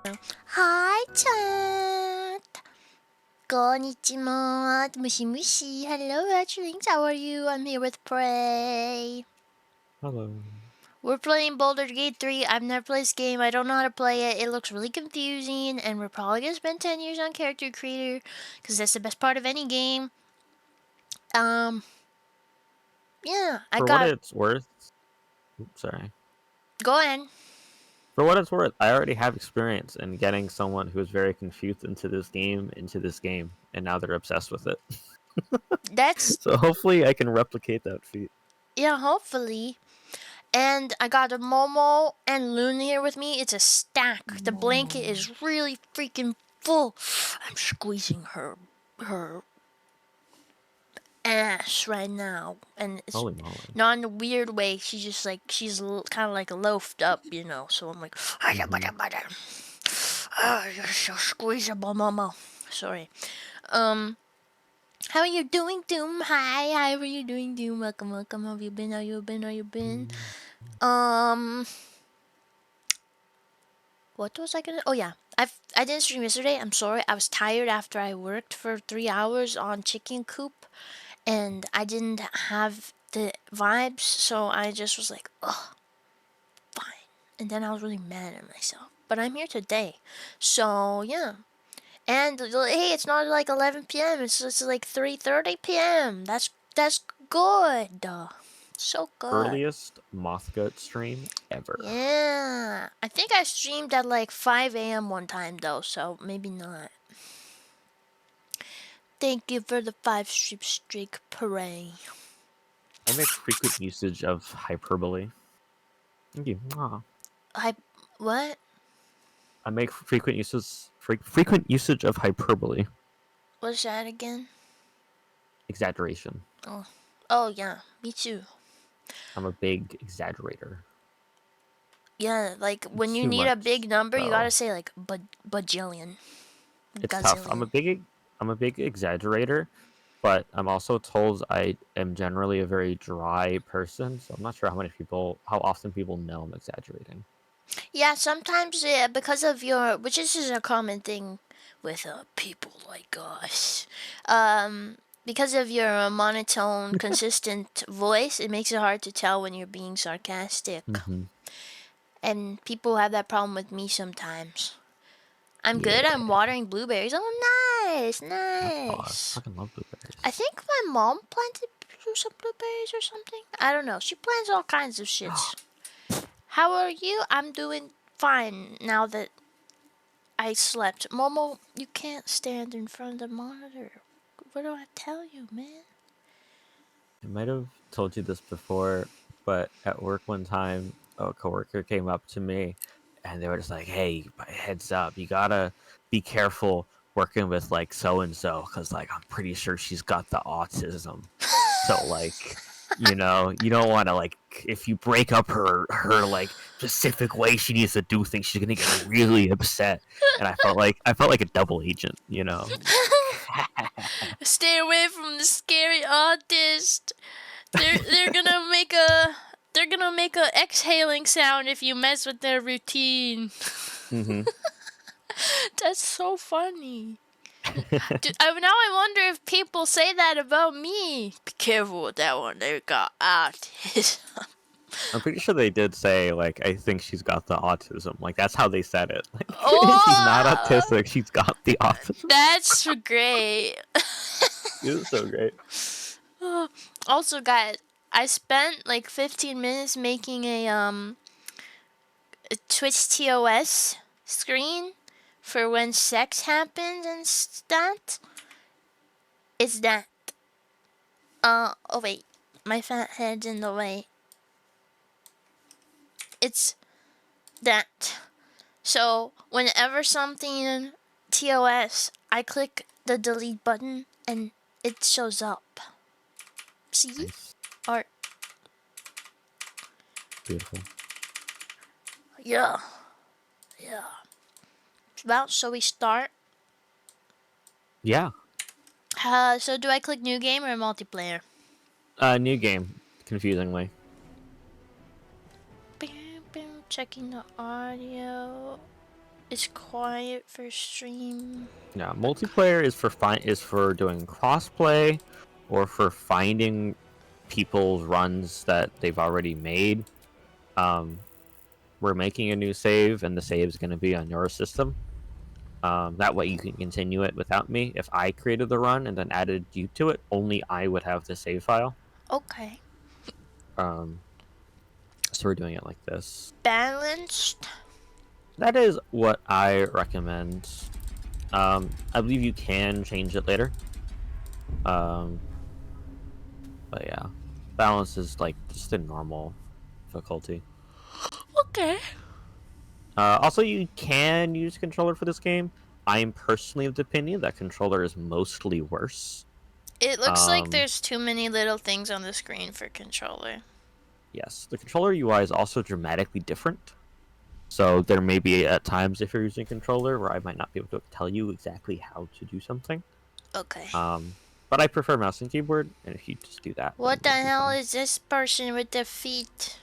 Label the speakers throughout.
Speaker 1: Hi, chat. Konnichiwa. Mushi mushi. Hello, Hatchlings. How are you? I'm here with Prey.
Speaker 2: Hello.
Speaker 1: We're playing Baldur's Gate 3. I've never played this game. I don't know how to play it. It looks really confusing, and we're probably going to spend 10 years on character creator, because that's the best part of any game. Yeah, I
Speaker 2: For what
Speaker 1: got...
Speaker 2: it's worth, sorry.
Speaker 1: Go ahead.
Speaker 2: For what it's worth, I already have experience in getting someone who is very confused into this game, and now they're obsessed with it.
Speaker 1: That's...
Speaker 2: So hopefully I can replicate that feat.
Speaker 1: Yeah, hopefully. And I got a Momo and Loon here with me. It's a stack. The blanket is really freaking full. I'm squeezing her ass right now, and it's
Speaker 2: Holy moly.
Speaker 1: not in a weird way. She's just like she's kind of like loafed up, you know. So I'm like, oh, you're so squeezable, Momo. Sorry. How are you doing, Doom? Hi, how are you doing, Doom? Welcome. How have you been? How you been? What was I gonna? Oh yeah, I didn't stream yesterday. I'm sorry. I was tired after I worked for 3 hours on chicken coop, and I didn't have the vibes, so I just was like, oh, fine. And then I was really mad at myself. But I'm here today, so yeah. And hey, it's not like 11 p.m. It's just like 3:30 p.m. That's good. So good.
Speaker 2: Earliest Mothgut stream ever.
Speaker 1: Yeah, I think I streamed at like 5 a.m. one time though, so maybe not. Thank you for the 5 streak parade.
Speaker 2: I make frequent usage of hyperbole. Thank you.
Speaker 1: What?
Speaker 2: I make frequent usage of hyperbole.
Speaker 1: What's that again?
Speaker 2: Exaggeration.
Speaker 1: Oh yeah, me too.
Speaker 2: I'm a big exaggerator.
Speaker 1: Yeah, like when you
Speaker 2: Too
Speaker 1: need a
Speaker 2: much,
Speaker 1: big number, you gotta
Speaker 2: though.
Speaker 1: say like bajillion,
Speaker 2: It's tough.
Speaker 1: gazillion.
Speaker 2: I'm a big exaggerator, but I'm also told I am generally a very dry person, so I'm not sure how often people know I'm exaggerating.
Speaker 1: Yeah, sometimes because of your, which is a common thing with people like us, because of your monotone, consistent voice, it makes it hard to tell when you're being sarcastic.
Speaker 2: Mm-hmm.
Speaker 1: And people have that problem with me sometimes. I'm
Speaker 2: Yeah.
Speaker 1: good. I'm watering blueberries. Oh, nice,
Speaker 2: Oh, I
Speaker 1: nice.
Speaker 2: fucking love
Speaker 1: I
Speaker 2: blueberries.
Speaker 1: think my mom planted some blueberries or something. I don't know. She plants all kinds of shits. How are you? I'm doing fine now that I slept. Momo, you can't stand in front of the monitor. What do I tell you, man?
Speaker 2: I might have told you this before, but at work one time, a coworker came up to me, and they were just like, "Hey, heads up, you gotta be careful working with like so and so, because like I'm pretty sure she's got the autism. So like, you don't want to like if you break up her like specific way she needs to do things, she's gonna get really upset." And I felt like a double agent, you know.
Speaker 1: Stay away from the scary autist. They're gonna make a exhaling sound if you mess with their routine.
Speaker 2: Mm-hmm.
Speaker 1: That's so funny. Now I wonder if people say that about me. Be careful with that one. They got autism.
Speaker 2: I'm pretty sure they did say like I think she's got the autism. Like that's how they said it. Like she's not
Speaker 1: Oh,
Speaker 2: autistic, she's got the autism.
Speaker 1: that's great.
Speaker 2: It was so great.
Speaker 1: Also, guys, I spent like 15 minutes making a Twitch TOS screen for when sex happens and that. It's that. Oh wait, my fat head's in the way. It's that. So whenever something TOS, I click the delete button and it shows up. See?
Speaker 2: Nice.
Speaker 1: Or
Speaker 2: Beautiful.
Speaker 1: yeah. Well, shall we start?
Speaker 2: Yeah.
Speaker 1: So do I click new game or multiplayer?
Speaker 2: New game, confusingly.
Speaker 1: Checking the audio. It's quiet for stream.
Speaker 2: Yeah, multiplayer is for doing crossplay, or for finding people's runs that they've already made. Um, we're making a new save, and the save is going to be on your system. That way, you can continue it without me. If I created the run and then added you to it, only I would have the save file.
Speaker 1: Okay.
Speaker 2: Um, so we're doing it like this.
Speaker 1: Balanced.
Speaker 2: That is what I recommend. I believe you can change it later. But yeah, balance is like just a normal difficulty.
Speaker 1: Okay.
Speaker 2: Also, you can use controller for this game. I am personally of the opinion that controller is mostly worse.
Speaker 1: It looks like
Speaker 2: Um,
Speaker 1: there's too many little things on the screen for controller.
Speaker 2: yes, the controller UI is also dramatically different. So there may be at times if you're using controller where I might not be able to tell you exactly how to do something.
Speaker 1: Okay.
Speaker 2: But I prefer mouse and keyboard, and if you just do that, then
Speaker 1: What the
Speaker 2: you'll be
Speaker 1: hell
Speaker 2: fine.
Speaker 1: is this person with the feet?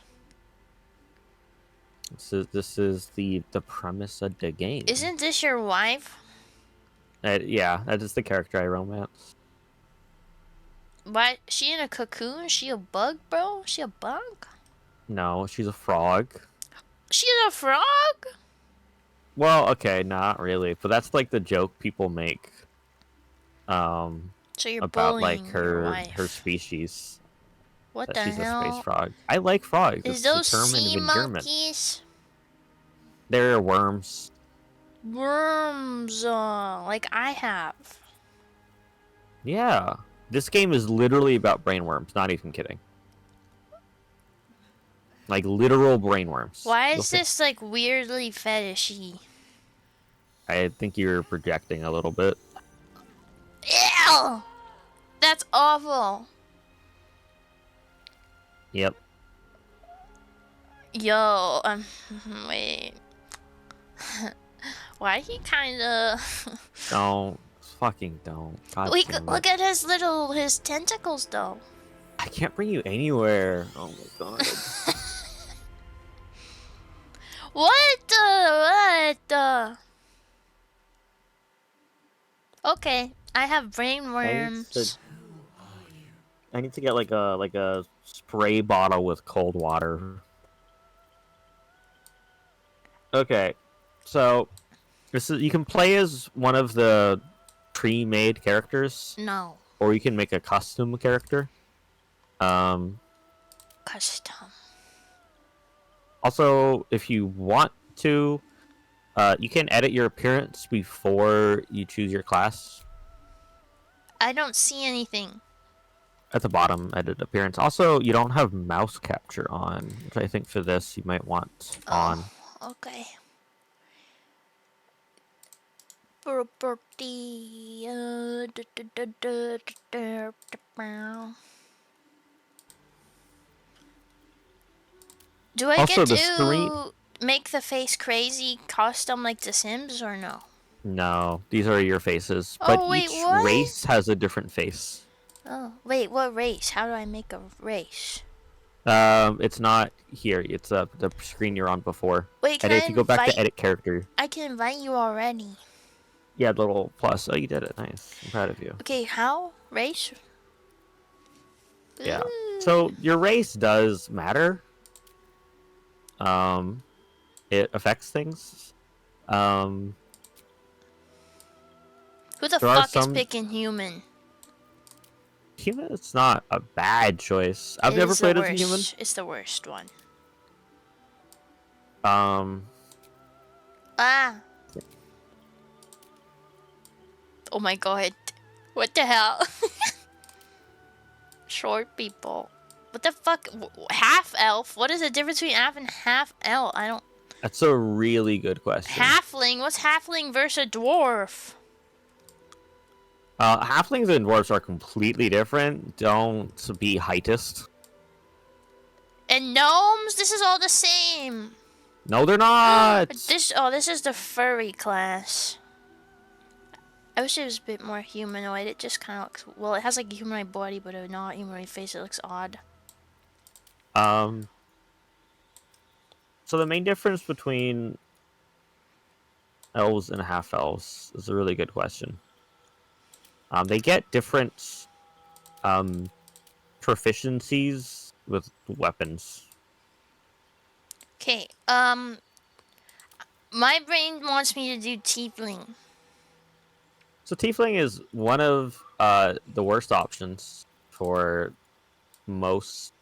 Speaker 2: This is the premise of the game.
Speaker 1: Isn't this your wife?
Speaker 2: Yeah, that is the character I romance.
Speaker 1: What? She in a cocoon? She a bug, bro? She a bug?
Speaker 2: No, she's a frog.
Speaker 1: She's a frog?
Speaker 2: Well, okay, not really, but that's like the joke people make.
Speaker 1: So you're
Speaker 2: About like
Speaker 1: bullying your
Speaker 2: her
Speaker 1: wife.
Speaker 2: species.
Speaker 1: What
Speaker 2: That
Speaker 1: the
Speaker 2: she's a space
Speaker 1: hell?
Speaker 2: frog. I like frogs.
Speaker 1: Is
Speaker 2: It's a
Speaker 1: those
Speaker 2: term of
Speaker 1: sea
Speaker 2: endearment.
Speaker 1: monkeys?
Speaker 2: They're worms.
Speaker 1: Worms, like I have.
Speaker 2: Yeah, this game is literally about brainworms. Not even kidding. Like literal brainworms.
Speaker 1: Why
Speaker 2: You'll
Speaker 1: is
Speaker 2: see.
Speaker 1: this like weirdly fetishy?
Speaker 2: I think you're projecting a little bit.
Speaker 1: Ew! That's awful.
Speaker 2: Yep.
Speaker 1: Yo, wait. Why he kinda...
Speaker 2: Don't. Fucking don't. God
Speaker 1: We
Speaker 2: damn
Speaker 1: look
Speaker 2: it.
Speaker 1: at his tentacles though.
Speaker 2: I can't bring you anywhere. Oh my god.
Speaker 1: What the? Okay, I have brainworms.
Speaker 2: I need to get like a spray bottle with cold water. Okay, so you can play as one of the pre-made characters,
Speaker 1: No.
Speaker 2: or you can make a custom character. Um,
Speaker 1: Custom.
Speaker 2: Also, if you want to, you can edit your appearance before you choose your class.
Speaker 1: I don't see anything.
Speaker 2: At the bottom, edit appearance. Also, you don't have mouse capture on, which I think for this you might want on.
Speaker 1: Okay. Do I
Speaker 2: Also,
Speaker 1: get
Speaker 2: the screen.
Speaker 1: to make the face crazy custom like The Sims or no?
Speaker 2: No, these are your faces, but
Speaker 1: Oh, wait,
Speaker 2: each
Speaker 1: what?
Speaker 2: race has a different face.
Speaker 1: Oh, wait, what race? How do I make a race?
Speaker 2: It's not here. It's the screen you're on before.
Speaker 1: Wait, can
Speaker 2: Edit.
Speaker 1: I
Speaker 2: If you go back to
Speaker 1: invite?
Speaker 2: edit character,
Speaker 1: I can invite you already.
Speaker 2: yeah, the little plus. Oh, you did it. Nice. I'm proud of you.
Speaker 1: Okay, how? Race?
Speaker 2: Yeah.
Speaker 1: Ooh.
Speaker 2: So your race does matter. Um, it affects things. Um,
Speaker 1: Who the
Speaker 2: there are
Speaker 1: fuck is
Speaker 2: some.
Speaker 1: picking human?
Speaker 2: Human. It's not a bad choice. I've
Speaker 1: It
Speaker 2: never
Speaker 1: is the
Speaker 2: played as a human.
Speaker 1: worst. It's the worst one.
Speaker 2: Um.
Speaker 1: Ah. Oh my god. What the hell? Short people. What the fuck? Half elf? What is the difference between half and half elf? I don't.
Speaker 2: That's a really good question.
Speaker 1: Halfling? What's halfling versus a dwarf?
Speaker 2: Halflings and dwarves are completely different. Don't be heightist.
Speaker 1: And gnomes? This is all the same.
Speaker 2: No, they're not.
Speaker 1: This is the furry class. I wish it was a bit more humanoid. It just kind of looks, well, it has like a humanoid body, but a not humanoid face. It looks odd.
Speaker 2: So the main difference between elves and half elves? Is a really good question. They get different um, proficiencies with weapons.
Speaker 1: Okay. My brain wants me to do tiefling.
Speaker 2: So tiefling is one of the worst options for most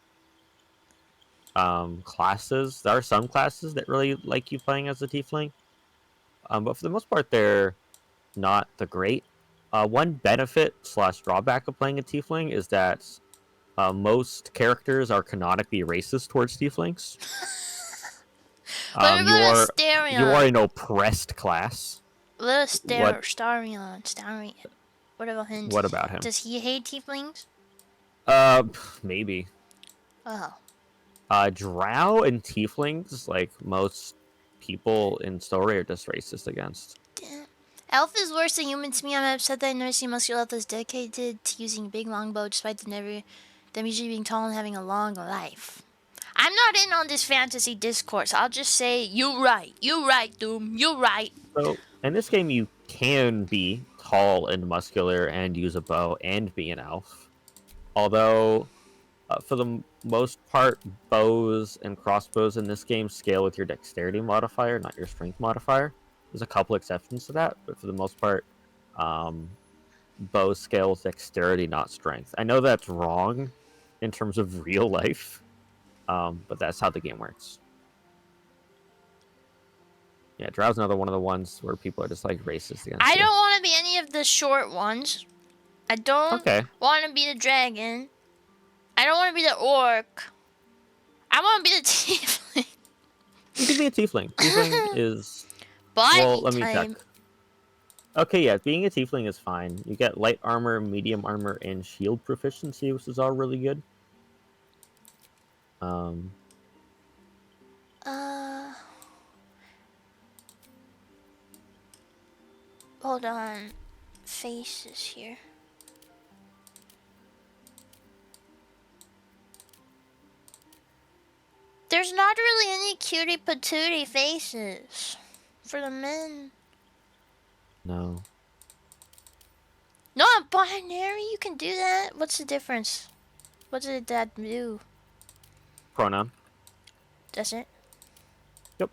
Speaker 2: classes. There are some classes that really like you playing as a tiefling, but for the most part, they're not the great. One benefit slash drawback of playing a tiefling is that most characters are canonically racist towards tieflings.
Speaker 1: What
Speaker 2: You
Speaker 1: about
Speaker 2: are
Speaker 1: Astarion?
Speaker 2: an oppressed class.
Speaker 1: What
Speaker 2: What
Speaker 1: Starion. What about him?
Speaker 2: what about him?
Speaker 1: Does he hate tieflings?
Speaker 2: Uh, maybe.
Speaker 1: Oh.
Speaker 2: Drow and tieflings, like most people in story, are just racist against.
Speaker 1: Damn. Elf is worse than human to me. I'm upset that I've never seen muscular elf that's dedicated to using a big longbow despite them usually being tall and having a long life. I'm not in on this fantasy discourse. I'll just say, you right. You right, Doom. You right.
Speaker 2: So in this game, you can be tall and muscular and use a bow and be an elf. Although, for the most part, bows and crossbows in this game scale with your dexterity modifier, not your strength modifier. There's a couple exceptions to that, but for the most part, um, bow scale with dexterity, not strength. I know that's wrong in terms of real life, but that's how the game works. Yeah, Drow's another one of the ones where people are just like racist
Speaker 1: I
Speaker 2: against
Speaker 1: don't
Speaker 2: you.
Speaker 1: want to be any of the short ones. I don't
Speaker 2: Okay,
Speaker 1: want to be the dragon. I don't want to be the orc. I want to be the tiefling.
Speaker 2: you can be a tiefling. Tiefling is, well,
Speaker 1: Body
Speaker 2: let me check.
Speaker 1: type.
Speaker 2: Okay, yeah, being a tiefling is fine. You get light armor, medium armor, and shield proficiency, which is all really good. Um,
Speaker 1: Uh, hold on. Faces here. There's not really any cutie patootie faces for the men.
Speaker 2: no.
Speaker 1: No, binary. You can do that. What's the difference? What did that do?
Speaker 2: Pronoun.
Speaker 1: Does it?
Speaker 2: Yep.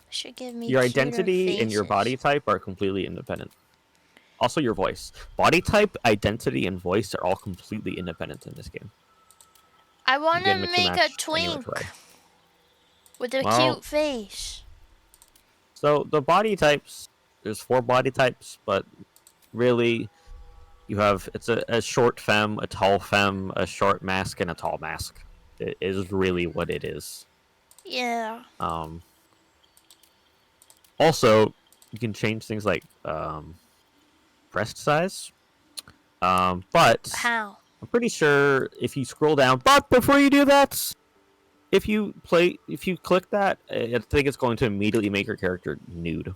Speaker 1: Should give me
Speaker 2: Your
Speaker 1: cuter
Speaker 2: identity and your
Speaker 1: faces.
Speaker 2: body type are completely independent. Also, your voice. Body type, identity, and voice are all completely independent in this game.
Speaker 1: I
Speaker 2: You
Speaker 1: want
Speaker 2: can
Speaker 1: to
Speaker 2: mix and
Speaker 1: make a
Speaker 2: match any which
Speaker 1: twink
Speaker 2: way.
Speaker 1: with a
Speaker 2: Well,
Speaker 1: cute face.
Speaker 2: so the body types, there's 4 body types, but really you have it's a short femme, a tall femme, a short mask, and a tall mask. It is really what it is.
Speaker 1: Yeah.
Speaker 2: Um, Also, you can change things like breast size. But
Speaker 1: How?
Speaker 2: I'm pretty sure if you scroll down, but before you do that, if you click that, I think it's going to immediately make your character nude.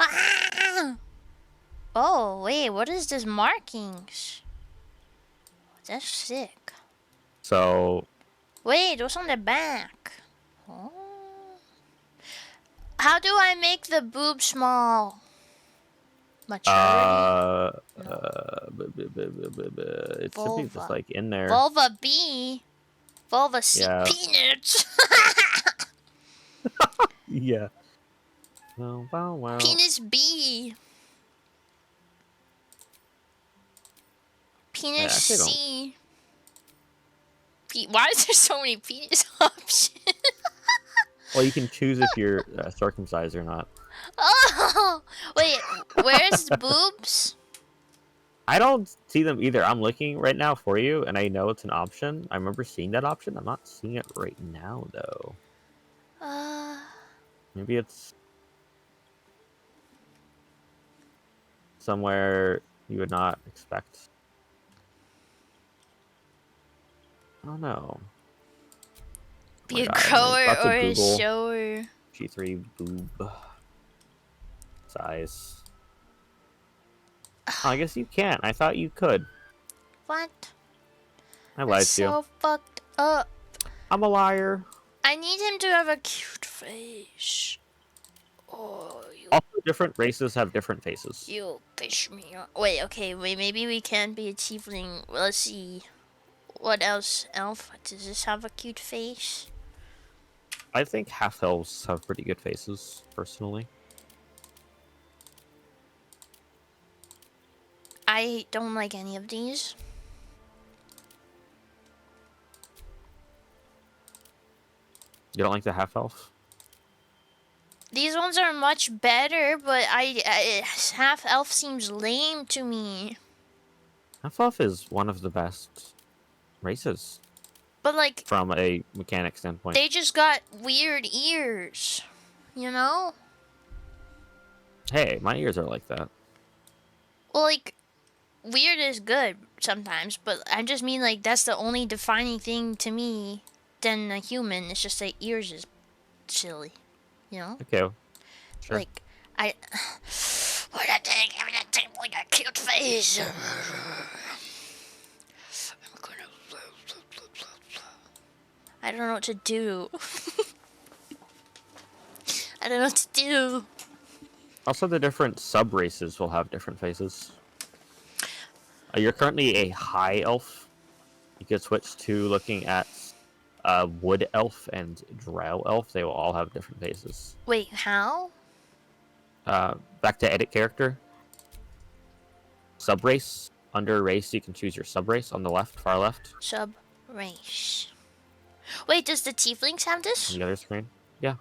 Speaker 1: Ah! Oh, wait, what is this markings? That's sick.
Speaker 2: So,
Speaker 1: Wait, what's on the back? Oh. How do I make the boob small? Maturity?
Speaker 2: uh,
Speaker 1: No.
Speaker 2: it should be just
Speaker 1: Vulva.
Speaker 2: like in there.
Speaker 1: Vulva B. Vulva C.
Speaker 2: Yeah,
Speaker 1: Peanuts.
Speaker 2: yeah. Well.
Speaker 1: Penis B.
Speaker 2: I
Speaker 1: Penis
Speaker 2: actually don't.
Speaker 1: C. Why is there so many penis options?
Speaker 2: Well, you can choose if you're circumcised or not.
Speaker 1: Oh, wait, where's the boobs?
Speaker 2: I don't see them either. I'm looking right now for you, and I know it's an option. I remember seeing that option. I'm not seeing it right now, though.
Speaker 1: Uh,
Speaker 2: Maybe it's somewhere you would not expect. I don't know. Oh
Speaker 1: be
Speaker 2: my
Speaker 1: a
Speaker 2: god, I'm
Speaker 1: grower
Speaker 2: about to
Speaker 1: or a
Speaker 2: Google
Speaker 1: shower.
Speaker 2: G3 boob size. Oh, I guess you can't. I thought you could.
Speaker 1: What?
Speaker 2: I lied
Speaker 1: That's
Speaker 2: to you.
Speaker 1: so fucked up.
Speaker 2: I'm a liar.
Speaker 1: I need him to have a cute face. Oh,
Speaker 2: Also, different races have different faces.
Speaker 1: you piss me off. Wait, okay, wait, maybe we can be a tiefling. Let's see. What else? Elf? Does this have a cute face?
Speaker 2: I think half elves have pretty good faces, personally.
Speaker 1: I don't like any of these.
Speaker 2: You don't like the half elf?
Speaker 1: These ones are much better, but half elf seems lame to me.
Speaker 2: Half elf is one of the best races
Speaker 1: But like,
Speaker 2: from a mechanic standpoint.
Speaker 1: they just got weird ears, you know?
Speaker 2: Hey, my ears are like that.
Speaker 1: Well, like, weird is good sometimes, but I just mean like that's the only defining thing to me than a human. It's just that ears is silly, you know?
Speaker 2: Okay, sure.
Speaker 1: Like, I. What a thing, everything with a cute face. I don't know what to do. I don't know what to do.
Speaker 2: Also, the different sub races will have different faces. You're currently a high elf. You could switch to looking at wood elf and drow elf. They will all have different faces.
Speaker 1: Wait, how?
Speaker 2: Back to edit character. Sub race. Under race, you can choose your sub race on the left, far left.
Speaker 1: Sub race. Wait, does the tieflings have
Speaker 2: On
Speaker 1: this?
Speaker 2: the other screen. Yeah.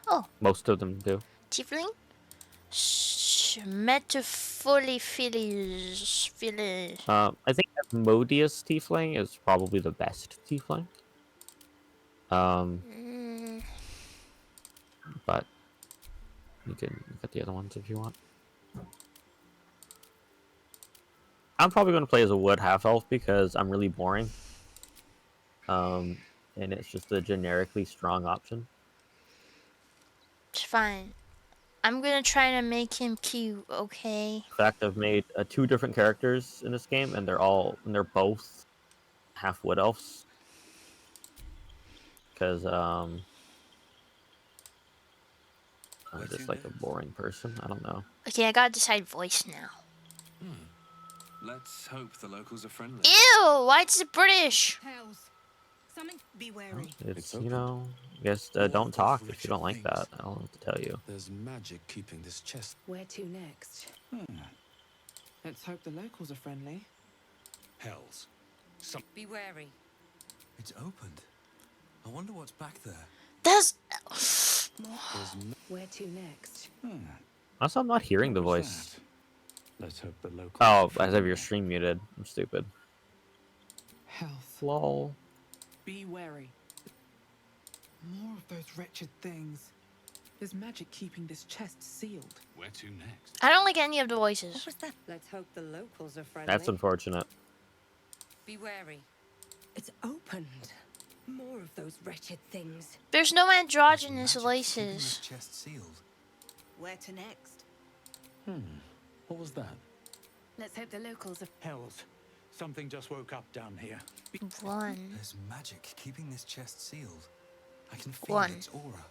Speaker 1: Oh.
Speaker 2: Most of them do.
Speaker 1: Tiefling? Metaphiliphilies.
Speaker 2: I think Asmodeus Tiefling is probably the best Tiefling. But you can look at the other ones if you want. I'm probably going to play as a wood half elf because I'm really boring. And it's just a generically strong option.
Speaker 1: It's fine. I'm gonna try to make him cute, okay?
Speaker 2: In fact, I've made 2 different characters in this game, and they're both half wood elves. Because I'm just like a boring person. I don't know.
Speaker 1: Okay, I gotta decide voice now.
Speaker 3: Let's hope the locals are friendly.
Speaker 1: Ew! Why is it British?
Speaker 4: Hells. Something. Be wary.
Speaker 2: It's guess don't talk if you don't like that. I don't know what to tell you.
Speaker 3: There's magic keeping this chest.
Speaker 4: Where to next? Let's hope the locals are friendly.
Speaker 3: Hells.
Speaker 4: Be wary.
Speaker 3: It's opened. I wonder what's back there.
Speaker 1: That's.
Speaker 4: Where to next?
Speaker 2: Also, I'm not hearing the voice.
Speaker 3: Let's hope the locals.
Speaker 2: Oh, as if your stream muted. I'm stupid.
Speaker 4: Health.
Speaker 2: Lol.
Speaker 4: Be wary. More of those wretched things. There's magic keeping this chest sealed.
Speaker 3: Where to next?
Speaker 1: I don't like any of the voices.
Speaker 4: was that? Let's hope the locals are friendly.
Speaker 2: That's unfortunate.
Speaker 4: Be wary. It's opened. More of those wretched things.
Speaker 1: There's no androgynous voices.
Speaker 3: Chest sealed.
Speaker 4: Where to next?
Speaker 3: What was that?
Speaker 4: Let's hope the locals are.
Speaker 3: Hells. Something just woke up down here.
Speaker 1: One.
Speaker 5: There's magic keeping this chest sealed. I can feel
Speaker 1: One.
Speaker 5: its aura.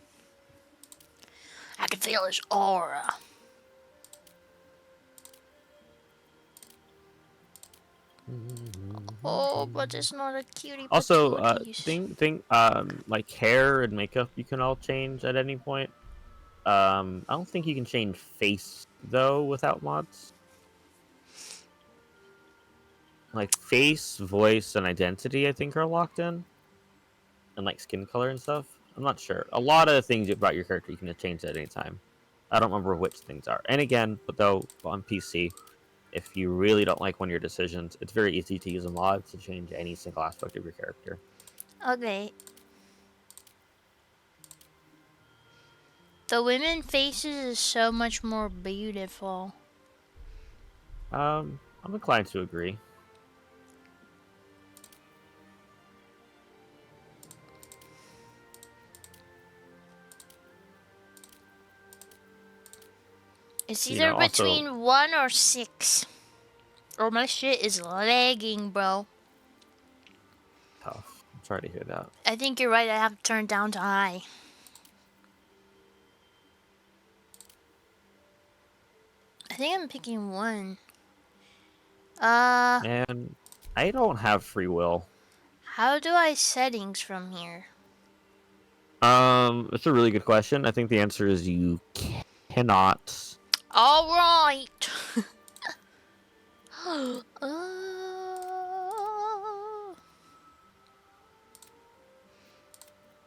Speaker 1: I can feel his aura. Oh, but it's not a cutie.
Speaker 2: Also,
Speaker 1: patooties.
Speaker 2: like hair and makeup you can all change at any point. I don't think you can change face though without mods. Like face, voice, and identity, I think are locked in, and like skin color and stuff. I'm not sure. A lot of things about your character you can change at any time. I don't remember which things are. And again, but though on PC, if you really don't like one of your decisions, it's very easy to use a mod to change any single aspect of your character.
Speaker 1: Okay. The women faces is so much more beautiful.
Speaker 2: I'm inclined to agree.
Speaker 1: It's
Speaker 2: You
Speaker 1: either
Speaker 2: know, also-
Speaker 1: between 1 or 6. Or my shit is lagging, bro.
Speaker 2: Tough. I'm sorry to hear that.
Speaker 1: I think you're right. I have to turn it down to high. I think I'm picking one.
Speaker 2: And I don't have free will.
Speaker 1: How do I settings from here?
Speaker 2: It's a really good question. I think the answer is you cannot.
Speaker 1: All right. uh,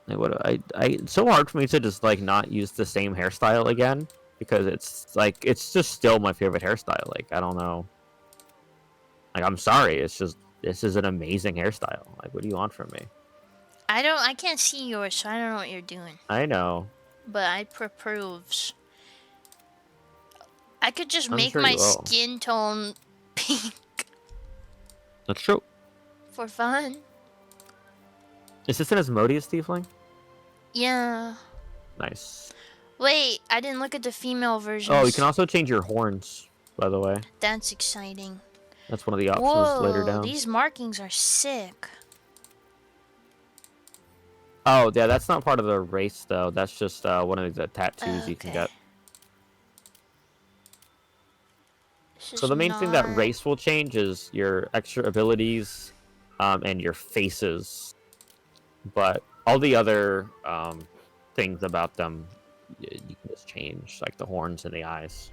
Speaker 2: Like, what it's so hard for me to just like not use the same hairstyle again because it's like it's just still my favorite hairstyle. Like I don't know. Like I'm sorry, it's just this is an amazing hairstyle. Like what do you want from me?
Speaker 1: I can't see yours, so I don't know what you're doing.
Speaker 2: I know.
Speaker 1: But I proves. I could just
Speaker 2: I'm
Speaker 1: make
Speaker 2: sure
Speaker 1: my
Speaker 2: you will.
Speaker 1: skin tone pink
Speaker 2: That's true.
Speaker 1: for fun.
Speaker 2: Is this an Asmodeus tiefling?
Speaker 1: Yeah.
Speaker 2: Nice.
Speaker 1: Wait, I didn't look at the female versions.
Speaker 2: Oh, you can also change your horns, by the way.
Speaker 1: That's exciting.
Speaker 2: That's one of the options later
Speaker 1: Whoa,
Speaker 2: down.
Speaker 1: these markings are sick.
Speaker 2: Oh, yeah, that's not part of the race, though. That's just one of the tattoos you can get. So the main thing that race will change is your extra abilities and your faces. But all the other things about them, you can just change, like the horns and the eyes.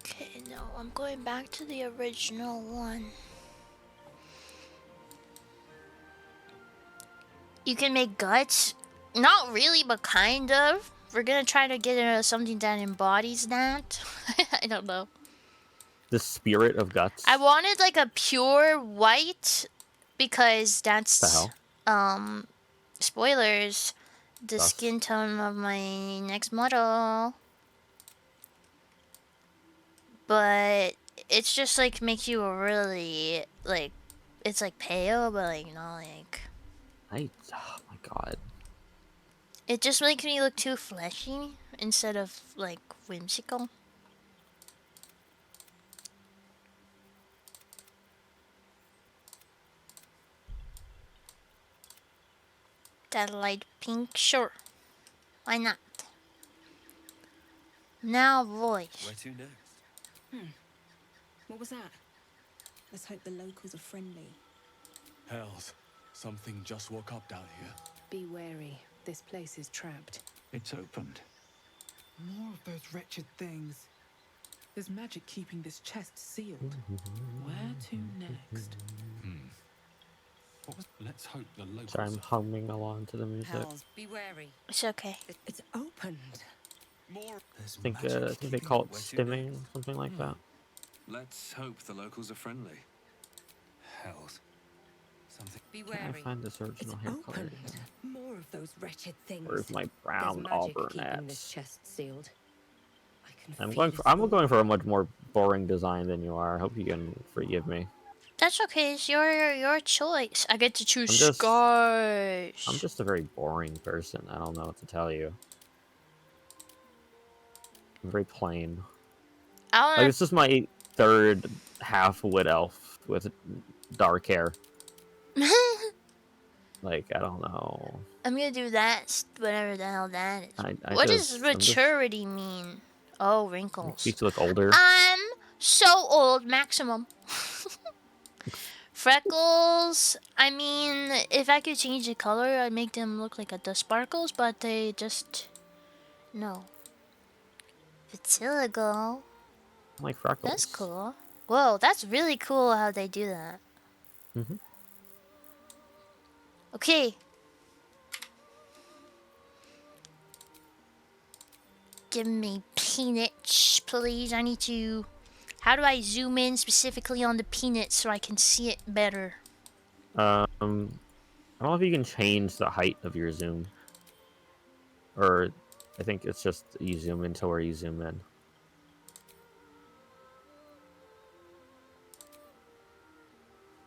Speaker 1: Okay, no, I'm going back to the original one. You can make guts? Not really, but kind of. We're gonna try to get something that embodies that. I don't know.
Speaker 2: The spirit of guts.
Speaker 1: I wanted like a pure white because that's
Speaker 2: The hell?
Speaker 1: spoilers. The
Speaker 2: Thus.
Speaker 1: skin tone of my next model. But it's just like makes you a really like it's like pale, but like not like.
Speaker 2: Oh my god.
Speaker 1: It just makes me look too fleshy instead of like whimsical. That light pink, sure. Why not? Now voice.
Speaker 5: Where to next?
Speaker 4: What was that? Let's hope the locals are friendly.
Speaker 3: Hells, something just woke up down here.
Speaker 4: Be wary. This place is trapped.
Speaker 5: It's opened.
Speaker 4: More of those wretched things. There's magic keeping this chest sealed. Where to next?
Speaker 3: Let's hope the locals.
Speaker 2: Sorry, I'm humming along to the music.
Speaker 6: Hells, be wary.
Speaker 1: It's okay.
Speaker 4: It's opened.
Speaker 5: More. There's
Speaker 2: I think they
Speaker 5: keeping
Speaker 2: call it
Speaker 5: where to
Speaker 2: stimming,
Speaker 5: next.
Speaker 2: something like that.
Speaker 5: Let's hope the locals are friendly. Hells. Something.
Speaker 6: Be
Speaker 2: Can I
Speaker 6: wary.
Speaker 2: find this original hair color?
Speaker 4: Opened. More of those wretched things.
Speaker 2: Where's my
Speaker 4: There's
Speaker 2: brown
Speaker 4: magic
Speaker 2: auburn
Speaker 4: keeping this
Speaker 2: at?
Speaker 4: chest sealed. I can
Speaker 2: I'm
Speaker 4: feel
Speaker 2: going for a much more boring design than you are. I hope you can forgive me.
Speaker 1: That's okay. It's your choice. I get to choose
Speaker 2: I'm just-
Speaker 1: scars.
Speaker 2: I'm just a very boring person. I don't know what to tell you. I'm very plain.
Speaker 1: I
Speaker 2: Like,
Speaker 1: wanna.
Speaker 2: this is my third half wood elf with dark hair. Like, I don't know.
Speaker 1: I'm gonna do that. Whatever the hell that is.
Speaker 2: I
Speaker 1: What
Speaker 2: just-
Speaker 1: does
Speaker 2: I'm just-
Speaker 1: maturity mean? Oh, wrinkles.
Speaker 2: Makes you look older.
Speaker 1: I'm so old, maximum. Freckles. I mean, if I could change the color, I'd make them look like the sparkles, but they just no. Vitiligo.
Speaker 2: Like freckles.
Speaker 1: That's cool. Whoa, that's really cool how they do that.
Speaker 2: Mhm.
Speaker 1: Okay. Give me peanuts, please. I need to. How do I zoom in specifically on the peanuts so I can see it better?
Speaker 2: I don't know if you can change the height of your zoom. Or I think it's just you zoom into where you zoom in.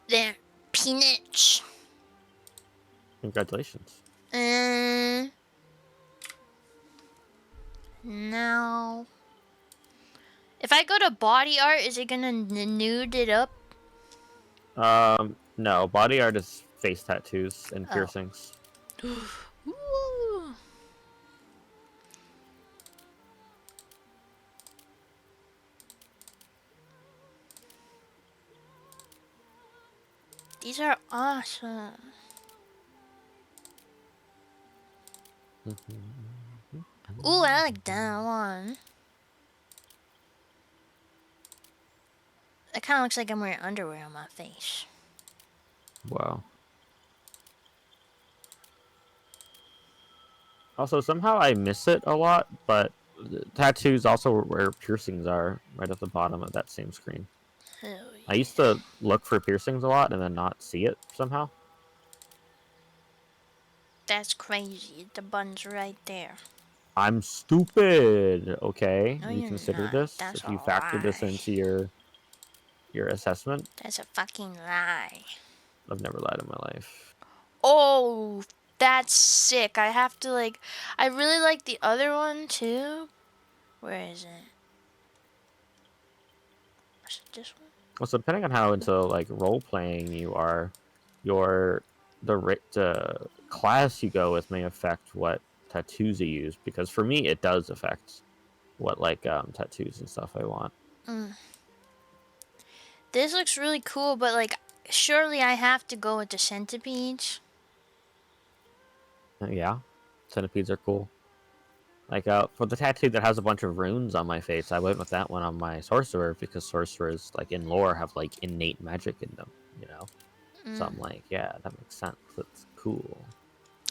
Speaker 1: There. Peanuts.
Speaker 2: Congratulations.
Speaker 1: Now. If I go to body art, is it gonna nude it up?
Speaker 2: No. Body art is face tattoos and
Speaker 1: Oh.
Speaker 2: piercings.
Speaker 1: Ooh. These are awesome. Ooh, I like that one. It kind of looks like I'm wearing underwear on my face.
Speaker 2: Wow. Also, somehow I miss it a lot, but tattoos also where piercings are, right at the bottom of that same screen.
Speaker 1: Hell
Speaker 2: I
Speaker 1: yeah.
Speaker 2: used to look for piercings a lot and then not see it somehow.
Speaker 1: That's crazy. The button's right there.
Speaker 2: I'm stupid. Okay,
Speaker 1: No,
Speaker 2: you
Speaker 1: you're
Speaker 2: consider
Speaker 1: not.
Speaker 2: this
Speaker 1: That's
Speaker 2: if
Speaker 1: a
Speaker 2: you factor this
Speaker 1: lie.
Speaker 2: into your assessment.
Speaker 1: That's a fucking lie.
Speaker 2: I've never lied in my life.
Speaker 1: Oh, that's sick. I have to like. I really like the other one too. Where is it? Is it this one?
Speaker 2: Well, so depending on how into like role playing you are, your the class you go with may affect what tattoos you use. Because for me, it does affect what like tattoos and stuff I want.
Speaker 1: Mm. This looks really cool, but like, surely I have to go with the centipedes.
Speaker 2: Yeah, centipedes are cool. Like for the tattoo that has a bunch of runes on my face, I went with that one on my sorcerer because sorcerers, like in lore, have like innate magic in them. You know, so
Speaker 1: Mm.
Speaker 2: I'm like, yeah, that makes sense. That's cool.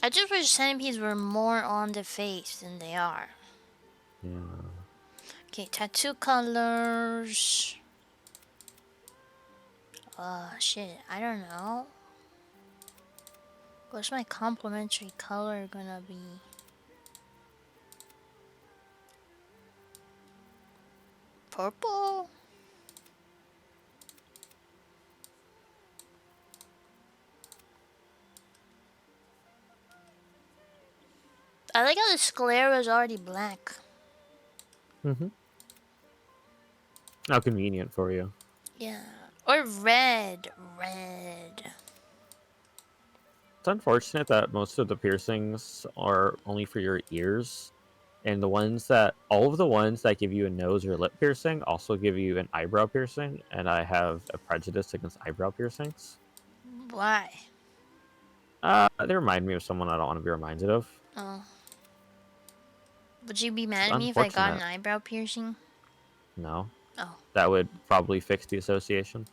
Speaker 1: I just wish centipedes were more on the face than they are.
Speaker 2: Yeah.
Speaker 1: Okay, tattoo colors. Shit, I don't know. What's my complementary color gonna be? Purple? I like how the sclera is already black.
Speaker 2: Mm-hmm. How convenient for you.
Speaker 1: Yeah. Or red. Red.
Speaker 2: It's unfortunate that most of the piercings are only for your ears, and all of the ones that give you a nose or lip piercing also give you an eyebrow piercing, and I have a prejudice against eyebrow piercings.
Speaker 1: Why?
Speaker 2: They remind me of someone I don't want to be reminded of.
Speaker 1: Oh. Would you be
Speaker 2: It's
Speaker 1: mad at me if I got an
Speaker 2: unfortunate.
Speaker 1: eyebrow piercing?
Speaker 2: No,
Speaker 1: Oh.
Speaker 2: that would probably fix the association,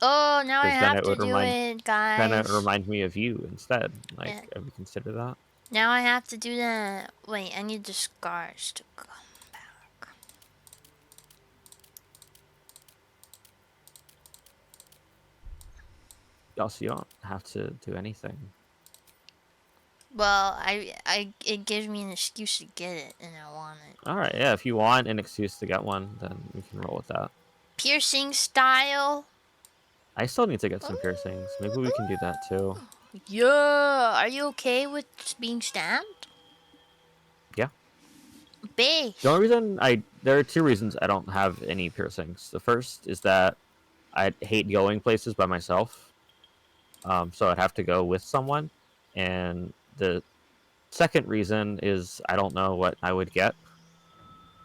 Speaker 1: Oh, now I
Speaker 2: because then
Speaker 1: have
Speaker 2: it
Speaker 1: to
Speaker 2: would
Speaker 1: do it, guys.
Speaker 2: remind me of you instead. Like,
Speaker 1: Yeah.
Speaker 2: have you consider that?
Speaker 1: Now I have to do that. Wait, I need the scars to come back.
Speaker 2: Also, you don't have to do anything.
Speaker 1: Well, it gives me an excuse to get it, and I want it.
Speaker 2: All right, yeah. If you want an excuse to get one, then we can roll with that.
Speaker 1: Piercing style.
Speaker 2: I still need to get some piercings. Maybe we can do that too.
Speaker 1: Yeah. Are you okay with being stabbed?
Speaker 2: Yeah. The
Speaker 1: Base.
Speaker 2: only reason there are two reasons I don't have any piercings. The first is that I hate going places by myself, so I'd have to go with someone. And the second reason is I don't know what I would get.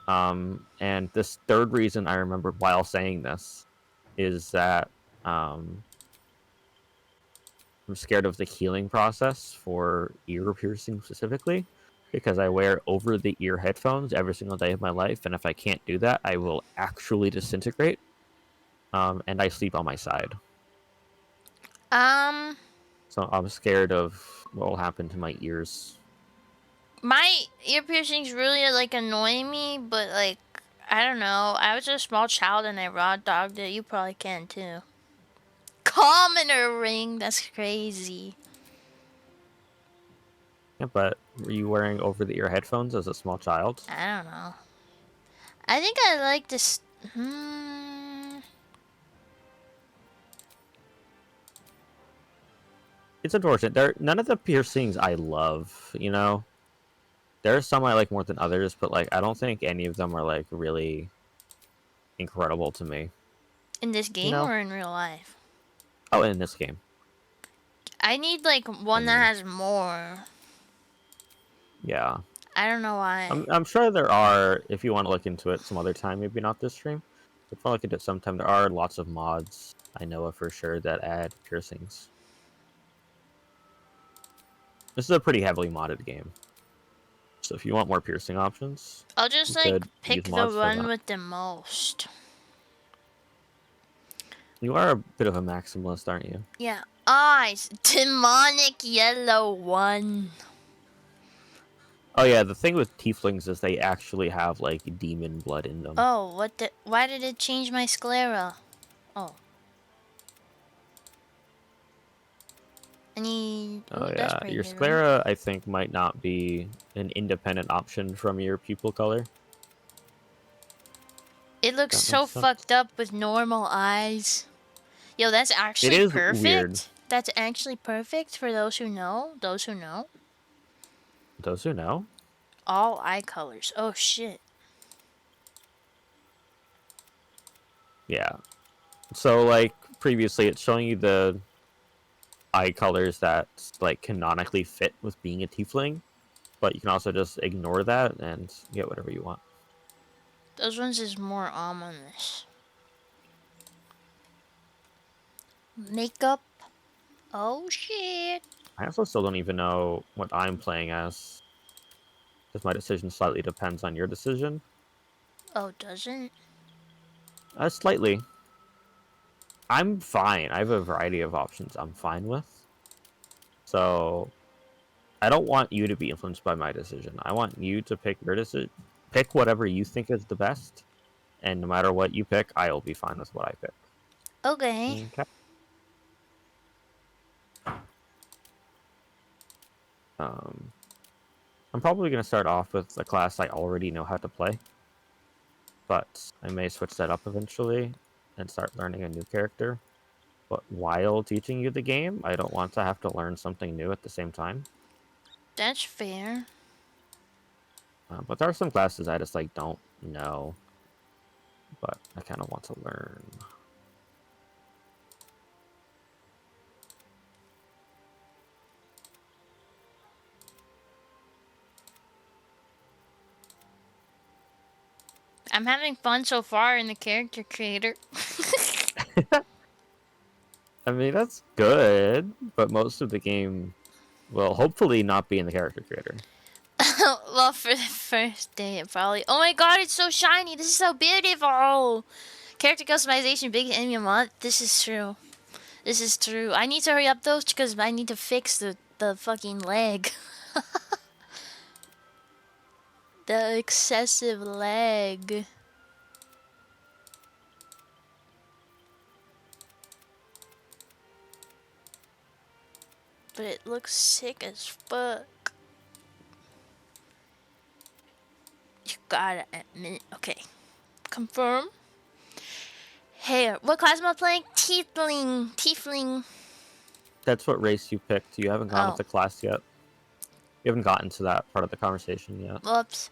Speaker 2: And this third reason I remembered while saying this is that I'm scared of the healing process for ear piercing specifically because I wear over the ear headphones every single day of my life, and if I can't do that, I will actually disintegrate. And I sleep on my side,
Speaker 1: Um,
Speaker 2: so I'm scared of what will happen to my ears.
Speaker 1: my ear piercings really like annoy me, but like I don't know. I was a small child and I raw dogged it. You probably can too. Commoner ring. That's crazy.
Speaker 2: Yeah, but were you wearing over the ear headphones as a small child?
Speaker 1: I don't know. I think I like this. Hmm.
Speaker 2: It's unfortunate. None of the piercings I love. You know, there are some I like more than others, but like I don't think any of them are like really incredible to me.
Speaker 1: In this
Speaker 2: You
Speaker 1: game
Speaker 2: know?
Speaker 1: or in real life?
Speaker 2: Oh, in this game.
Speaker 1: I need like
Speaker 2: I
Speaker 1: one that
Speaker 2: mean,
Speaker 1: has more.
Speaker 2: yeah.
Speaker 1: I don't know why.
Speaker 2: I'm sure there are, if you want to look into it some other time, maybe not this stream. But if I look into it sometime, there are lots of mods I know of for sure that add piercings. This is a pretty heavily modded game. So if you want more piercing options,
Speaker 1: I'll just
Speaker 2: you
Speaker 1: like
Speaker 2: could use
Speaker 1: pick the
Speaker 2: mods for
Speaker 1: one
Speaker 2: that.
Speaker 1: with the most.
Speaker 2: You are a bit of a maximalist, aren't you?
Speaker 1: Yeah. Eyes. Demonic yellow one.
Speaker 2: Oh yeah, the thing with tieflings is they actually have like demon blood in them.
Speaker 1: Oh, what the? Why did it change my sclera? Oh. I need.
Speaker 2: Oh
Speaker 1: Ooh, that's
Speaker 2: yeah,
Speaker 1: pretty
Speaker 2: your
Speaker 1: good one.
Speaker 2: sclera I think might not be an independent option from your pupil color.
Speaker 1: It looks
Speaker 2: That
Speaker 1: so
Speaker 2: makes sense.
Speaker 1: fucked up with normal eyes. Yo, that's
Speaker 2: It
Speaker 1: actually
Speaker 2: is weird.
Speaker 1: perfect. That's actually perfect for those who know. Those who know.
Speaker 2: Those who know.
Speaker 1: All eye colors. Oh shit.
Speaker 2: Yeah. So like previously, it's showing you the eye colors that like canonically fit with being a tiefling, but you can also just ignore that and get whatever you want.
Speaker 1: Those ones is more ominous. Makeup. Oh shit.
Speaker 2: I also still don't even know what I'm playing as, because my decision slightly depends on your decision.
Speaker 1: Oh, doesn't?
Speaker 2: Slightly. I'm fine. I have a variety of options I'm fine with. So I don't want you to be influenced by my decision. I want you to pick your decision. Pick whatever you think is the best, and no matter what you pick, I will be fine with what I pick.
Speaker 1: Okay.
Speaker 2: Okay. Um, I'm probably going to start off with a class I already know how to play, but I may switch that up eventually and start learning a new character. But while teaching you the game, I don't want to have to learn something new at the same time.
Speaker 1: That's fair.
Speaker 2: But there are some classes I just like don't know, but I kind of want to learn.
Speaker 1: I'm having fun so far in the character creator.
Speaker 2: I mean, that's good, but most of the game will hopefully not be in the character creator.
Speaker 1: Well, for the first day, it probably. Oh my god, it's so shiny. This is so beautiful. Character customization, big enemy a month. This is true. This is true. I need to hurry up though, because I need to fix the fucking leg. The excessive leg. But it looks sick as fuck. You gotta admit. Okay. Confirm. Hair. What class am I playing? Tiefling. Tiefling.
Speaker 2: That's what race you picked. You haven't gone with
Speaker 1: Oh.
Speaker 2: the class yet. You haven't gotten to that part of the conversation yet.
Speaker 1: Whoops.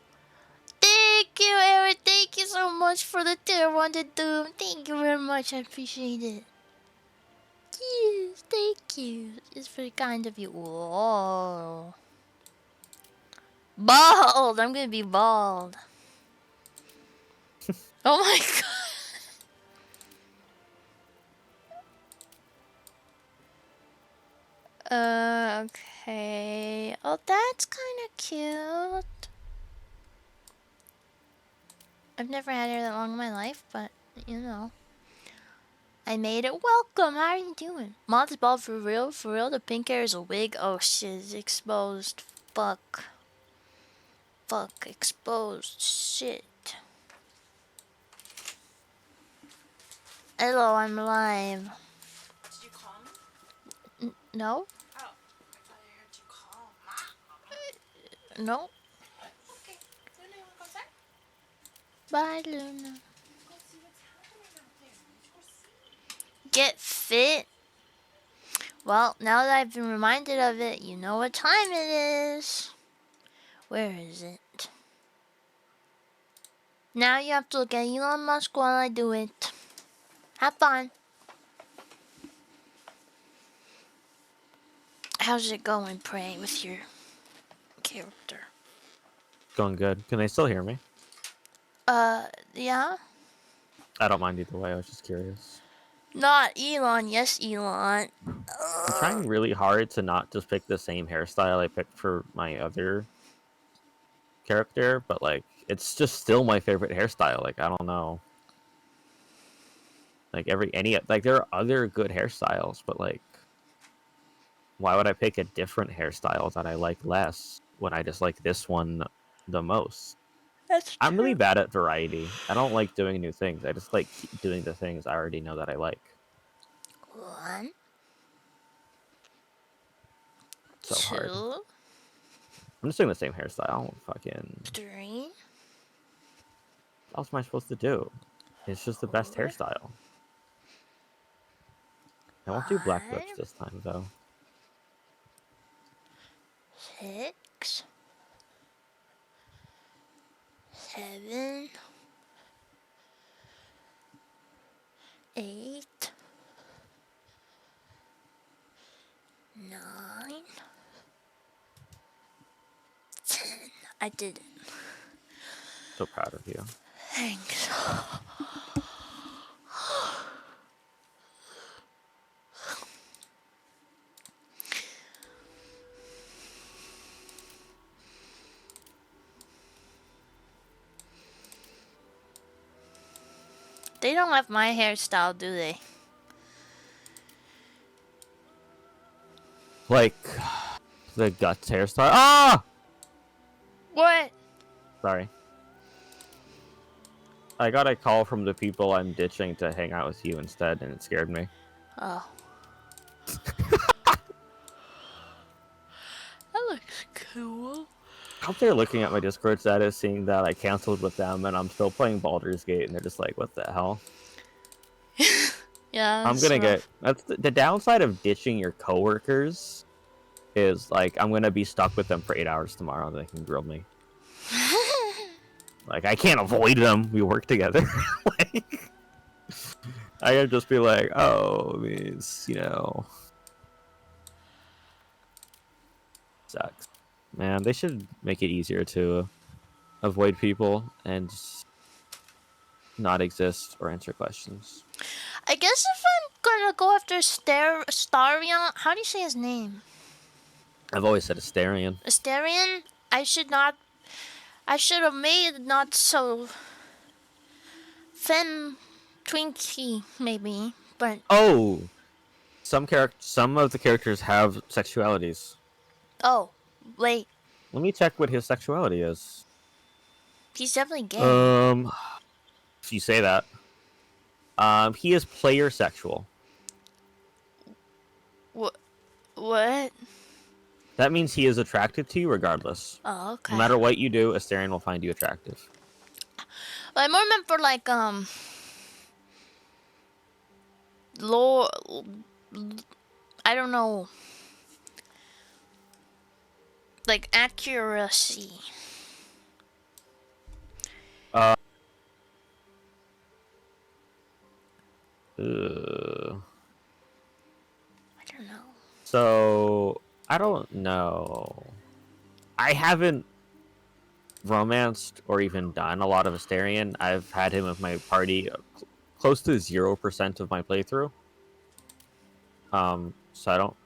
Speaker 1: Thank you, Eric. Thank you so much for the tier 1 to Doom. Thank you very much. I appreciate it. Yes, thank you. It's very kind of you. Whoa. Bald. I'm gonna be bald. Oh my god. Okay. Oh, that's kind of cute. I've never had hair that long in my life, but you know. I made it. Welcome. How are you doing? Mod's bald for real? For real? The pink hair is a wig? Oh shit, it's exposed. Fuck. Fuck. Exposed. Shit. Hello, I'm live.
Speaker 6: Did you call me?
Speaker 1: No?
Speaker 6: Oh, I thought I heard you call Ma.
Speaker 1: No?
Speaker 6: Okay, Luna, you wanna go outside?
Speaker 1: Bye, Luna.
Speaker 6: Go see what's happening out there. Let's go see.
Speaker 1: Get fit? Well, now that I've been reminded of it, you know what time it is. Where is it? Now you have to look at Elon Musk while I do it. Have fun. How's it going, Prey, with your character?
Speaker 2: Going good. Can they still hear me?
Speaker 1: Yeah?
Speaker 2: I don't mind either way. I was just curious.
Speaker 1: Not Elon. Yes, Elon.
Speaker 2: I'm trying really hard to not just pick the same hairstyle I picked for my other character, but like it's just still my favorite hairstyle. Like I don't know. Like there are other good hairstyles, but like why would I pick a different hairstyle that I like less when I just like this one the most?
Speaker 1: That's
Speaker 2: I'm really
Speaker 1: true.
Speaker 2: bad at variety. I don't like doing new things. I just like keep doing the things I already know that I like.
Speaker 1: One,
Speaker 2: So hard.
Speaker 1: two,
Speaker 2: I'm just doing the same hairstyle. I don't fucking.
Speaker 1: 3,
Speaker 2: What else am I supposed to do? It's just the best
Speaker 1: 4,
Speaker 2: hairstyle. I won't do black lips
Speaker 1: 5,
Speaker 2: this time though.
Speaker 1: 6, 7, 8, 9, 10. I did it.
Speaker 2: So proud of you.
Speaker 1: Thanks. They don't have my hairstyle, do they?
Speaker 2: Like the guts hairstyle. Ah!
Speaker 1: What?
Speaker 2: Sorry. I got a call from the people I'm ditching to hang out with you instead, and it scared me.
Speaker 1: Oh. That looks cool.
Speaker 2: I hope they're looking at my Discord status, seeing that I canceled with them, and I'm still playing Baldur's Gate, and they're just like, "What the hell?"
Speaker 1: Yeah,
Speaker 2: I'm
Speaker 1: that's
Speaker 2: gonna get.
Speaker 1: rough.
Speaker 2: That's the downside of ditching your coworkers. Is like I'm gonna be stuck with them for 8 hours tomorrow. They can grill me. Like I can't avoid them. We work together. Like I gotta just be like, oh, it's sucks. Man, they should make it easier to avoid people and just not exist or answer questions.
Speaker 1: I guess if I'm gonna go after Starion, how do you say his name?
Speaker 2: I've always said Asterion.
Speaker 1: Astarion? I should not. I should have made not so twinky, maybe. But
Speaker 2: Oh, some of the characters have sexualities.
Speaker 1: oh, wait,
Speaker 2: Let me check what his sexuality is.
Speaker 1: he's definitely gay.
Speaker 2: If you say that. He is player sexual.
Speaker 1: What? What?
Speaker 2: That means he is attracted to you regardless.
Speaker 1: Oh, okay.
Speaker 2: No matter what you do, Asterion will find you attractive.
Speaker 1: Well, I more meant for like lore. I don't know. Like accuracy.
Speaker 2: Uh,
Speaker 1: I don't know.
Speaker 2: So I don't know. I haven't romanced or even done a lot of Asterion. I've had him with my party close to 0% of my playthrough. So I don't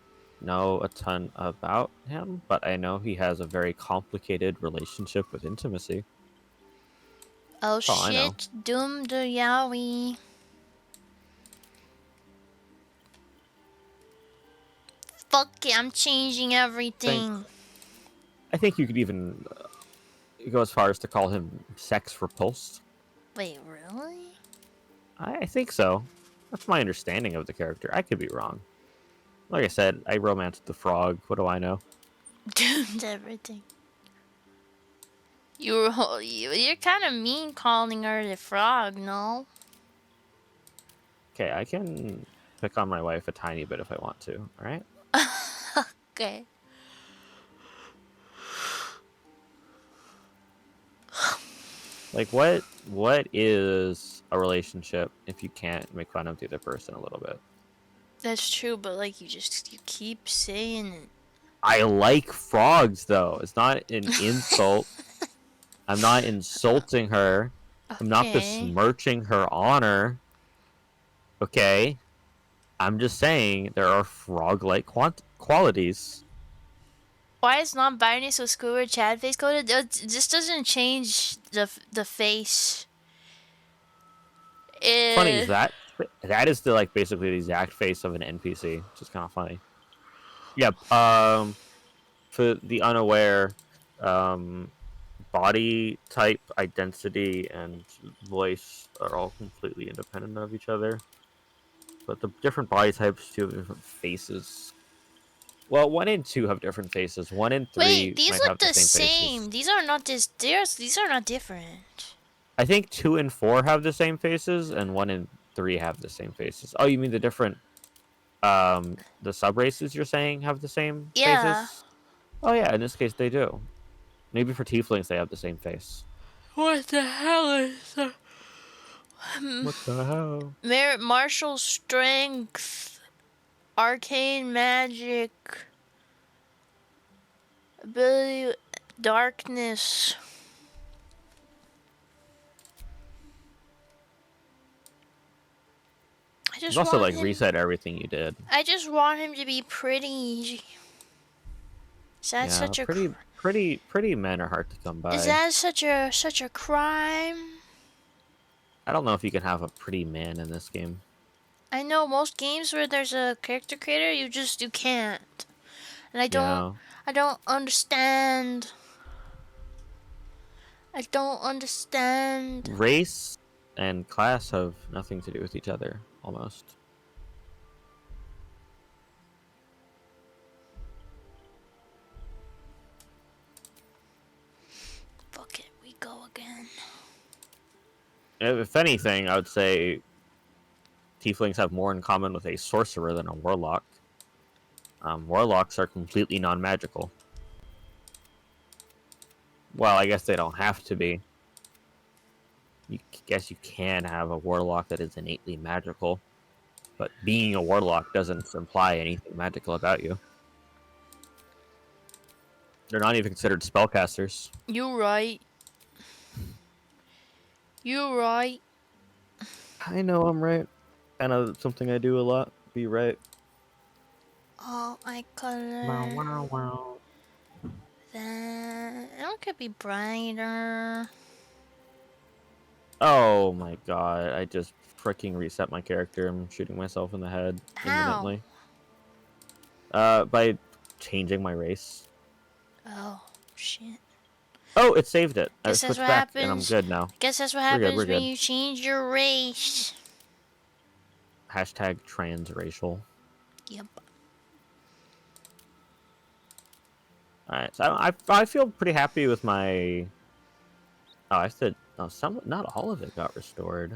Speaker 2: know a ton about him, but I know he has a very complicated relationship with intimacy.
Speaker 1: Oh
Speaker 2: That's all I know.
Speaker 1: shit! Doom the Yowie. Fuck it! I'm changing everything.
Speaker 2: I think you could even go as far as to call him sex repulsed.
Speaker 1: Wait, really?
Speaker 2: I think so. That's my understanding of the character. I could be wrong. Like I said, I romanced the frog. What do I know?
Speaker 1: Doomed everything. You're kind of mean calling her the frog, no?
Speaker 2: Okay, I can pick on my wife a tiny bit if I want to. All right.
Speaker 1: Okay.
Speaker 2: Like what is a relationship if you can't make fun of the other person a little bit?
Speaker 1: That's true, but like you keep saying it.
Speaker 2: I like frogs though. It's not an insult. I'm not insulting her. I'm not
Speaker 1: Okay.
Speaker 2: besmirching her honor. Okay. I'm just saying there are frog-like qualities.
Speaker 1: Why is non-binary so Squidward Chad face coded? This doesn't change the face.
Speaker 2: Funny is
Speaker 1: Eh,
Speaker 2: that is the like basically the exact face of an NPC, which is kind of funny. Yep. For the unaware, um, body type, identity, and voice are all completely independent of each other. But the different body types do have different faces. Well, 1 and 2 have different faces. 1 and
Speaker 1: wait,
Speaker 2: 3
Speaker 1: these
Speaker 2: might have
Speaker 1: look
Speaker 2: the
Speaker 1: the
Speaker 2: same faces.
Speaker 1: same. These are not these are not different.
Speaker 2: I think 2 and 4 have the same faces, and 1 and 3 have the same faces. Oh, you mean the different the sub races you're saying have the same
Speaker 1: Yeah.
Speaker 2: faces? Oh yeah, in this case they do. Maybe for tieflings they have the same face.
Speaker 1: What the hell is that?
Speaker 2: What the hell?
Speaker 1: Merit martial strength, arcane magic, ability, darkness. I
Speaker 2: It's
Speaker 1: just
Speaker 2: also
Speaker 1: want
Speaker 2: like
Speaker 1: him.
Speaker 2: reset everything you did.
Speaker 1: I just want him to be pretty. Is that
Speaker 2: Yeah,
Speaker 1: such a?
Speaker 2: pretty men are hard to come
Speaker 1: Is
Speaker 2: by.
Speaker 1: that such a crime?
Speaker 2: I don't know if you can have a pretty man in this game.
Speaker 1: I know most games where there's a character creator, you can't. And
Speaker 2: Yeah.
Speaker 1: I don't understand. I don't understand.
Speaker 2: Race and class have nothing to do with each other, almost.
Speaker 1: Fuck it, we go again.
Speaker 2: If anything, I would say tieflings have more in common with a sorcerer than a warlock. Warlocks are completely non-magical. Well, I guess they don't have to be. You guess you can have a warlock that is innately magical, but being a warlock doesn't imply anything magical about you. They're not even considered spellcasters.
Speaker 1: You right. You right.
Speaker 2: I know I'm right. Kind of something I do a lot. Be right.
Speaker 1: Oh, I
Speaker 2: Wow,
Speaker 1: color
Speaker 2: wow, wow.
Speaker 1: that. It could be brighter.
Speaker 2: Oh my god, I just freaking reset my character. I'm shooting myself in the head
Speaker 1: How?
Speaker 2: imminently. By changing my race.
Speaker 1: Oh, shit.
Speaker 2: Oh, it saved it. I
Speaker 1: Guess that's
Speaker 2: switched
Speaker 1: what
Speaker 2: back and I'm
Speaker 1: happens.
Speaker 2: good now.
Speaker 1: Guess that's what
Speaker 2: We're good,
Speaker 1: happens
Speaker 2: we're
Speaker 1: when
Speaker 2: good.
Speaker 1: you change your race.
Speaker 2: Hashtag transracial.
Speaker 1: Yep.
Speaker 2: Alright, so I feel pretty happy with my... Oh, I said... Oh, not all of it got restored.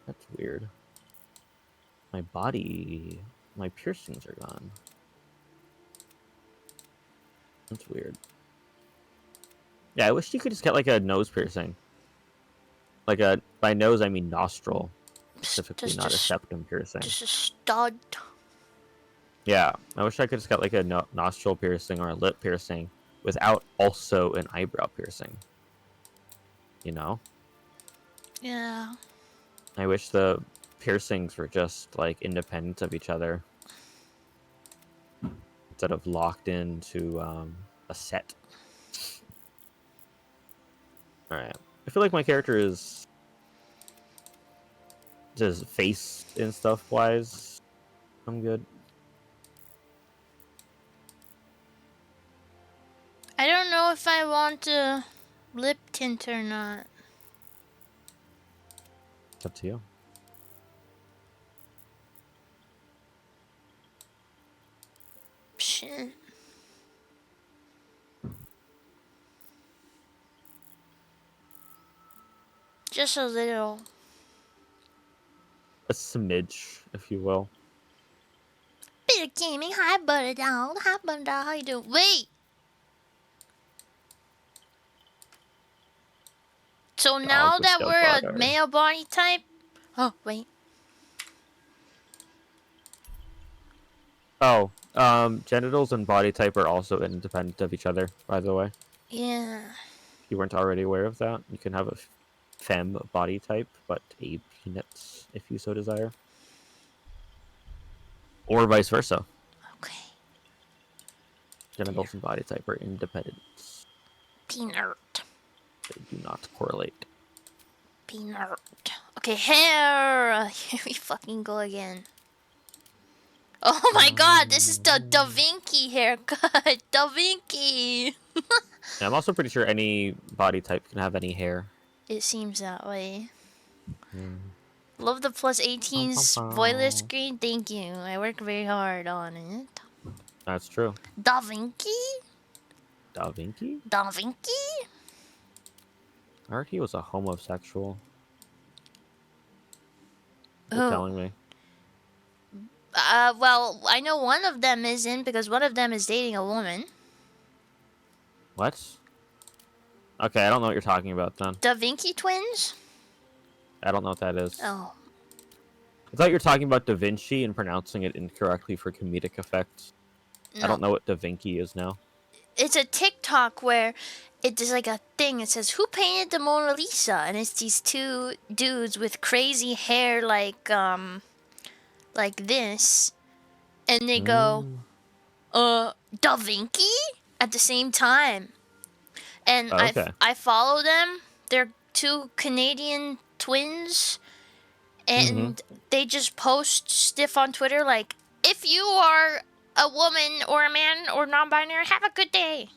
Speaker 2: That's weird. My body... My piercings are gone. That's weird. Yeah, I wish you could just get like a nose piercing. Like a... By nose, I mean nostril. Specifically, not a septum piercing.
Speaker 1: Just a stud.
Speaker 2: Yeah, I wish I could just get like a nostril piercing or a lip piercing without also an eyebrow piercing. You know?
Speaker 1: Yeah.
Speaker 2: I wish the piercings were just like independent of each other instead of locked into a set. Alright. I feel like my character is just face and stuff wise. I'm good.
Speaker 1: I don't know if I want to lip tint or not.
Speaker 2: It's up to you.
Speaker 1: Shit. Just a little.
Speaker 2: A smidge, if you will.
Speaker 1: Bit of gaming. Hi, Butter Doll. Hi, Butter Doll. How you doing? Wait. So now
Speaker 2: Dog with
Speaker 1: that
Speaker 2: the
Speaker 1: we're a
Speaker 2: butter.
Speaker 1: male body type. Oh, wait.
Speaker 2: Oh, genitals and body type are also independent of each other, by the way.
Speaker 1: Yeah.
Speaker 2: If you weren't already aware of that, you can have a femme body type, but a penis if you so desire. or vice versa.
Speaker 1: Okay.
Speaker 2: Genitals and body type are independent.
Speaker 1: Peanut.
Speaker 2: They do not correlate.
Speaker 1: Peanut. Okay, hair. Here we fucking go again. Oh my god, this is the Da Vinci haircut. Da Vinci.
Speaker 2: Yeah, I'm also pretty sure any body type can have any hair.
Speaker 1: It seems that way.
Speaker 2: Mm.
Speaker 1: Love the plus
Speaker 2: Pum,
Speaker 1: 18
Speaker 2: pum,
Speaker 1: spoiler
Speaker 2: pum.
Speaker 1: screen. Thank you. I work very hard on it.
Speaker 2: That's true.
Speaker 1: Da Vinci?
Speaker 2: Da Vinci?
Speaker 1: Da Vinci?
Speaker 2: I heard he was a homosexual. You're
Speaker 1: Oh.
Speaker 2: telling me.
Speaker 1: Well, I know one of them isn't because one of them is dating a woman.
Speaker 2: What? Okay, I don't know what you're talking about then.
Speaker 1: Da Vinci twins?
Speaker 2: I don't know what that is.
Speaker 1: Oh.
Speaker 2: I thought you were talking about Da Vinci and pronouncing it incorrectly for comedic effect.
Speaker 1: No.
Speaker 2: I don't know what Da Vinci is now.
Speaker 1: It's a TikTok where it's like a thing. It says, "Who painted the Mona Lisa?" And it's these two dudes with crazy hair like this, and they go, Da Vinci at the same time. And
Speaker 2: Oh, okay.
Speaker 1: I follow them. They're two Canadian twins, and they just post stuff on Twitter like, "If you are a woman or a man or non-binary, have a good day.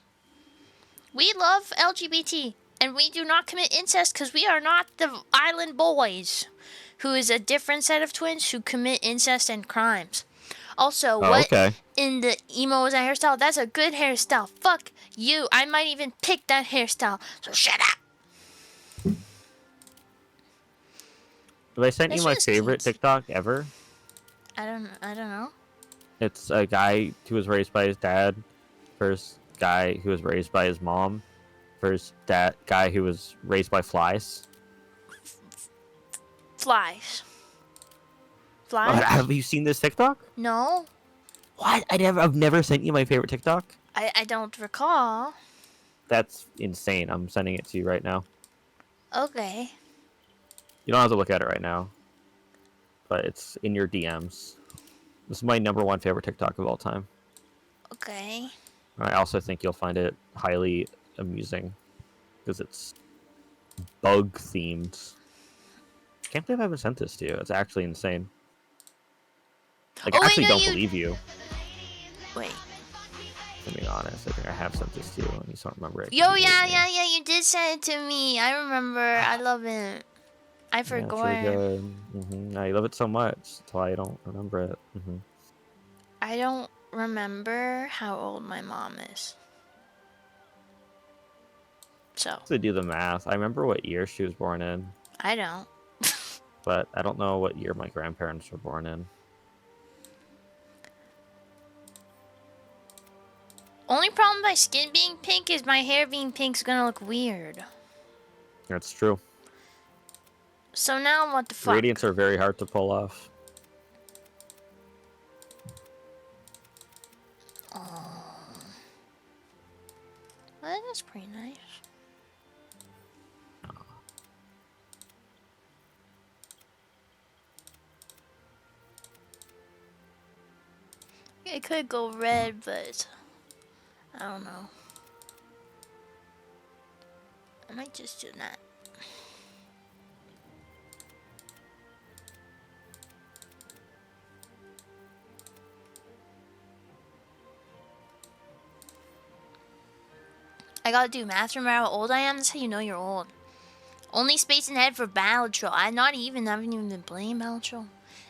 Speaker 1: We love LGBT, and we do not commit incest because we are not the Island Boys," who is a different set of twins who commit incest and crimes. Also,
Speaker 2: Oh,
Speaker 1: what
Speaker 2: okay.
Speaker 1: in the emo is that hairstyle? That's a good hairstyle. Fuck you. I might even pick that hairstyle. So shut up.
Speaker 2: Have I sent
Speaker 1: This
Speaker 2: you my
Speaker 1: one's
Speaker 2: favorite
Speaker 1: cute.
Speaker 2: TikTok ever?
Speaker 1: I don't know.
Speaker 2: It's a guy who was raised by his dad, first guy who was raised by his mom, first guy who was raised by flies.
Speaker 1: Flies.
Speaker 2: Oh,
Speaker 1: Flies?
Speaker 2: have you seen this TikTok?
Speaker 1: No,
Speaker 2: What? I've never sent you my favorite TikTok.
Speaker 1: I don't recall.
Speaker 2: That's insane. I'm sending it to you right now.
Speaker 1: Okay.
Speaker 2: You don't have to look at it right now, but it's in your DMs. This is my #1 favorite TikTok of all time.
Speaker 1: Okay.
Speaker 2: I also think you'll find it highly amusing because it's bug themed. Can't believe I haven't sent this to you. It's actually insane. Like,
Speaker 1: Oh,
Speaker 2: I
Speaker 1: wait,
Speaker 2: actually
Speaker 1: no,
Speaker 2: don't
Speaker 1: you-
Speaker 2: believe you.
Speaker 1: Wait.
Speaker 2: To be honest, I think I have sent this to you, and you just don't remember it. 'cause
Speaker 1: Yo,
Speaker 2: you hate
Speaker 1: yeah,
Speaker 2: me.
Speaker 1: you did send it to me. I remember. I love it. I
Speaker 2: Yeah, it's really
Speaker 1: forgot.
Speaker 2: good. I love it so much. That's why I don't remember it.
Speaker 1: I don't remember how old my mom is. So,
Speaker 2: To do the math, I remember what year she was born in,
Speaker 1: I don't.
Speaker 2: but I don't know what year my grandparents were born in.
Speaker 1: Only problem with my skin being pink is my hair being pink is gonna look weird.
Speaker 2: That's true.
Speaker 1: So now what the fuck?
Speaker 2: Gradients are very hard to pull off.
Speaker 1: Well, that's pretty nice. It could go red, but I don't know. I might just do that. I gotta do math. Remember how old I am? That's how you know you're old. Only space in head for Baldurs. I haven't even been playing Baldurs.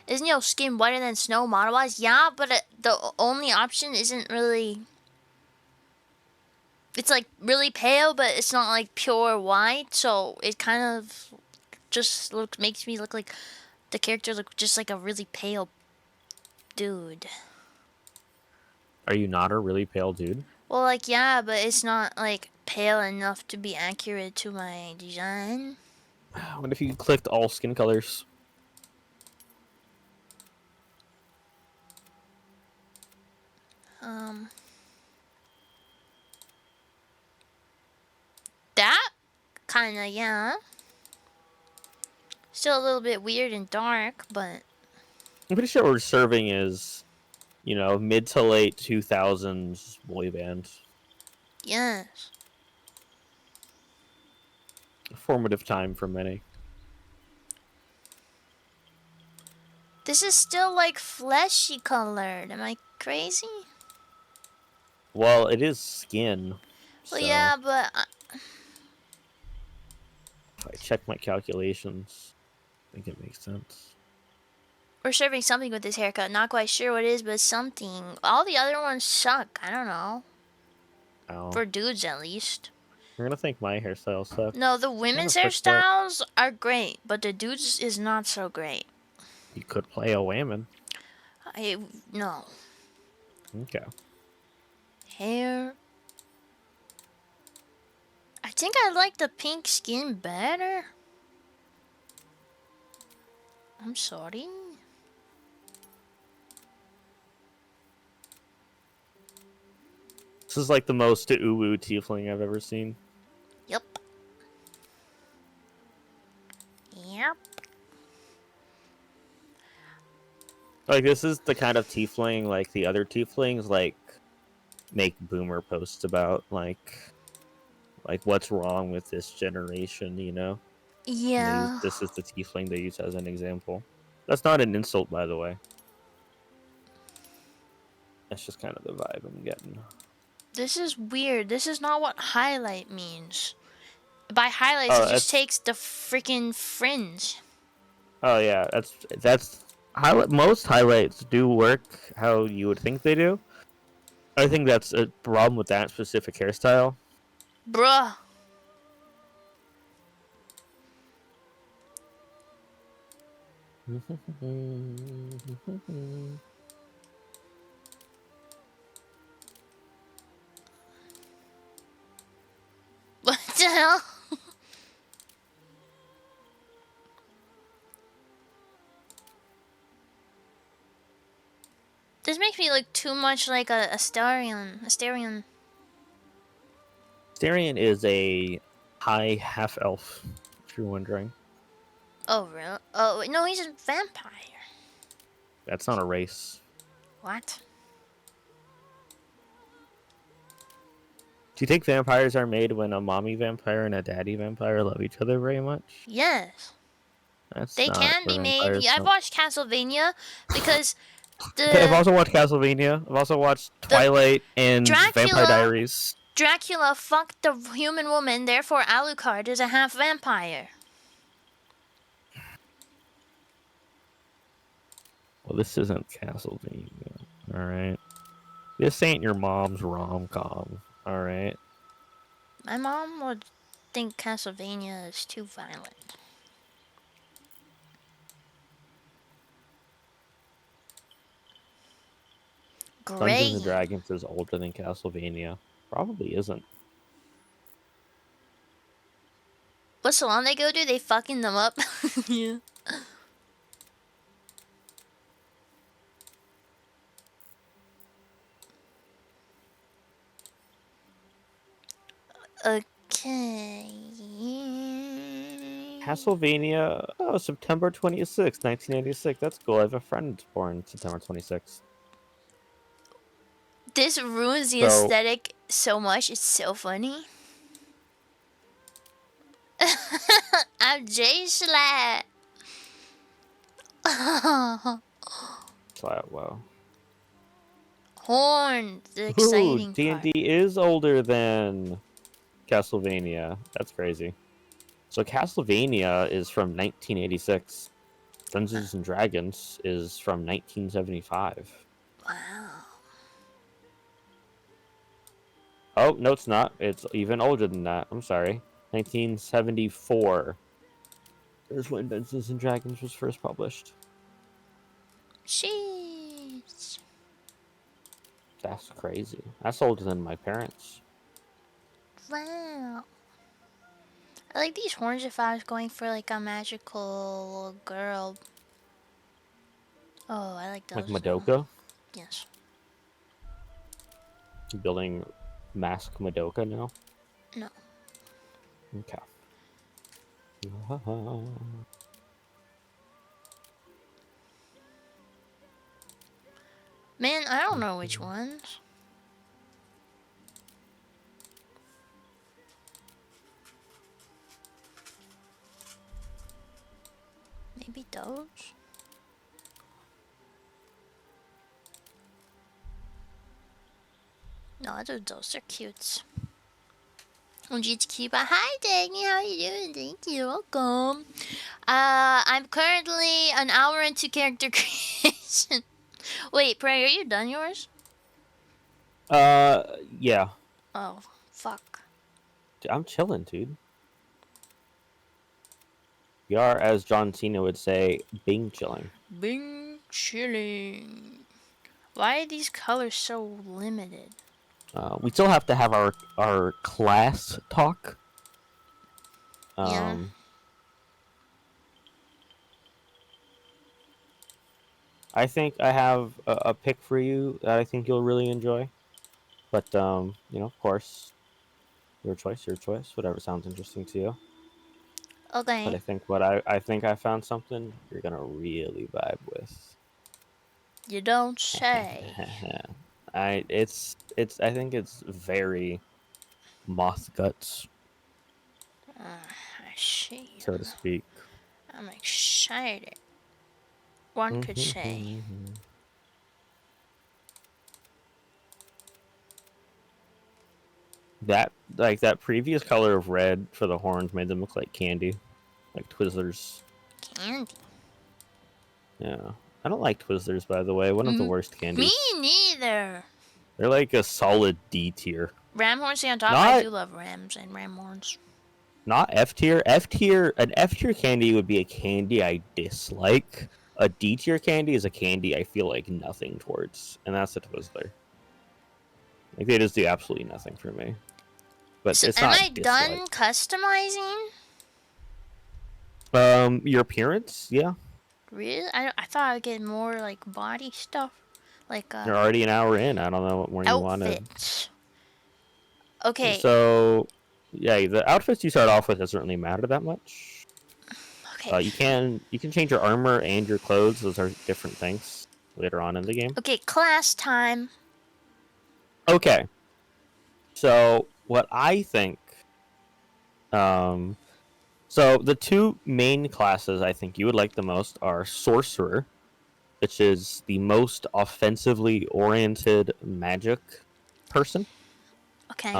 Speaker 1: Isn't your skin whiter than snow model-wise? Yeah, but the only option isn't really... It's like really pale, but it's not like pure white, so it kind of just makes me look like the character look just like a really pale dude.
Speaker 2: Are you not a really pale dude?
Speaker 1: Well, like, yeah, but it's not like pale enough to be accurate to my design.
Speaker 2: What if you clicked all skin colors?
Speaker 1: That kinda, yeah. Still a little bit weird and dark, but
Speaker 2: I'm pretty sure what we're serving is mid to late 2000s boy band.
Speaker 1: Yes.
Speaker 2: A formative time for many.
Speaker 1: This is still like fleshy colored. Am I crazy?
Speaker 2: Well, it is skin,
Speaker 1: Well,
Speaker 2: so
Speaker 1: yeah, but
Speaker 2: if I check my calculations, I think it makes sense.
Speaker 1: we're serving something with this haircut. Not quite sure what it is, but something. All the other ones suck. I don't know.
Speaker 2: Oh,
Speaker 1: For dudes, at least.
Speaker 2: you're gonna think my hairstyle
Speaker 1: No,
Speaker 2: sucks.
Speaker 1: the
Speaker 2: I'm gonna
Speaker 1: women's
Speaker 2: fix that.
Speaker 1: hairstyles are great, but the dudes is not so great.
Speaker 2: You could play a whammon.
Speaker 1: I no
Speaker 2: Okay.
Speaker 1: hair. I think I like the pink skin better. I'm sorry.
Speaker 2: This is like the most uwu tiefling I've ever seen.
Speaker 1: Yep. Yep.
Speaker 2: Like, this is the kind of tiefling, like, the other tieflings, like, make boomer posts about, like what's wrong with this generation, And
Speaker 1: Yeah.
Speaker 2: this is the tiefling they use as an example. That's not an insult, by the way. That's just kind of the vibe I'm getting.
Speaker 1: This is weird. This is not what highlight means. By highlights, it
Speaker 2: Oh,
Speaker 1: just
Speaker 2: that's
Speaker 1: takes the freaking fringe.
Speaker 2: oh yeah, that's highlight. Most highlights do work how you would think they do. I think that's a problem with that specific hairstyle.
Speaker 1: Bruh. What the hell? This makes me look too much like a Astarion. Astarion.
Speaker 2: Starion is a high half elf, if you're wondering.
Speaker 1: Oh, really? Oh, no, he's a vampire.
Speaker 2: That's not a race.
Speaker 1: What?
Speaker 2: Do you think vampires are made when a mommy vampire and a daddy vampire love each other very much?
Speaker 1: Yes.
Speaker 2: That's
Speaker 1: They
Speaker 2: not
Speaker 1: can
Speaker 2: where
Speaker 1: be made.
Speaker 2: vampires
Speaker 1: Yeah, I've
Speaker 2: don't.
Speaker 1: watched Castlevania because
Speaker 2: Okay, I've
Speaker 1: the
Speaker 2: also watched Castlevania. I've also watched
Speaker 1: the
Speaker 2: Twilight and Vampire
Speaker 1: Dracula
Speaker 2: Diaries.
Speaker 1: Dracula fucked the human woman, therefore Alucard is a half vampire.
Speaker 2: Well, this isn't Castlevania. Alright. This ain't your mom's rom-com. Alright.
Speaker 1: My mom would think Castlevania is too violent.
Speaker 2: Dungeons
Speaker 1: Great.
Speaker 2: and Dragons is older than Castlevania. Probably isn't.
Speaker 1: What salon they go to, they fucking them up. Yeah. Okay.
Speaker 2: Castlevania, September 26th, 1986. That's cool. I have a friend born September 26th.
Speaker 1: This ruins the
Speaker 2: So,
Speaker 1: aesthetic so much. It's so funny. I'm Jay Schlatt.
Speaker 2: wow.
Speaker 1: Horn, the
Speaker 2: Ooh,
Speaker 1: exciting
Speaker 2: D&D
Speaker 1: part.
Speaker 2: is older than Castlevania. That's crazy. So Castlevania is from 1986. Dungeons and Dragons is from 1975.
Speaker 1: Wow.
Speaker 2: Oh, no, it's not. It's even older than that. I'm sorry. 1974 is when Dungeons and Dragons was first published.
Speaker 1: Sheesh.
Speaker 2: That's crazy. That's older than my parents.
Speaker 1: Wow. I like these horns if I was going for like a magical girl. Oh, I like
Speaker 2: Like
Speaker 1: those though.
Speaker 2: Madoka.
Speaker 1: Yes.
Speaker 2: You building Mask Madoka now?
Speaker 1: No.
Speaker 2: Okay.
Speaker 1: Man, I don't know which ones. Maybe those? No, those are cute. Just keep a hi, Dagny. How you doing? Thank you. Welcome. I'm currently an hour into character creation. Wait, Prey, are you done yours?
Speaker 2: Yeah.
Speaker 1: Oh, fuck.
Speaker 2: I'm chilling, dude. We are, as John Cena would say, Bing chilling.
Speaker 1: Bing chilling. Why are these colors so limited?
Speaker 2: We still have to have our class talk.
Speaker 1: Yeah.
Speaker 2: I think I have a pick for you that I think you'll really enjoy. But of course, your choice, whatever sounds interesting to you. But
Speaker 1: Okay.
Speaker 2: I think I found something you're gonna really vibe with.
Speaker 1: You don't say.
Speaker 2: I think it's very moth guts,
Speaker 1: I see.
Speaker 2: so to speak.
Speaker 1: I'm excited. One could say.
Speaker 2: That previous color of red for the horns made them look like candy, like Twizzlers.
Speaker 1: Candy.
Speaker 2: Yeah, I don't like Twizzlers, by the way. One of the worst
Speaker 1: Me
Speaker 2: candies.
Speaker 1: neither.
Speaker 2: They're like a solid D tier.
Speaker 1: Ram horsey on top. I
Speaker 2: Not
Speaker 1: do love rams and ram horns.
Speaker 2: not F tier. An F tier candy would be a candy I dislike. A D tier candy is a candy I feel like nothing towards, and that's a Twizzler. Like they just do absolutely nothing for me. But
Speaker 1: So
Speaker 2: it's
Speaker 1: am
Speaker 2: not
Speaker 1: I
Speaker 2: dislike.
Speaker 1: done customizing?
Speaker 2: Your appearance, yeah.
Speaker 1: Really? I thought I'd get more like body stuff, like
Speaker 2: You're already an hour in. I don't know what more you wanted.
Speaker 1: outfits. Okay.
Speaker 2: So, yeah, the outfits you start off with doesn't really matter that much.
Speaker 1: Okay.
Speaker 2: You can change your armor and your clothes. Those are different things later on in the game.
Speaker 1: Okay. Class time.
Speaker 2: Okay. So what I think, so the two main classes I think you would like the most are Sorcerer, which is the most offensively oriented magic person.
Speaker 1: Okay.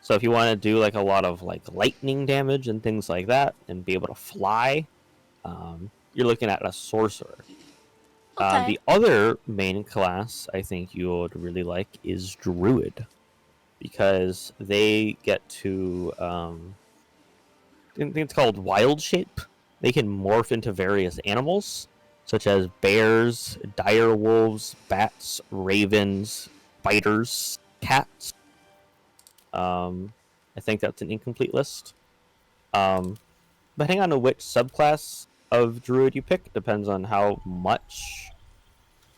Speaker 2: So if you want to do like a lot of like lightning damage and things like that, and be able to fly, you're looking at a sorcerer.
Speaker 1: Okay.
Speaker 2: The other main class I think you would really like is druid, because they get to I think it's called wild shape. They can morph into various animals, such as bears, dire wolves, bats, ravens, spiders, cats. I think that's an incomplete list. Depending on which subclass of druid you pick, depends on how much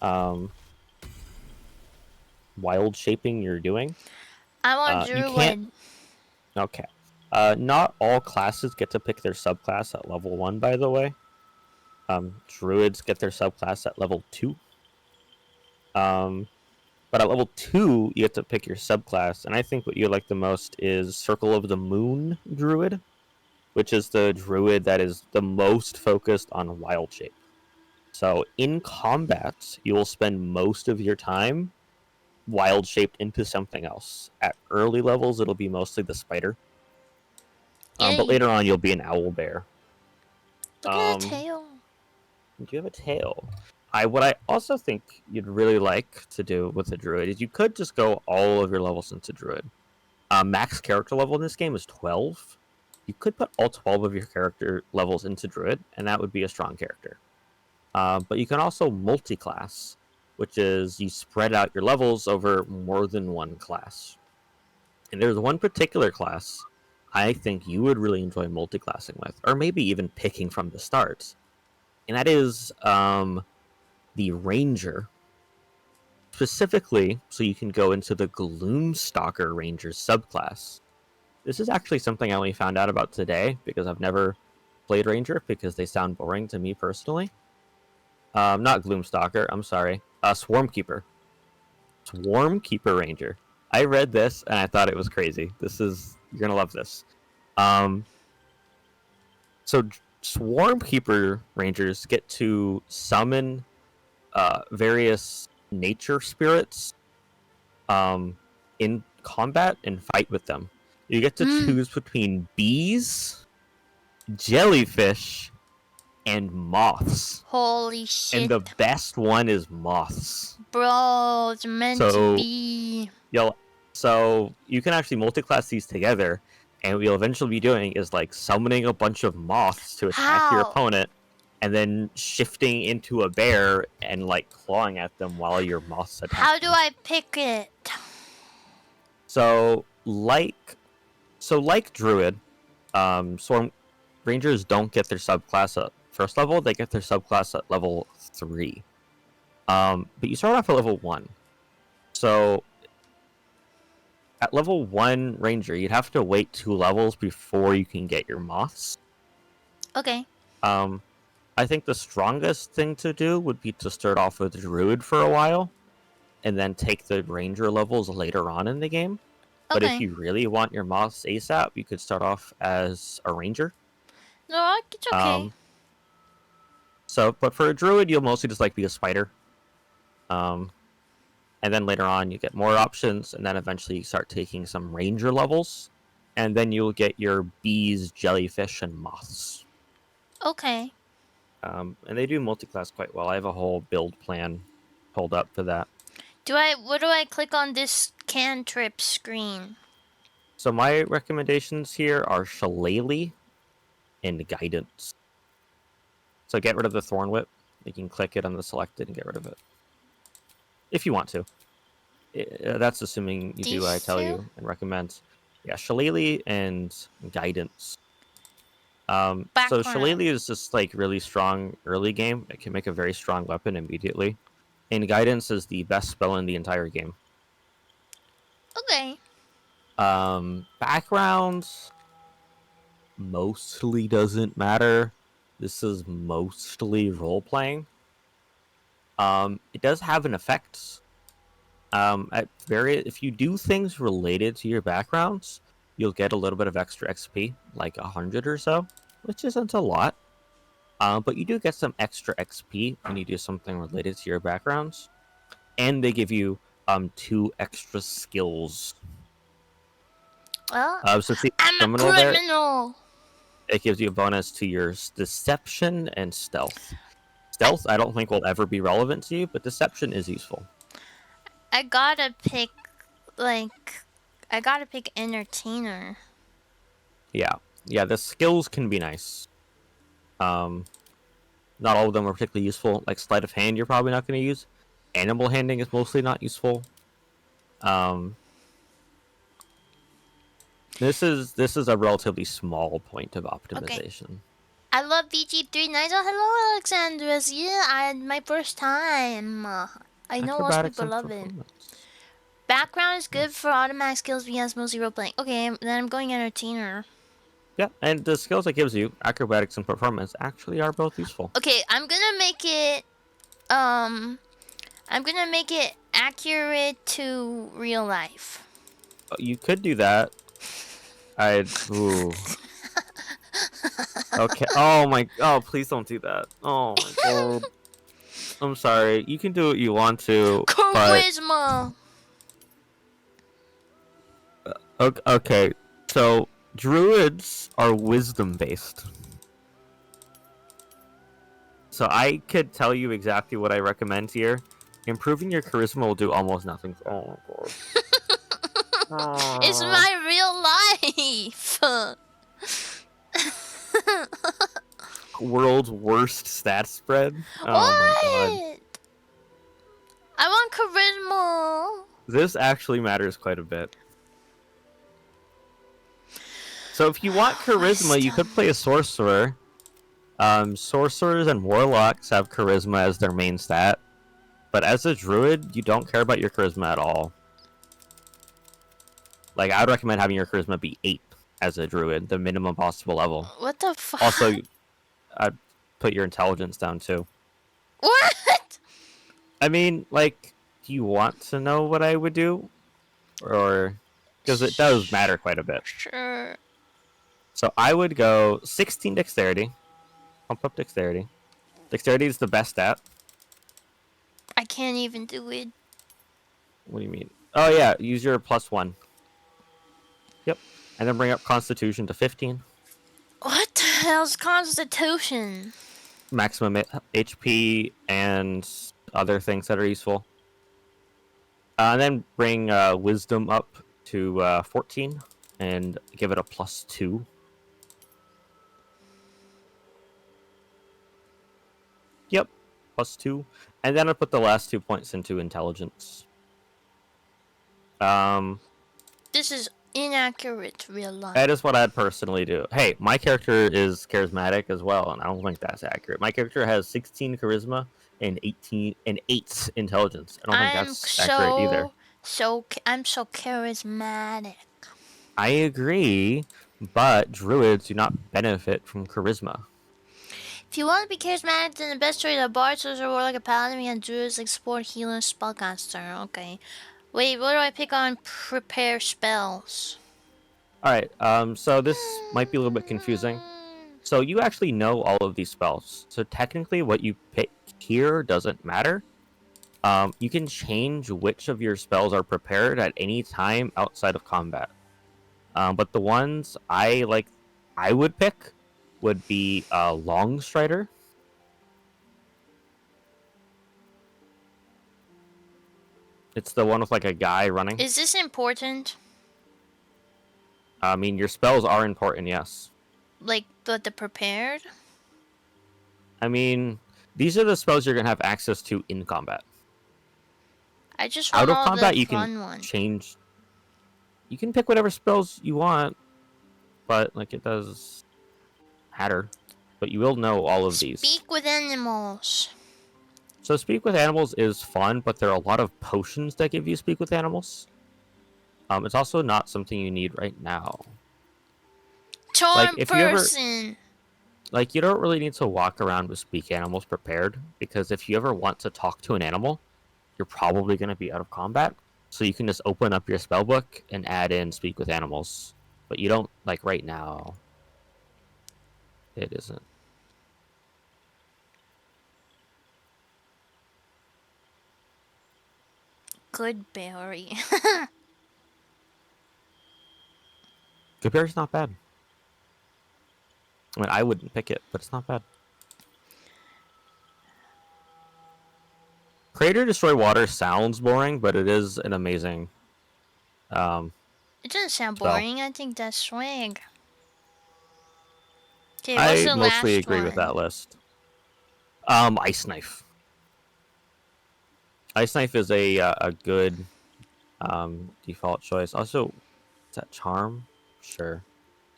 Speaker 2: wild shaping you're doing.
Speaker 1: I want
Speaker 2: You can't.
Speaker 1: druid.
Speaker 2: Okay. Not all classes get to pick their subclass at level 1, by the way. Druids get their subclass at level 2. But at level 2, you get to pick your subclass, and I think what you like the most is Circle of the Moon Druid, which is the druid that is the most focused on wild shape. So in combat, you will spend most of your time wild shaped into something else. At early levels, it'll be mostly the spider. But
Speaker 1: Yay.
Speaker 2: later on, you'll be an owl bear.
Speaker 1: Look at that tail.
Speaker 2: Do you have a tail? What I also think you'd really like to do with a druid is you could just go all of your levels into druid. Max character level in this game is 12. You could put all 12 of your character levels into druid, and that would be a strong character. But you can also multi-class, which is you spread out your levels over more than one class. And there's one particular class I think you would really enjoy multi-classing with, or maybe even picking from the start. And that is the Ranger. Specifically, so you can go into the Gloomstalker Ranger subclass. This is actually something I only found out about today, because I've never played Ranger, because they sound boring to me personally. Not Gloomstalker, I'm sorry. Swarmkeeper. Swarm Keeper Ranger. I read this and I thought it was crazy. You're gonna love this. So Swarm Keeper Rangers get to summon various nature spirits in combat and fight with them. You get to choose between bees, jellyfish, and moths.
Speaker 1: Holy shit.
Speaker 2: And the best one is moths.
Speaker 1: Bro, it's meant to be.
Speaker 2: So you can actually multi-class these together, and what you'll eventually be doing is like summoning a bunch of moths to attack your
Speaker 1: How?
Speaker 2: opponent, and then shifting into a bear and like clawing at them while your moths attack.
Speaker 1: How do
Speaker 2: them.
Speaker 1: I pick it?
Speaker 2: So like Druid, Swarm Rangers don't get their subclass at first level; they get their subclass at level 3. But you start off at level 1. So at level 1 Ranger, you'd have to wait 2 levels before you can get your moths.
Speaker 1: Okay.
Speaker 2: I think the strongest thing to do would be to start off with Druid for a while, and then take the Ranger levels later on in the game. But
Speaker 1: Okay.
Speaker 2: if you really want your moths ASAP, you could start off as a Ranger.
Speaker 1: No, it's okay.
Speaker 2: But for a Druid, you'll mostly just like be a spider. And then later on, you get more options, and then eventually you start taking some Ranger levels, and then you'll get your bees, jellyfish, and moths.
Speaker 1: Okay.
Speaker 2: And they do multi-class quite well. I have a whole build plan pulled up for that.
Speaker 1: What do I click on this cantrip screen?
Speaker 2: So my recommendations here are Shillelagh and Guidance. So get rid of the Thorn Whip. You can click it on the selected and get rid of it. If you want to. That's assuming you do what I tell you and recommend. Yeah, Shillelagh and Guidance. So Shillelagh is just like really strong early game. It can make a very strong weapon immediately. And Guidance is the best spell in the entire game.
Speaker 1: Okay.
Speaker 2: Background mostly doesn't matter. This is mostly role playing. It does have an effect. If you do things related to your backgrounds, you'll get a little bit of extra XP, like 100 or so, which isn't a lot. But you do get some extra XP when you do something related to your backgrounds, and they give you 2 extra skills.
Speaker 1: Well,
Speaker 2: so see,
Speaker 1: I'm a criminal.
Speaker 2: It gives you a bonus to your deception and stealth. Stealth, I don't think will ever be relevant to you, but deception is useful.
Speaker 1: I gotta pick entertainer.
Speaker 2: Yeah, the skills can be nice. Not all of them are particularly useful. Like sleight of hand, you're probably not going to use. Animal handling is mostly not useful. This is a relatively small point of optimization.
Speaker 1: Okay. I love BG3 Nigel. Hello, Alexandros. Yeah, my first time. I know most people love it. Background is good for automatic skills because mostly role playing. Okay, then I'm going entertainer.
Speaker 2: Yeah, and the skills it gives you, acrobatics and performance, actually are both useful.
Speaker 1: Okay, I'm gonna make it accurate to real life.
Speaker 2: You could do that. Ooh. Okay. Oh, please don't do that. Oh my god. I'm sorry. You can do what you want to.
Speaker 1: Charisma.
Speaker 2: Okay. So druids are wisdom based. So I could tell you exactly what I recommend here. Improving your charisma will do almost nothing. Oh my god.
Speaker 1: It's my real life.
Speaker 2: World's worst stat spread. Oh
Speaker 1: what?
Speaker 2: my god.
Speaker 1: I want charisma.
Speaker 2: This actually matters quite a bit. So if you want charisma, you could play a sorcerer. Sorcerers and warlocks have charisma as their main stat. But as a druid, you don't care about your charisma at all. Like, I would recommend having your charisma be 8 as a druid, the minimum possible level.
Speaker 1: What the fuck?
Speaker 2: Also, I'd put your intelligence down too.
Speaker 1: What?
Speaker 2: I mean, like, do you want to know what I would do, or because it does matter quite a bit?
Speaker 1: Sure.
Speaker 2: So I would go 16 dexterity, pump up dexterity. Dexterity is the best stat.
Speaker 1: I can't even do it.
Speaker 2: What do you mean? Oh yeah, use your +1. Yep, and then bring up Constitution to 15.
Speaker 1: What the hell's Constitution?
Speaker 2: Maximum HP and other things that are useful. And then bring Wisdom up to 14 and give it a +2. Yep, +2. And then I put the last 2 points into Intelligence.
Speaker 1: This is inaccurate real life.
Speaker 2: That is what I'd personally do. Hey, my character is charismatic as well, and I don't think that's accurate. My character has 16 charisma and 8 intelligence. I don't think that's accurate either.
Speaker 1: I'm so charismatic.
Speaker 2: I agree, but druids do not benefit from charisma.
Speaker 1: If you want to be charismatic, then the best choice are bard, sorcerer, warlock, a paladin, and druids like support, healer, spellcaster. Okay. Wait, what do I pick on prepare spells?
Speaker 2: All right. So this might be a little bit confusing. So you actually know all of these spells. So technically, what you pick here doesn't matter. You can change which of your spells are prepared at any time outside of combat. But the ones I would pick would be Long Strider. It's the one with like a guy running.
Speaker 1: Is this important?
Speaker 2: I mean, your spells are important, yes.
Speaker 1: Like, but the prepared?
Speaker 2: I mean, these are the spells you're gonna have access to in combat.
Speaker 1: I just want
Speaker 2: Out of
Speaker 1: all
Speaker 2: combat,
Speaker 1: the
Speaker 2: you
Speaker 1: fun
Speaker 2: can
Speaker 1: ones.
Speaker 2: change. You can pick whatever spells you want, but like it does matter. But you will know all of these.
Speaker 1: Speak with animals.
Speaker 2: So speak with animals is fun, but there are a lot of potions that give you speak with animals. It's also not something you need right now.
Speaker 1: Charm
Speaker 2: Like if you ever,
Speaker 1: person.
Speaker 2: like you don't really need to walk around with speak animals prepared, because if you ever want to talk to an animal, you're probably going to be out of combat. So you can just open up your spell book and add in speak with animals. But you don't, like right now. It isn't.
Speaker 1: Good berry.
Speaker 2: Good Bear's not bad. I mean, I wouldn't pick it, but it's not bad. Crater Destroy Water sounds boring, but it is an amazing
Speaker 1: It doesn't sound
Speaker 2: spell.
Speaker 1: boring. I think that's swag. Okay, what's
Speaker 2: I
Speaker 1: the
Speaker 2: mostly
Speaker 1: last
Speaker 2: agree
Speaker 1: one?
Speaker 2: with that list. Ice Knife. Ice Knife is a good default choice. Also, is that Charm? Sure.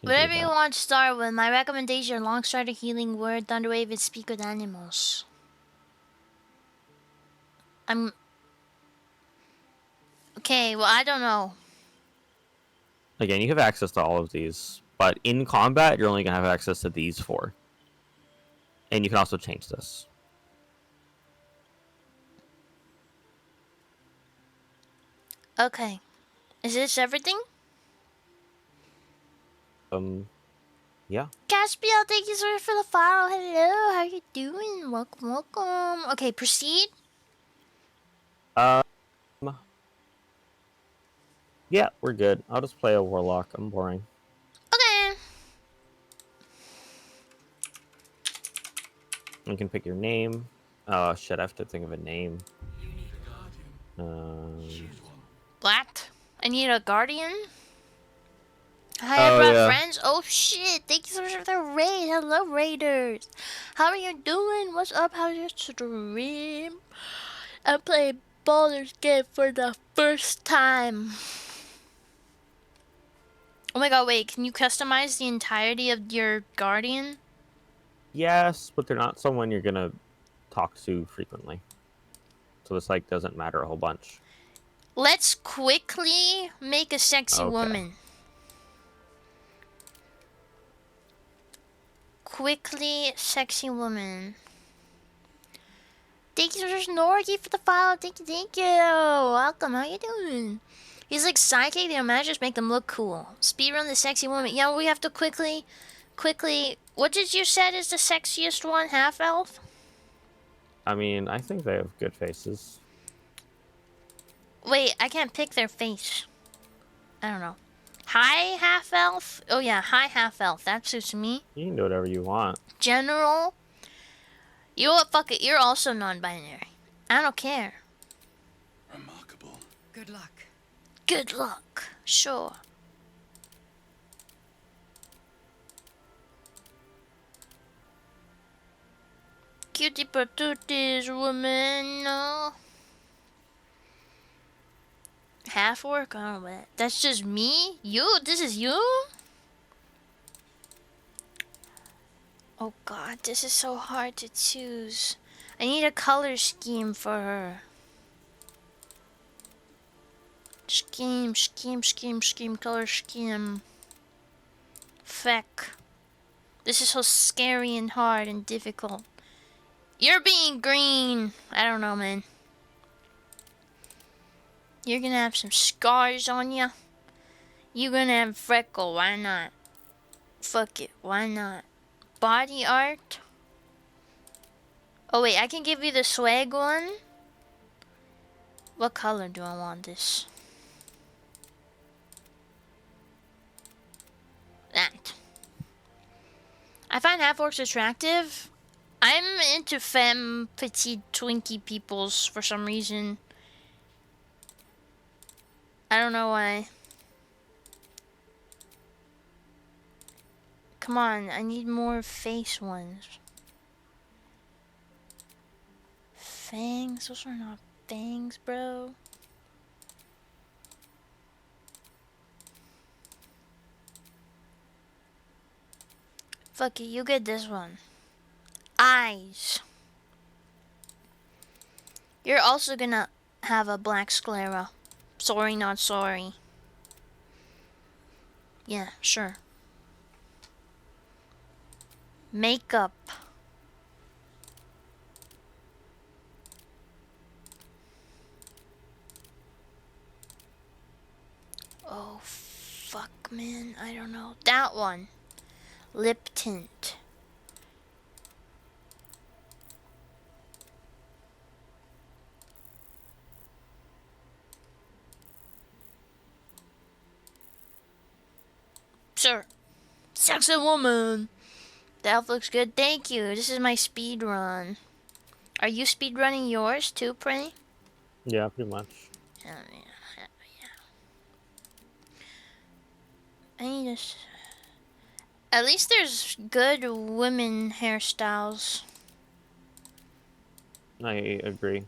Speaker 2: Can do
Speaker 1: Whatever you
Speaker 2: that.
Speaker 1: want to start with. My recommendation: Long Strider, Healing Word, Thunderwave, and Speak with Animals. Okay. Well, I don't know.
Speaker 2: Again, you have access to all of these, but in combat, you're only gonna have access to these 4. And you can also change this.
Speaker 1: Okay. Is this everything?
Speaker 2: Yeah.
Speaker 1: Caspiel, thank you so much for the follow. Hello, how you doing? Welcome, welcome. Okay, proceed.
Speaker 2: Um. Yeah, we're good. I'll just play a warlock. I'm boring.
Speaker 1: Okay.
Speaker 2: You can pick your name. Oh shit! I have to think of a name.
Speaker 3: You need a guardian. Choose one.
Speaker 1: What? I need a guardian? Hi, I
Speaker 2: Oh,
Speaker 1: brought
Speaker 2: yeah.
Speaker 1: friends. Oh shit! Thank you so much for the raid. Hello, raiders. How are you doing? What's up? How's your stream? I played Baldur's Gate for the first time. Oh my god! Wait, can you customize the entirety of your guardian?
Speaker 2: Yes, but they're not someone you're gonna talk to frequently. So this like doesn't matter a whole bunch.
Speaker 1: Let's quickly make a sexy
Speaker 2: Okay.
Speaker 1: woman. Quickly, sexy woman. Thank you, Snorky, for the follow. Thank you. Welcome. How you doing? He's like psychic. The images make them look cool. Speedrun the sexy woman. Yeah, we have to quickly. What did you said is the sexiest one? Half elf.
Speaker 2: I mean, I think they have good faces.
Speaker 1: Wait, I can't pick their face. I don't know. Hi, half elf. Oh yeah, hi, half elf. That suits me.
Speaker 2: You can do whatever you want.
Speaker 1: General. You know what? Fuck it. You're also non-binary. I don't care.
Speaker 5: Remarkable.
Speaker 4: Good luck.
Speaker 1: Good luck. Sure. Cutie patooties, woman. No. Half work? I don't know. That's just me? You? This is you? Oh god, this is so hard to choose. I need a color scheme for her. Scheme, color scheme. Feck. This is so scary and hard and difficult. You're being green. I don't know, man. You're gonna have some scars on ya. You're gonna have a freckle. Why not? Fuck it. Why not? Body art. Oh wait, I can give you the swag one. What color do I want this? That. I find half-orcs attractive. I'm into femme, petite, twinky peoples for some reason. I don't know why. Come on, I need more face ones. Fangs? Those are not fangs, bro. Fuck it, you get this one. Eyes. You're also gonna have a black sclera. Sorry, not sorry. Yeah, sure. Makeup. Oh, fuck, man. I don't know. That one. Lip tint. Sure. Sexy woman. The elf looks good. Thank you. This is my speed run. Are you speed running yours too, Prey?
Speaker 2: Yeah, pretty much.
Speaker 1: Oh, yeah. I need this. At least there's good women hairstyles.
Speaker 2: I agree.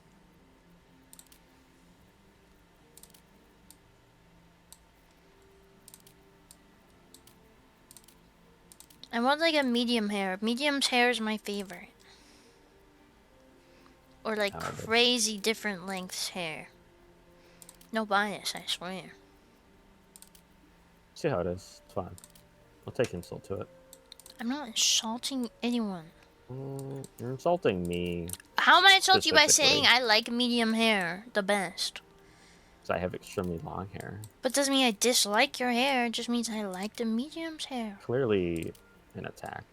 Speaker 1: I want like a medium hair. Medium's hair is my favorite. Or like
Speaker 2: Nowadays.
Speaker 1: crazy different lengths hair. No bias, I swear.
Speaker 2: See how it is. It's fine. I'll take insult to it.
Speaker 1: I'm not insulting anyone.
Speaker 2: You're insulting me.
Speaker 1: How am I insulting you by saying
Speaker 2: Specifically.
Speaker 1: I like medium hair the best?
Speaker 2: Because I have extremely long hair.
Speaker 1: But doesn't mean I dislike your hair, it just means I like the medium's hair.
Speaker 2: Clearly an attack.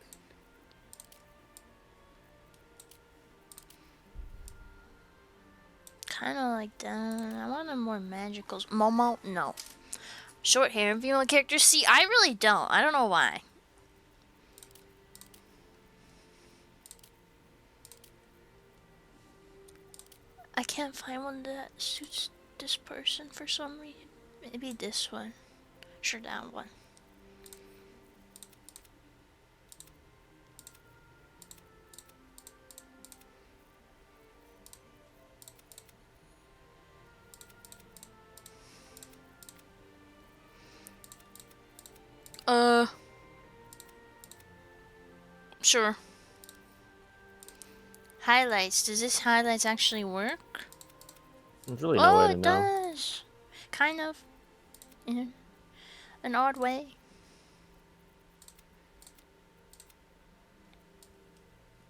Speaker 1: Kinda like that. I want a more magical. Momo? No. Short hair female characters? See, I really don't. I don't know why. I can't find one that suits this person for some reason. Maybe this one. Sure, that one. Sure. Highlights. Does this highlights actually work?
Speaker 2: There's really no way to
Speaker 1: it
Speaker 2: know.
Speaker 1: does. Kind of. In an odd way.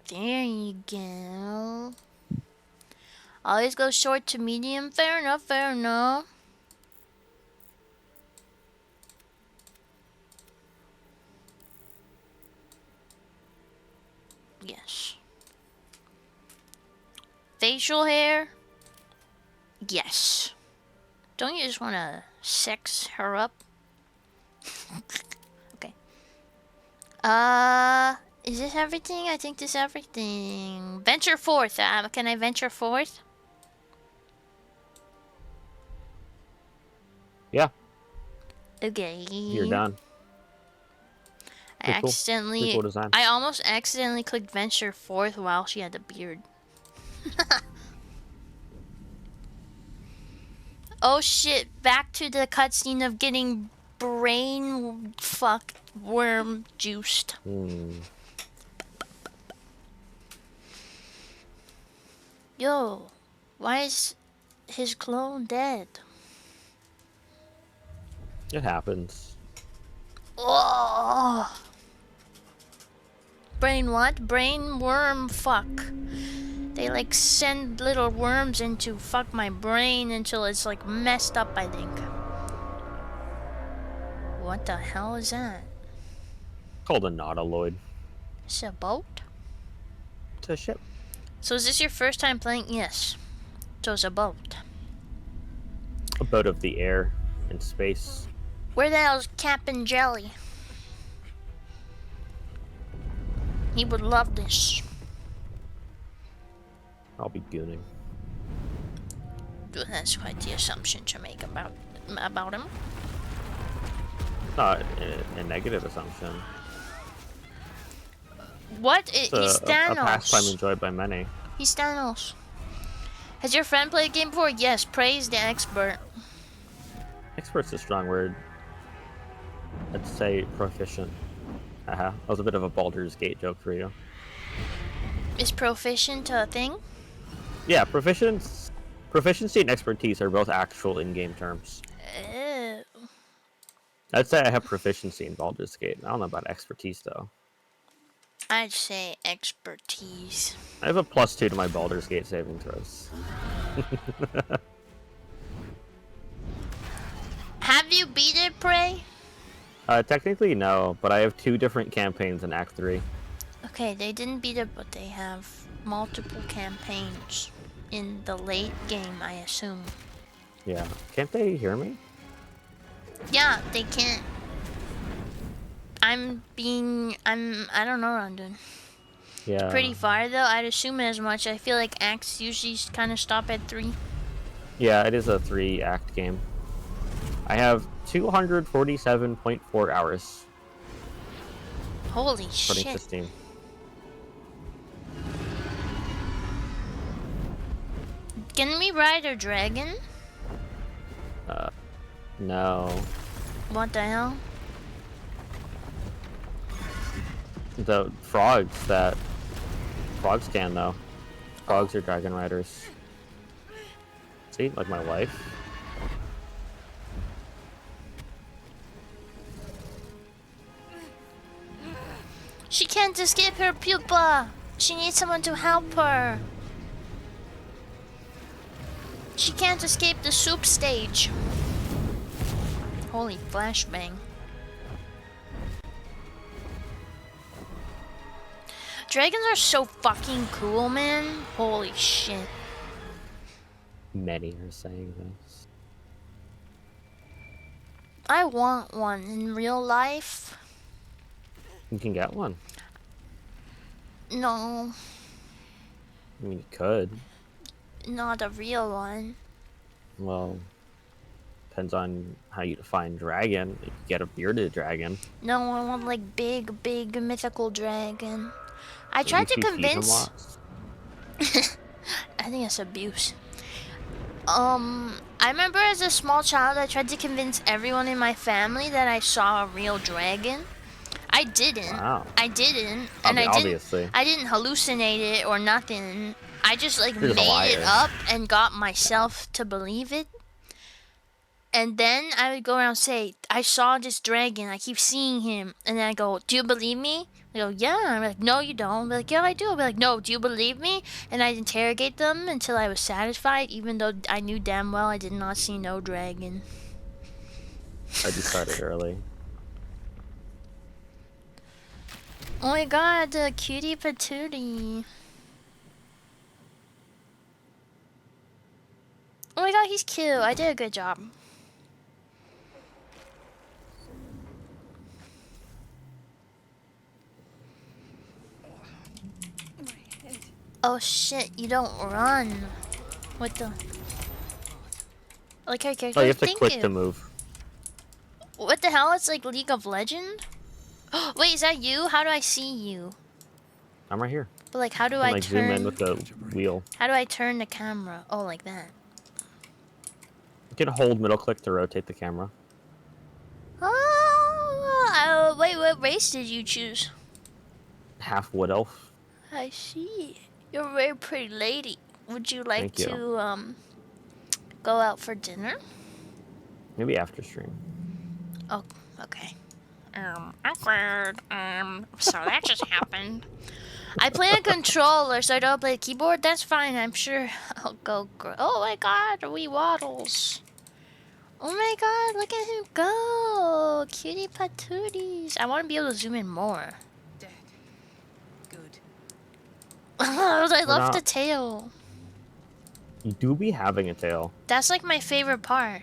Speaker 1: There you go. Always go short to medium. Fair enough, fair enough. Yes. Facial hair? Yes. Don't you just want to sex her up? Okay. Is this everything? I think this is everything. Venture forth. Can I venture forth?
Speaker 2: Yeah,
Speaker 1: Okay.
Speaker 2: you're done.
Speaker 1: I
Speaker 2: Pretty cool.
Speaker 1: accidentally.
Speaker 2: Pretty cool design.
Speaker 1: I almost accidentally clicked venture forth while she had the beard. Oh shit! Back to the cutscene of getting brain fuck worm juiced. Yo, why is his clone dead?
Speaker 2: It happens.
Speaker 1: Oh. Brain what? Brain worm fuck. They like send little worms in to fuck my brain until it's like messed up, I think. What the hell is that?
Speaker 2: Called a nautiloid.
Speaker 1: It's a boat?
Speaker 2: It's a ship.
Speaker 1: So is this your first time playing? Yes. So it's a boat.
Speaker 2: A boat of the air in space.
Speaker 1: Where the hell's Captain Jelly? He would love this.
Speaker 2: I'll be gooning.
Speaker 1: That's quite the assumption to make about him.
Speaker 2: Not a negative assumption.
Speaker 1: What?
Speaker 2: It's
Speaker 1: He's
Speaker 2: a pastime
Speaker 1: Thanos.
Speaker 2: enjoyed by many.
Speaker 1: He's Thanos. Has your friend played a game before? Yes. Praise the expert.
Speaker 2: Expert's a strong word. I'd say proficient. Haha. That was a bit of a Baldur's Gate joke for you.
Speaker 1: Is proficient a thing?
Speaker 2: Yeah, proficiency and expertise are both actual in-game terms.
Speaker 1: Oh.
Speaker 2: I'd say I have proficiency in Baldur's Gate. I don't know about expertise though.
Speaker 1: I'd say expertise.
Speaker 2: I have a +2 to my Baldur's Gate saving throws.
Speaker 1: Have you beat it, Prey?
Speaker 2: Technically no, but I have 2 different campaigns in Act 3.
Speaker 1: Okay, they didn't beat it, but they have multiple campaigns in the late game, I assume.
Speaker 2: Yeah. Can't they hear me?
Speaker 1: Yeah, they can't. I don't know what I'm doing.
Speaker 2: Yeah.
Speaker 1: Pretty far though, I'd assume as much. I feel like acts usually kind of stop at 3.
Speaker 2: Yeah, it is a 3-act game. I have 247.4 hours.
Speaker 1: Holy
Speaker 2: According
Speaker 1: shit.
Speaker 2: to Steam.
Speaker 1: Can we ride a dragon?
Speaker 2: No.
Speaker 1: What the hell?
Speaker 2: The frogs can though. Frogs are dragon riders. See, like my wife.
Speaker 1: She can't escape her pupa. She needs someone to help her. She can't escape the soup stage. Holy flashbang. Dragons are so fucking cool, man. Holy shit.
Speaker 2: Many are saying this.
Speaker 1: I want one in real life.
Speaker 2: You can get one.
Speaker 1: No,
Speaker 2: I mean, you could.
Speaker 1: not a real one.
Speaker 2: Well, depends on how you define dragon. You could get a bearded dragon.
Speaker 1: No, I want like big mythical dragon. I
Speaker 2: At
Speaker 1: tried
Speaker 2: least
Speaker 1: to
Speaker 2: you feed him
Speaker 1: convince.
Speaker 2: lots.
Speaker 1: I think it's abuse. I remember as a small child, I tried to convince everyone in my family that I saw a real dragon. I didn't.
Speaker 2: Wow.
Speaker 1: I didn't, and
Speaker 2: Obviously.
Speaker 1: I didn't hallucinate it or nothing. I just like
Speaker 2: You're just a
Speaker 1: made it
Speaker 2: liar.
Speaker 1: up and got myself to believe it. And then I would go around and say, I saw this dragon. I keep seeing him. And then I go, do you believe me? They go, yeah. I'm like, no, you don't. I'm like, yeah, I do. I'll be like, no, do you believe me? And I'd interrogate them until I was satisfied, even though I knew damn well I did not see no dragon.
Speaker 2: I decided early.
Speaker 1: Oh my god, the cutie patootie. Oh my god, he's cute. I did a good job. Oh shit, you don't run. What the? Like our character.
Speaker 2: Oh, you have to
Speaker 1: Thank
Speaker 2: click
Speaker 1: you.
Speaker 2: to move.
Speaker 1: What the hell? It's like League of Legends? Wait, is that you? How do I see you?
Speaker 2: I'm right here.
Speaker 1: But like, how do
Speaker 2: You can,
Speaker 1: I
Speaker 2: like zoom in
Speaker 1: turn?
Speaker 2: with the wheel.
Speaker 1: How do I turn the camera? Oh, like that.
Speaker 2: You can hold middle click to rotate the camera.
Speaker 1: Oh, wait, what race did you choose?
Speaker 2: Half wood elf.
Speaker 1: I see. You're a very pretty lady. Would you like
Speaker 2: Thank you.
Speaker 1: to go out for dinner?
Speaker 2: Maybe after stream.
Speaker 1: Oh, okay. Awkward. So that just happened. I play a controller, so I don't play a keyboard. That's fine. I'm sure I'll go. Oh my god, wee waddles. Oh my god, look at him go. Cutie patooties. I want to be able to zoom in more.
Speaker 4: Dead. Good.
Speaker 1: I
Speaker 2: We're
Speaker 1: love the
Speaker 2: not-
Speaker 1: tail.
Speaker 2: You do be having a tail.
Speaker 1: That's like my favorite part.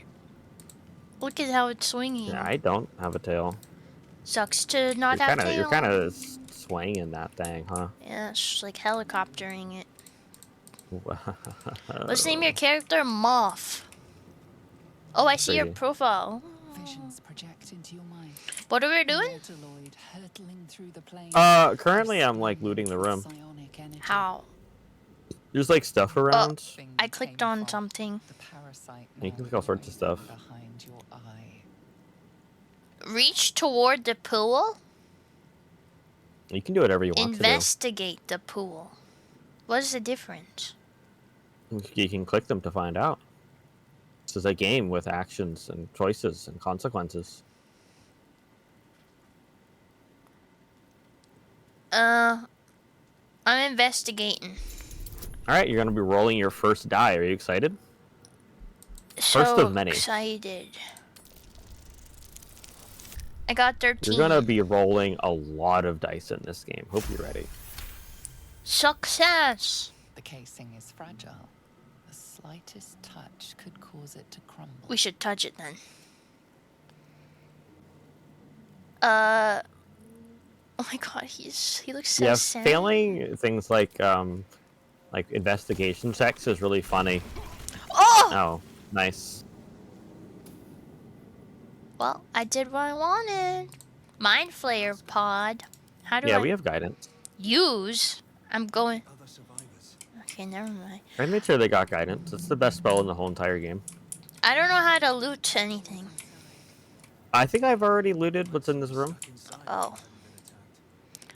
Speaker 1: Look at how it's swinging.
Speaker 2: Yeah, I don't have a tail.
Speaker 1: Sucks to not have tail.
Speaker 2: You're kind of swinging that thing, huh?
Speaker 1: Yeah, it's just like helicoptering it. Let's name your character Moth. Oh, I see your
Speaker 2: Pretty.
Speaker 1: profile.
Speaker 4: Visions project into your mind.
Speaker 1: What are we doing?
Speaker 4: Mortaloid hurtling through the plains.
Speaker 2: Currently I'm like looting the room.
Speaker 4: Psionic energy.
Speaker 1: How?
Speaker 2: There's like stuff around.
Speaker 4: Thing
Speaker 1: I clicked
Speaker 4: came
Speaker 1: on
Speaker 4: from.
Speaker 1: something.
Speaker 4: The parasite
Speaker 2: You
Speaker 4: now
Speaker 2: can click all sorts of stuff.
Speaker 4: behind your eye.
Speaker 1: Reach toward the pool.
Speaker 2: You can do whatever you want
Speaker 1: Investigate the pool. What is the difference?
Speaker 2: to do. You can click them to find out. This is a game with actions and choices and consequences.
Speaker 1: I'm investigating.
Speaker 2: All right, you're gonna be rolling your first die. Are you excited?
Speaker 1: So
Speaker 2: First of many.
Speaker 1: excited. I got 13.
Speaker 2: You're gonna be rolling a lot of dice in this game. Hope you're ready.
Speaker 1: Success.
Speaker 4: The casing is fragile. The slightest touch could cause it to crumble.
Speaker 1: We should touch it then. Oh my god, he looks so
Speaker 2: Yeah,
Speaker 1: sad.
Speaker 2: failing things like investigation checks is really funny.
Speaker 1: Oh!
Speaker 2: Oh, nice.
Speaker 1: Well, I did what I wanted. Mind Flayer pod. How do
Speaker 2: Yeah,
Speaker 1: I
Speaker 2: we have guidance.
Speaker 1: use? I'm going.
Speaker 3: Other survivors.
Speaker 1: Okay, never mind.
Speaker 2: I made sure they got guidance. It's the best spell in the whole entire game.
Speaker 1: I don't know how to loot anything.
Speaker 2: I think I've already looted what's in this room,
Speaker 3: Stuck inside.
Speaker 1: Oh.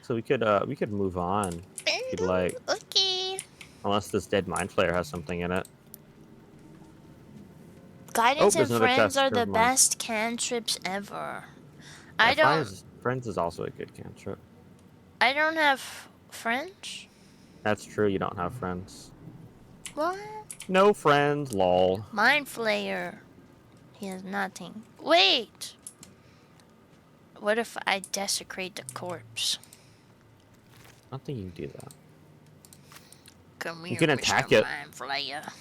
Speaker 2: so we could move on if you'd like.
Speaker 1: Okay.
Speaker 2: Unless this dead mind flayer has something in it.
Speaker 1: Guidance
Speaker 2: there's
Speaker 1: and
Speaker 2: another
Speaker 1: friends
Speaker 2: chest.
Speaker 1: are the
Speaker 2: Never mind.
Speaker 1: best cantrips ever. I
Speaker 2: Yeah,
Speaker 1: don't.
Speaker 2: Friends is also a good cantrip.
Speaker 1: I don't have friends.
Speaker 2: That's true. You don't have friends.
Speaker 1: What?
Speaker 2: No friends. Lol.
Speaker 1: Mind Flayer. He has nothing. Wait. What if I desecrate the corpse?
Speaker 2: I don't think you can do that.
Speaker 1: Come here,
Speaker 2: can
Speaker 1: Mr.
Speaker 2: attack it.
Speaker 1: Mind Flayer.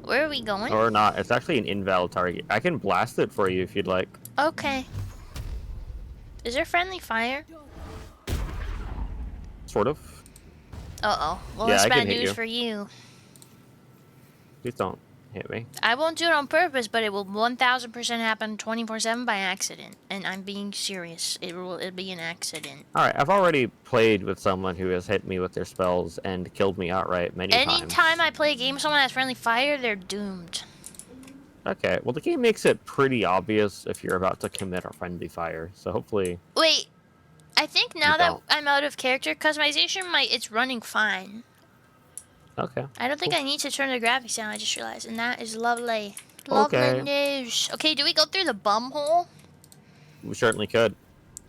Speaker 1: Where are we going?
Speaker 2: Or not. It's actually an invalid target. I can blast it for you if you'd like.
Speaker 1: Okay. Is there friendly fire?
Speaker 2: Sort of.
Speaker 1: Uh-oh. Well,
Speaker 2: Yeah,
Speaker 1: that's
Speaker 2: I can
Speaker 1: bad
Speaker 2: hit
Speaker 1: news
Speaker 2: you.
Speaker 1: for you.
Speaker 2: Please don't hit me.
Speaker 1: I won't do it on purpose, but it will 1000% happen 24/7 by accident. And I'm being serious. It'll be an accident.
Speaker 2: Alright, I've already played with someone who has hit me with their spells and killed me outright many times.
Speaker 1: Anytime I play a game with someone has friendly fire, they're doomed.
Speaker 2: Okay, well the game makes it pretty obvious if you're about to commit a friendly fire, so hopefully...
Speaker 1: Wait. I think now
Speaker 2: You
Speaker 1: that
Speaker 2: don't.
Speaker 1: I'm out of character customization, it's running fine.
Speaker 2: Okay.
Speaker 1: I don't think I need to turn the graphics down, I just realized. And that is lovely.
Speaker 2: Okay.
Speaker 1: Lovely news. Okay, do we go through the bum hole?
Speaker 2: We certainly could.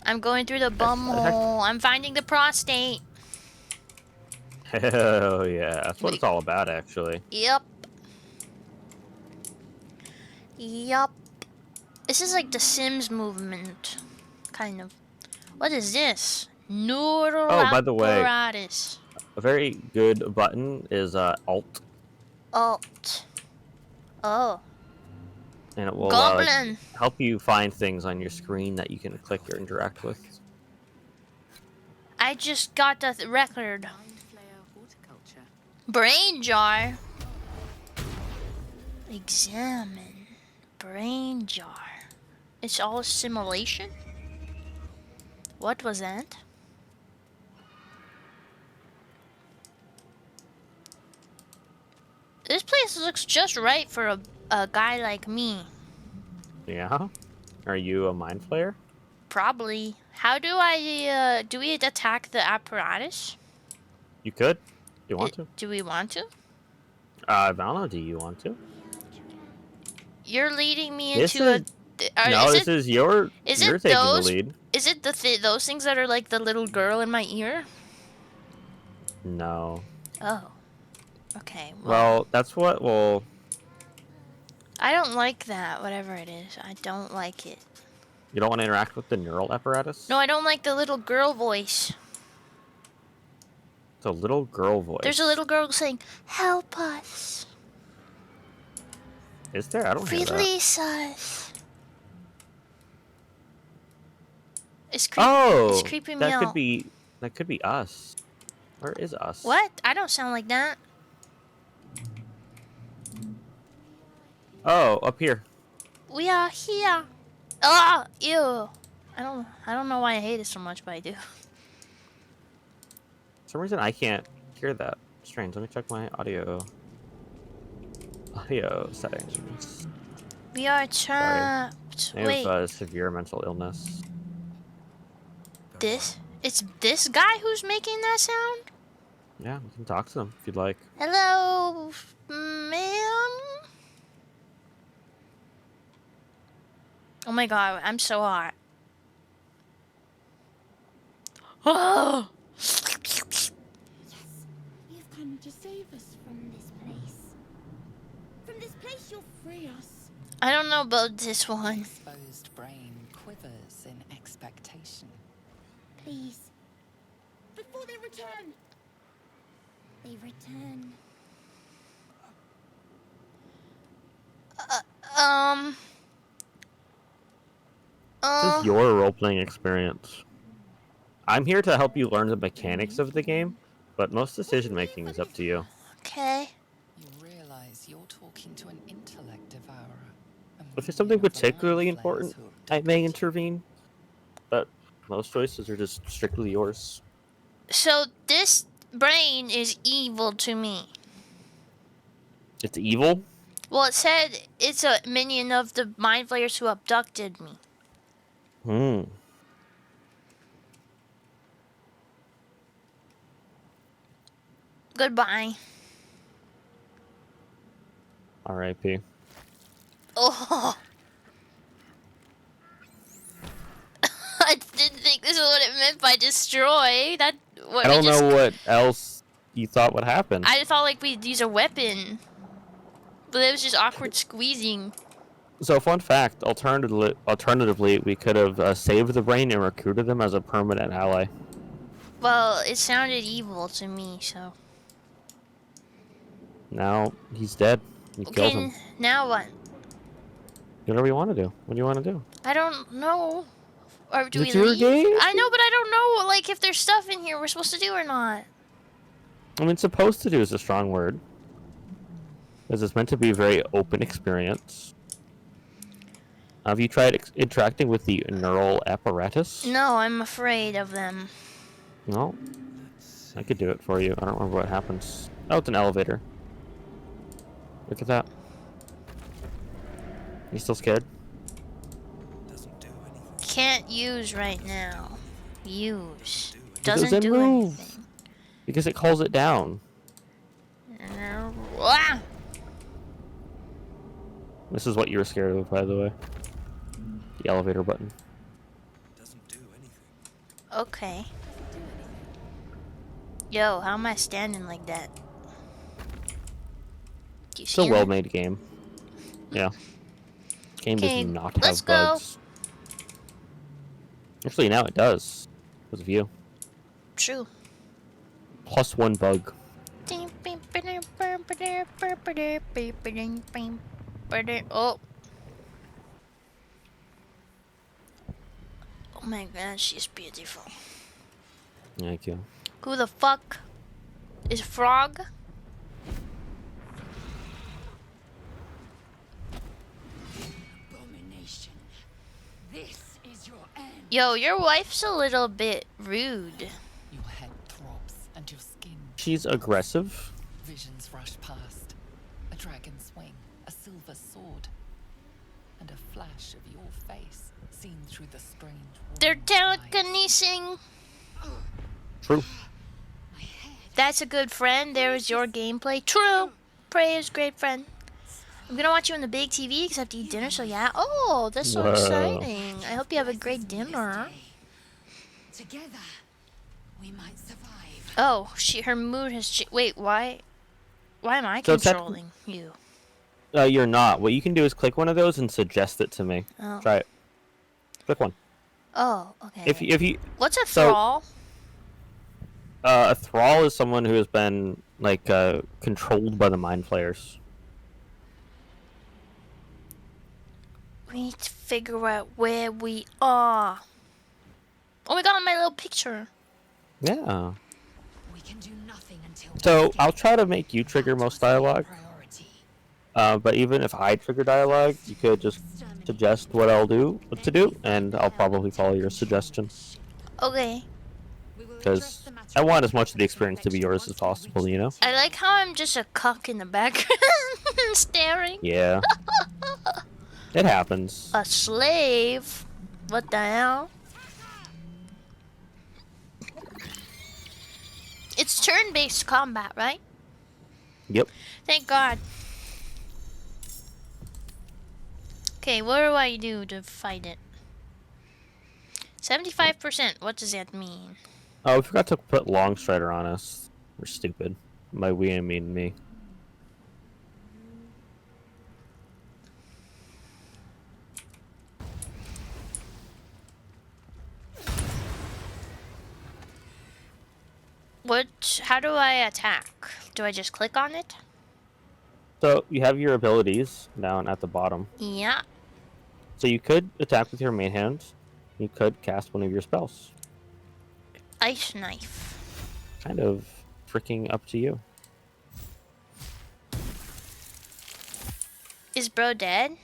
Speaker 1: I'm going through the bum hole. I'm finding the prostate.
Speaker 2: Hell yeah, that's what
Speaker 1: Wait.
Speaker 2: it's all about, actually.
Speaker 1: Yep. Yup. This is like the Sims movement. Kind of. What is this? Neural
Speaker 2: Oh, by the way,
Speaker 1: apparatus.
Speaker 2: a very good button is Alt,
Speaker 1: Alt. Oh.
Speaker 2: and it will
Speaker 1: Goblin.
Speaker 2: help you find things on your screen that you can click or interact with.
Speaker 1: I just got the record.
Speaker 4: Mind flayer horticulture.
Speaker 1: Brain jar. Examine. Brain jar. It's all simulation? What was that? This place looks just right for a guy like me.
Speaker 2: Yeah? Are you a mind flayer?
Speaker 1: Probably. How do I, do we attack the apparatus?
Speaker 2: You could. You want to?
Speaker 1: Do we want to?
Speaker 2: Valno, do you want to?
Speaker 1: You're leading me
Speaker 2: This
Speaker 1: into
Speaker 2: is... No, this is you're taking the lead.
Speaker 1: Is it those things that are like the little girl in my ear?
Speaker 2: No.
Speaker 1: Oh. Okay.
Speaker 2: Well, that's what will...
Speaker 1: I don't like that, whatever it is. I don't like it.
Speaker 2: You don't want to interact with the neural apparatus?
Speaker 1: No, I don't like the little girl voice.
Speaker 2: It's a little girl voice.
Speaker 1: There's a little girl saying, "Help us.
Speaker 2: Is there? I don't hear that.
Speaker 1: Release us." It's creeping me out.
Speaker 2: That could be us. Where is us?
Speaker 1: What? I don't sound like that.
Speaker 2: Oh, up here.
Speaker 1: We are here. Ah, ew. I don't know why I hate it so much, but I do.
Speaker 2: For some reason I can't hear that. Strange. Let me check my audio settings.
Speaker 1: We are trapped.
Speaker 2: I
Speaker 1: Wait,
Speaker 2: have severe mental illness.
Speaker 1: it's this guy who's making that sound?
Speaker 2: Yeah, we can talk to them if you'd like.
Speaker 1: Hello, ma'am? Oh my god, I'm so hot. Oh!
Speaker 6: You've come to save us from this place. From this place, you'll free us.
Speaker 1: I don't know about this one.
Speaker 4: Exposed brain quivers in expectation.
Speaker 6: Please. Before they return. They return.
Speaker 2: This is your role-playing experience. I'm here to help you learn the mechanics of the game, but most decision-making is up to you.
Speaker 1: Okay.
Speaker 4: You realize you're talking to an intellect devourer.
Speaker 2: If there's something particularly important, I may intervene, but most choices are just strictly yours.
Speaker 1: So this brain is evil to me.
Speaker 2: It's evil?
Speaker 1: Well, it said it's a minion of the mind flayers who abducted me. Goodbye.
Speaker 2: R.I.P.
Speaker 1: Oh. I didn't think this is what it meant by destroy.
Speaker 2: I don't know what else you thought would happen.
Speaker 1: I thought like we'd use a weapon. But it was just awkward squeezing.
Speaker 2: So, fun fact, alternatively, we could have saved the brain and recruited him as a permanent ally.
Speaker 1: Well, it sounded evil to me, so.
Speaker 2: Now, he's dead. You killed him.
Speaker 1: Now what?
Speaker 2: Whatever you want to do. What do you want to do?
Speaker 1: I don't know. Or do
Speaker 2: It's
Speaker 1: we
Speaker 2: your
Speaker 1: leave?
Speaker 2: game.
Speaker 1: I know, but I don't know, like, if there's stuff in here we're supposed to do or not.
Speaker 2: I mean, supposed to do is a strong word. Because it's meant to be a very open experience. Have you tried interacting with the neural apparatus?
Speaker 1: No, I'm afraid of them.
Speaker 2: No? I could do it for you. I don't remember what happens. Oh, it's an elevator. Look at that. You still scared?
Speaker 3: Doesn't do anything.
Speaker 1: Can't use right now. Use.
Speaker 2: It
Speaker 1: Doesn't do
Speaker 2: move.
Speaker 1: anything.
Speaker 2: Because it calls it down.
Speaker 1: Ah!
Speaker 2: This is what you were scared of, by the way. The elevator button.
Speaker 3: Doesn't do anything.
Speaker 1: Okay. Yo, how am I standing like that? Do you
Speaker 2: It's a
Speaker 1: see that?
Speaker 2: well-made game. Yeah. Game does
Speaker 1: Okay,
Speaker 2: not
Speaker 1: let's
Speaker 2: have
Speaker 1: go.
Speaker 2: bugs. Actually, now it does. Because of you.
Speaker 1: True.
Speaker 2: +1 bug.
Speaker 1: Oh. Oh my god, she's beautiful.
Speaker 2: Thank you.
Speaker 1: Who the fuck is Frog?
Speaker 6: Abomination. This is your end.
Speaker 1: Yo, your wife's a little bit rude.
Speaker 4: Your head throbs and your skin.
Speaker 2: She's aggressive.
Speaker 4: Visions rush past. A dragon's wing, a silver sword, and a flash of your face seen through the strange.
Speaker 1: They're
Speaker 4: warm light.
Speaker 1: telekinesing.
Speaker 2: True.
Speaker 1: That's a good friend. There is your gameplay. True. Prey is great friend. I'm gonna watch you on the big TV because I have to eat dinner, so yeah. Oh, that's so
Speaker 2: Whoa.
Speaker 1: exciting. I hope you have a great dinner.
Speaker 6: Together, we might survive.
Speaker 1: Oh, her mood has wait, why am I
Speaker 2: So
Speaker 1: controlling you?
Speaker 2: You're not. What you can do is click one of those and suggest it to me.
Speaker 1: Oh.
Speaker 2: Try it. Click one.
Speaker 1: Oh, okay.
Speaker 2: If you
Speaker 1: What's a
Speaker 2: so-
Speaker 1: thrall?
Speaker 2: a thrall is someone who has been like controlled by the mind flayers.
Speaker 1: We need to figure out where we are. Oh my god, my little picture.
Speaker 2: Yeah.
Speaker 6: We can do nothing until
Speaker 2: So I'll try to make you trigger most dialogue.
Speaker 6: priority.
Speaker 2: But even if I trigger dialogue, you could just suggest what what to do, and I'll probably follow your suggestion.
Speaker 1: Okay.
Speaker 2: Because I want as much of the experience to be yours as possible, you know?
Speaker 1: I like how I'm just a cuck in the background staring.
Speaker 2: Yeah. It happens.
Speaker 1: A slave? What the hell? It's turn-based combat, right?
Speaker 2: Yep.
Speaker 1: Thank God. Okay, what do I do to fight it? 75%. What does that mean?
Speaker 2: Oh, we forgot to put Longstrider on us. We're stupid. By we, I mean me.
Speaker 1: How do I attack? Do I just click on it?
Speaker 2: So you have your abilities down at the bottom.
Speaker 1: Yeah.
Speaker 2: So you could attack with your main hand. You could cast one of your spells.
Speaker 1: Ice knife.
Speaker 2: Kind of freaking up to you.
Speaker 1: Is bro dead?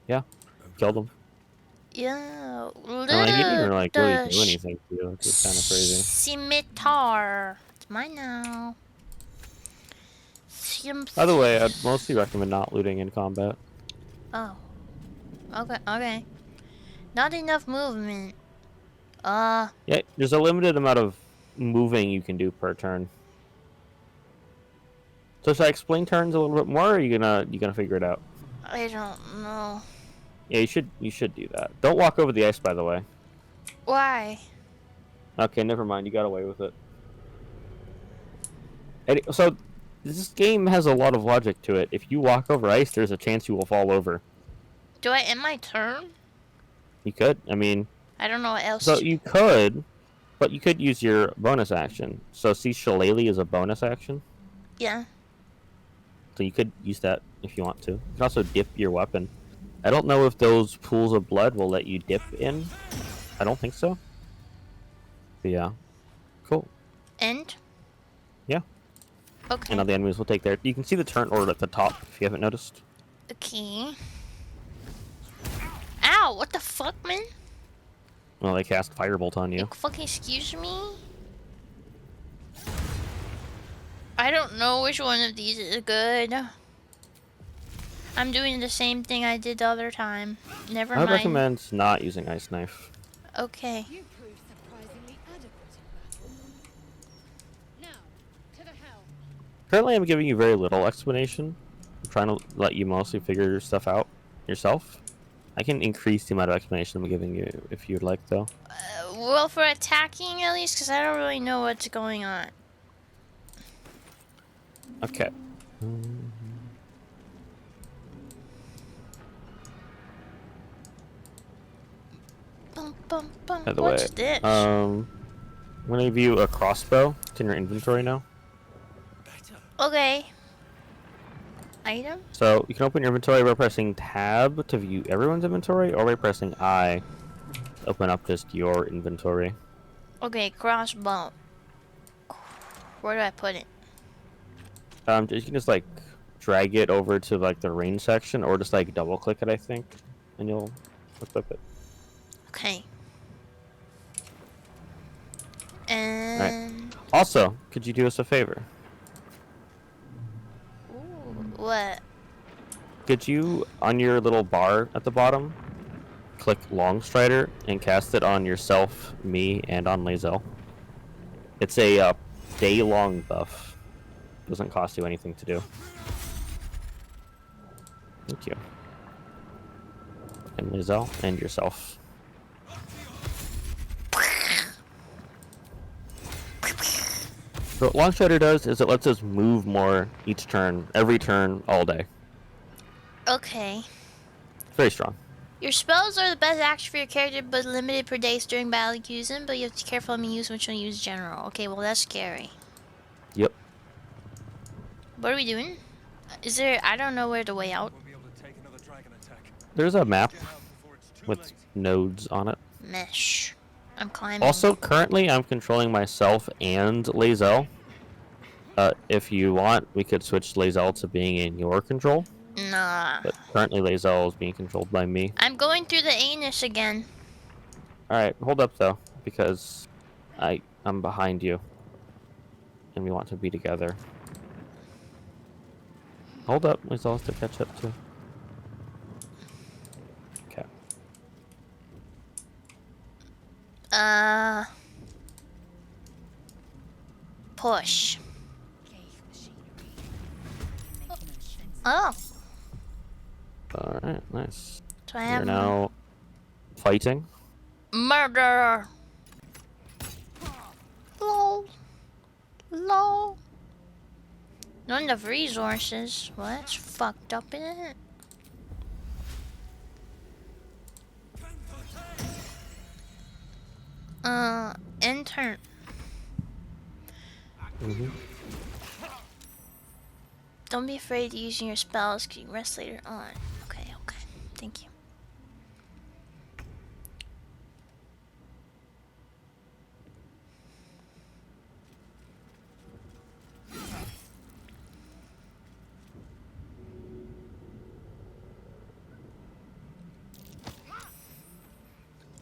Speaker 2: Yeah. Killed him.
Speaker 1: Yeah.
Speaker 2: No, he didn't even like really
Speaker 1: The
Speaker 2: do anything to you. It's kind of crazy.
Speaker 1: Scimitar. It's mine now.
Speaker 2: By the way, I'd mostly recommend not looting in combat.
Speaker 1: Oh. Okay, okay. Not enough movement.
Speaker 2: Yeah, there's a limited amount of moving you can do per turn. So should I explain turns a little bit more, or are you gonna figure it out?
Speaker 1: I don't know.
Speaker 2: Yeah, you should do that. Don't walk over the ice, by the way.
Speaker 1: Why?
Speaker 2: Okay, never mind. You got away with it. So this game has a lot of logic to it. If you walk over ice, there's a chance you will fall over.
Speaker 1: Do I end my turn?
Speaker 2: You could. I mean,
Speaker 1: I don't know what else.
Speaker 2: so you could, but you could use your bonus action. So see, Shillelagh is a bonus action.
Speaker 1: Yeah.
Speaker 2: So you could use that if you want to. You can also dip your weapon. I don't know if those pools of blood will let you dip in. I don't think so. But yeah. Cool.
Speaker 1: End?
Speaker 2: Yeah.
Speaker 1: Okay.
Speaker 2: And now the enemies will take their... You can see the turn order at the top, if you haven't noticed.
Speaker 1: Okay. Ow! What the fuck, man?
Speaker 2: Well, they cast Firebolt on you.
Speaker 1: Like, fucking excuse me? I don't know which one of these is good. I'm doing the same thing I did the other time. Never
Speaker 2: I would
Speaker 1: mind.
Speaker 2: recommend not using Ice Knife.
Speaker 1: Okay.
Speaker 6: You proved surprisingly adequate in battle. Now, to the hell.
Speaker 2: Currently, I'm giving you very little explanation. I'm trying to let you mostly figure your stuff out yourself. I can increase the amount of explanation I'm giving you if you'd like, though.
Speaker 1: Well, for attacking at least, because I don't really know what's going on.
Speaker 2: Okay.
Speaker 1: Bum, bum, bum.
Speaker 2: By the way,
Speaker 1: What's this?
Speaker 2: I'm gonna give you a crossbow. It's in your inventory now.
Speaker 3: Better.
Speaker 1: Okay. Item?
Speaker 2: So you can open your inventory by pressing Tab to view everyone's inventory, or by pressing I to open up just your inventory.
Speaker 1: Okay, crossbow. Where do I put it?
Speaker 2: You can just like drag it over to like the range section, or just like double click it, I think, and you'll equip it.
Speaker 1: Okay.
Speaker 2: All right.
Speaker 1: And
Speaker 2: Also, could you do us a favor?
Speaker 1: ooh, what?
Speaker 2: Could you, on your little bar at the bottom, click Long Strider and cast it on yourself, me, and on Lae'zel? It's a day-long buff. Doesn't cost you anything to do. Thank you. And Lae'zel, and yourself. So what Long Strider does is it lets us move more each turn, every turn, all day.
Speaker 1: Okay.
Speaker 2: Very strong.
Speaker 1: Your spells are the best action for your character, but limited per days during battle. You use them, but you have to be careful when you use which one you use general. Okay, well that's scary.
Speaker 2: Yep.
Speaker 1: What are we doing? Is there? I don't know where the way out.
Speaker 5: Won't be able to take another dragon attack.
Speaker 2: There's a map
Speaker 5: Get out before it's too
Speaker 2: with
Speaker 5: late.
Speaker 2: nodes on it.
Speaker 1: Mesh. I'm climbing.
Speaker 2: Also, currently, I'm controlling myself and Lae'zel. If you want, we could switch Lae'zel to being in your control.
Speaker 1: Nah.
Speaker 2: But currently, Lae'zel is being controlled by me.
Speaker 1: I'm going through the anus again.
Speaker 2: Alright, hold up, though, because I'm behind you. And we want to be together. Hold up, Lae'zel has to catch up, too. Okay.
Speaker 1: Push. Oh.
Speaker 2: Alright, nice.
Speaker 1: So I
Speaker 2: You're
Speaker 1: have
Speaker 2: now fighting.
Speaker 1: murder. Lol. Lol. Not enough resources. Well, that's fucked up, isn't it? Intern. Don't be afraid of using your spells, because you can rest later on. Okay, okay. Thank you.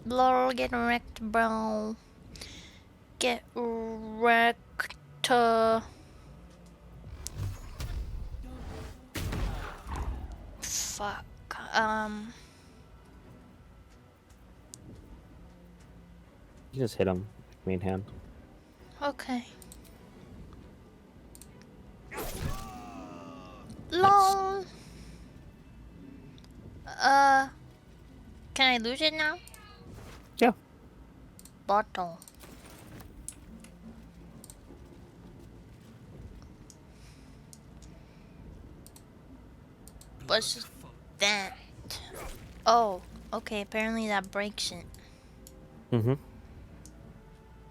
Speaker 1: Lol, get wrecked, bro. Get wrecked. Fuck.
Speaker 2: You just hit him, main hand.
Speaker 1: Okay. LOL. Can I loot it now?
Speaker 2: Yeah.
Speaker 1: Bottle. What's that? Oh, okay, apparently that breaks it.
Speaker 2: Mm-hmm.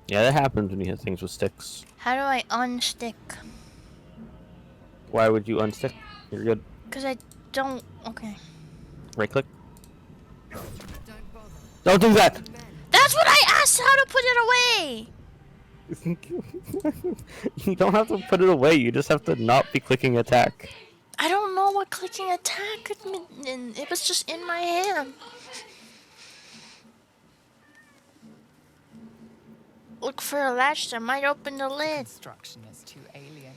Speaker 2: Yeah, that happens when you hit things with sticks.
Speaker 1: How do I unstick?
Speaker 2: Why would you unstick? You're good.
Speaker 1: Because I don't... Okay.
Speaker 2: Right click. Don't do that!
Speaker 1: That's what I asked how to put it away!
Speaker 2: You don't have to put it away, you just have to not be clicking attack.
Speaker 1: I don't know what clicking attack could mean. It was just in my hand. Look for a latch that might open the lid.
Speaker 4: Construction is too alien.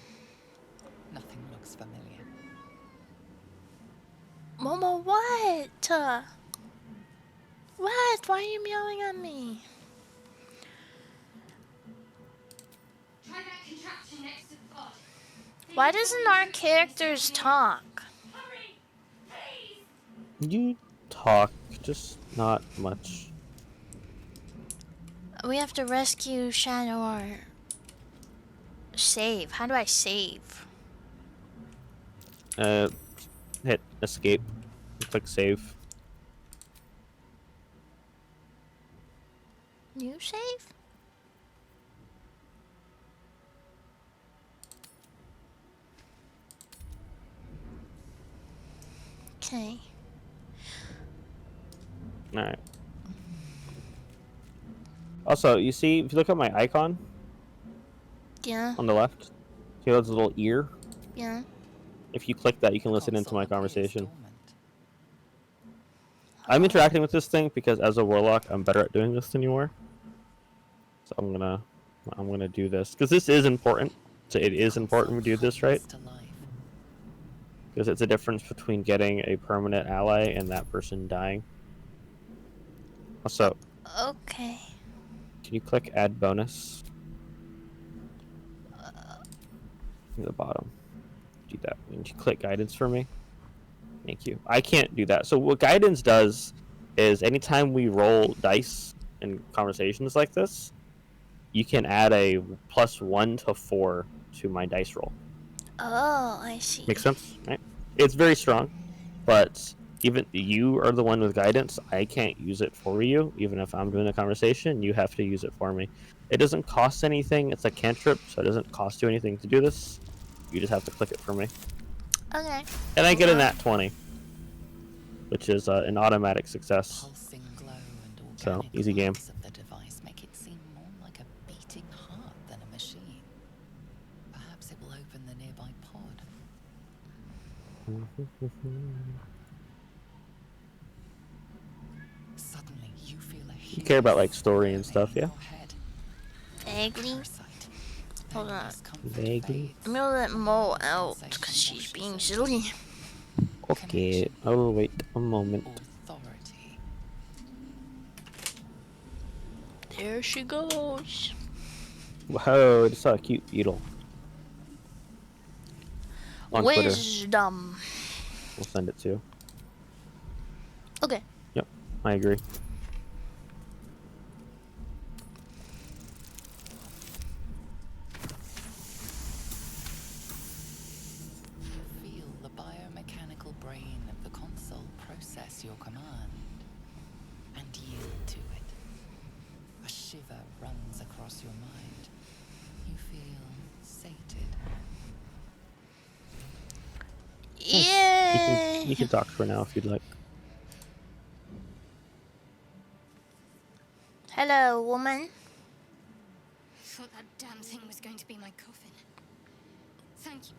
Speaker 4: Nothing looks familiar.
Speaker 1: Momo, what? What? Why are you yelling at me?
Speaker 6: Try that contraption next to the pod.
Speaker 1: Why doesn't our characters talk?
Speaker 6: Hurry! Please!
Speaker 2: You talk, just not much.
Speaker 1: We have to rescue Shadow or save. How do I save?
Speaker 2: Hit escape. Click save.
Speaker 1: New save? Okay.
Speaker 2: All right. Also, you see, if you look at my icon
Speaker 1: Yeah.
Speaker 2: on the left, see those little ear?
Speaker 1: Yeah.
Speaker 2: If you click that, you can
Speaker 4: The
Speaker 2: listen into
Speaker 4: console
Speaker 2: my
Speaker 4: appears
Speaker 2: conversation.
Speaker 4: dormant.
Speaker 2: I'm interacting with this thing because as a warlock, I'm better at doing this than you are. So I'm gonna do this because this is important. So it is important we do this right,
Speaker 4: To life.
Speaker 2: because it's a difference between getting a permanent ally and that person dying. Also,
Speaker 1: Okay.
Speaker 2: can you click add bonus at the bottom? Do that. And you click guidance for me. Thank you. I can't do that. So what guidance does is anytime we roll dice in conversations like this, you can add a +1 to 4 to my dice roll.
Speaker 1: Oh, I see.
Speaker 2: Makes sense, right? It's very strong, but even you are the one with guidance. I can't use it for you. Even if I'm doing a conversation, you have to use it for me. It doesn't cost anything. It's a cantrip, so it doesn't cost you anything to do this. You just have to click it for me.
Speaker 1: Okay.
Speaker 2: And I
Speaker 1: Hold
Speaker 2: get a
Speaker 1: on.
Speaker 2: nat 20, which is an automatic success.
Speaker 4: Pulsing glow and
Speaker 2: So,
Speaker 4: organic
Speaker 2: easy game.
Speaker 4: lights of the device make it seem more like a beating heart than a machine. Perhaps it will open the nearby pod. Suddenly, you feel a
Speaker 2: You care about like
Speaker 4: hideous
Speaker 2: story and
Speaker 4: whirring
Speaker 2: stuff,
Speaker 4: in
Speaker 2: yeah?
Speaker 4: your head.
Speaker 1: Vaguely.
Speaker 4: Parasite.
Speaker 1: Hold
Speaker 4: Then
Speaker 1: on.
Speaker 4: discomfort
Speaker 2: Vaguely.
Speaker 4: fades.
Speaker 1: I'm gonna let Mo out because she's being silly.
Speaker 2: Okay, I will wait a moment.
Speaker 4: Authority.
Speaker 1: There she goes.
Speaker 2: Whoa, I just saw a cute beetle. On Twitter.
Speaker 1: Wisdom.
Speaker 2: We'll send it to.
Speaker 1: Okay.
Speaker 2: Yep, I agree.
Speaker 4: Feel the biomechanical brain of the console process your command and yield to it. A shiver runs across your mind. You feel sated.
Speaker 1: Yay!
Speaker 2: You can talk for now if you'd like.
Speaker 1: Hello, woman.
Speaker 6: Thought that damn thing was going to be my coffin. Thank you.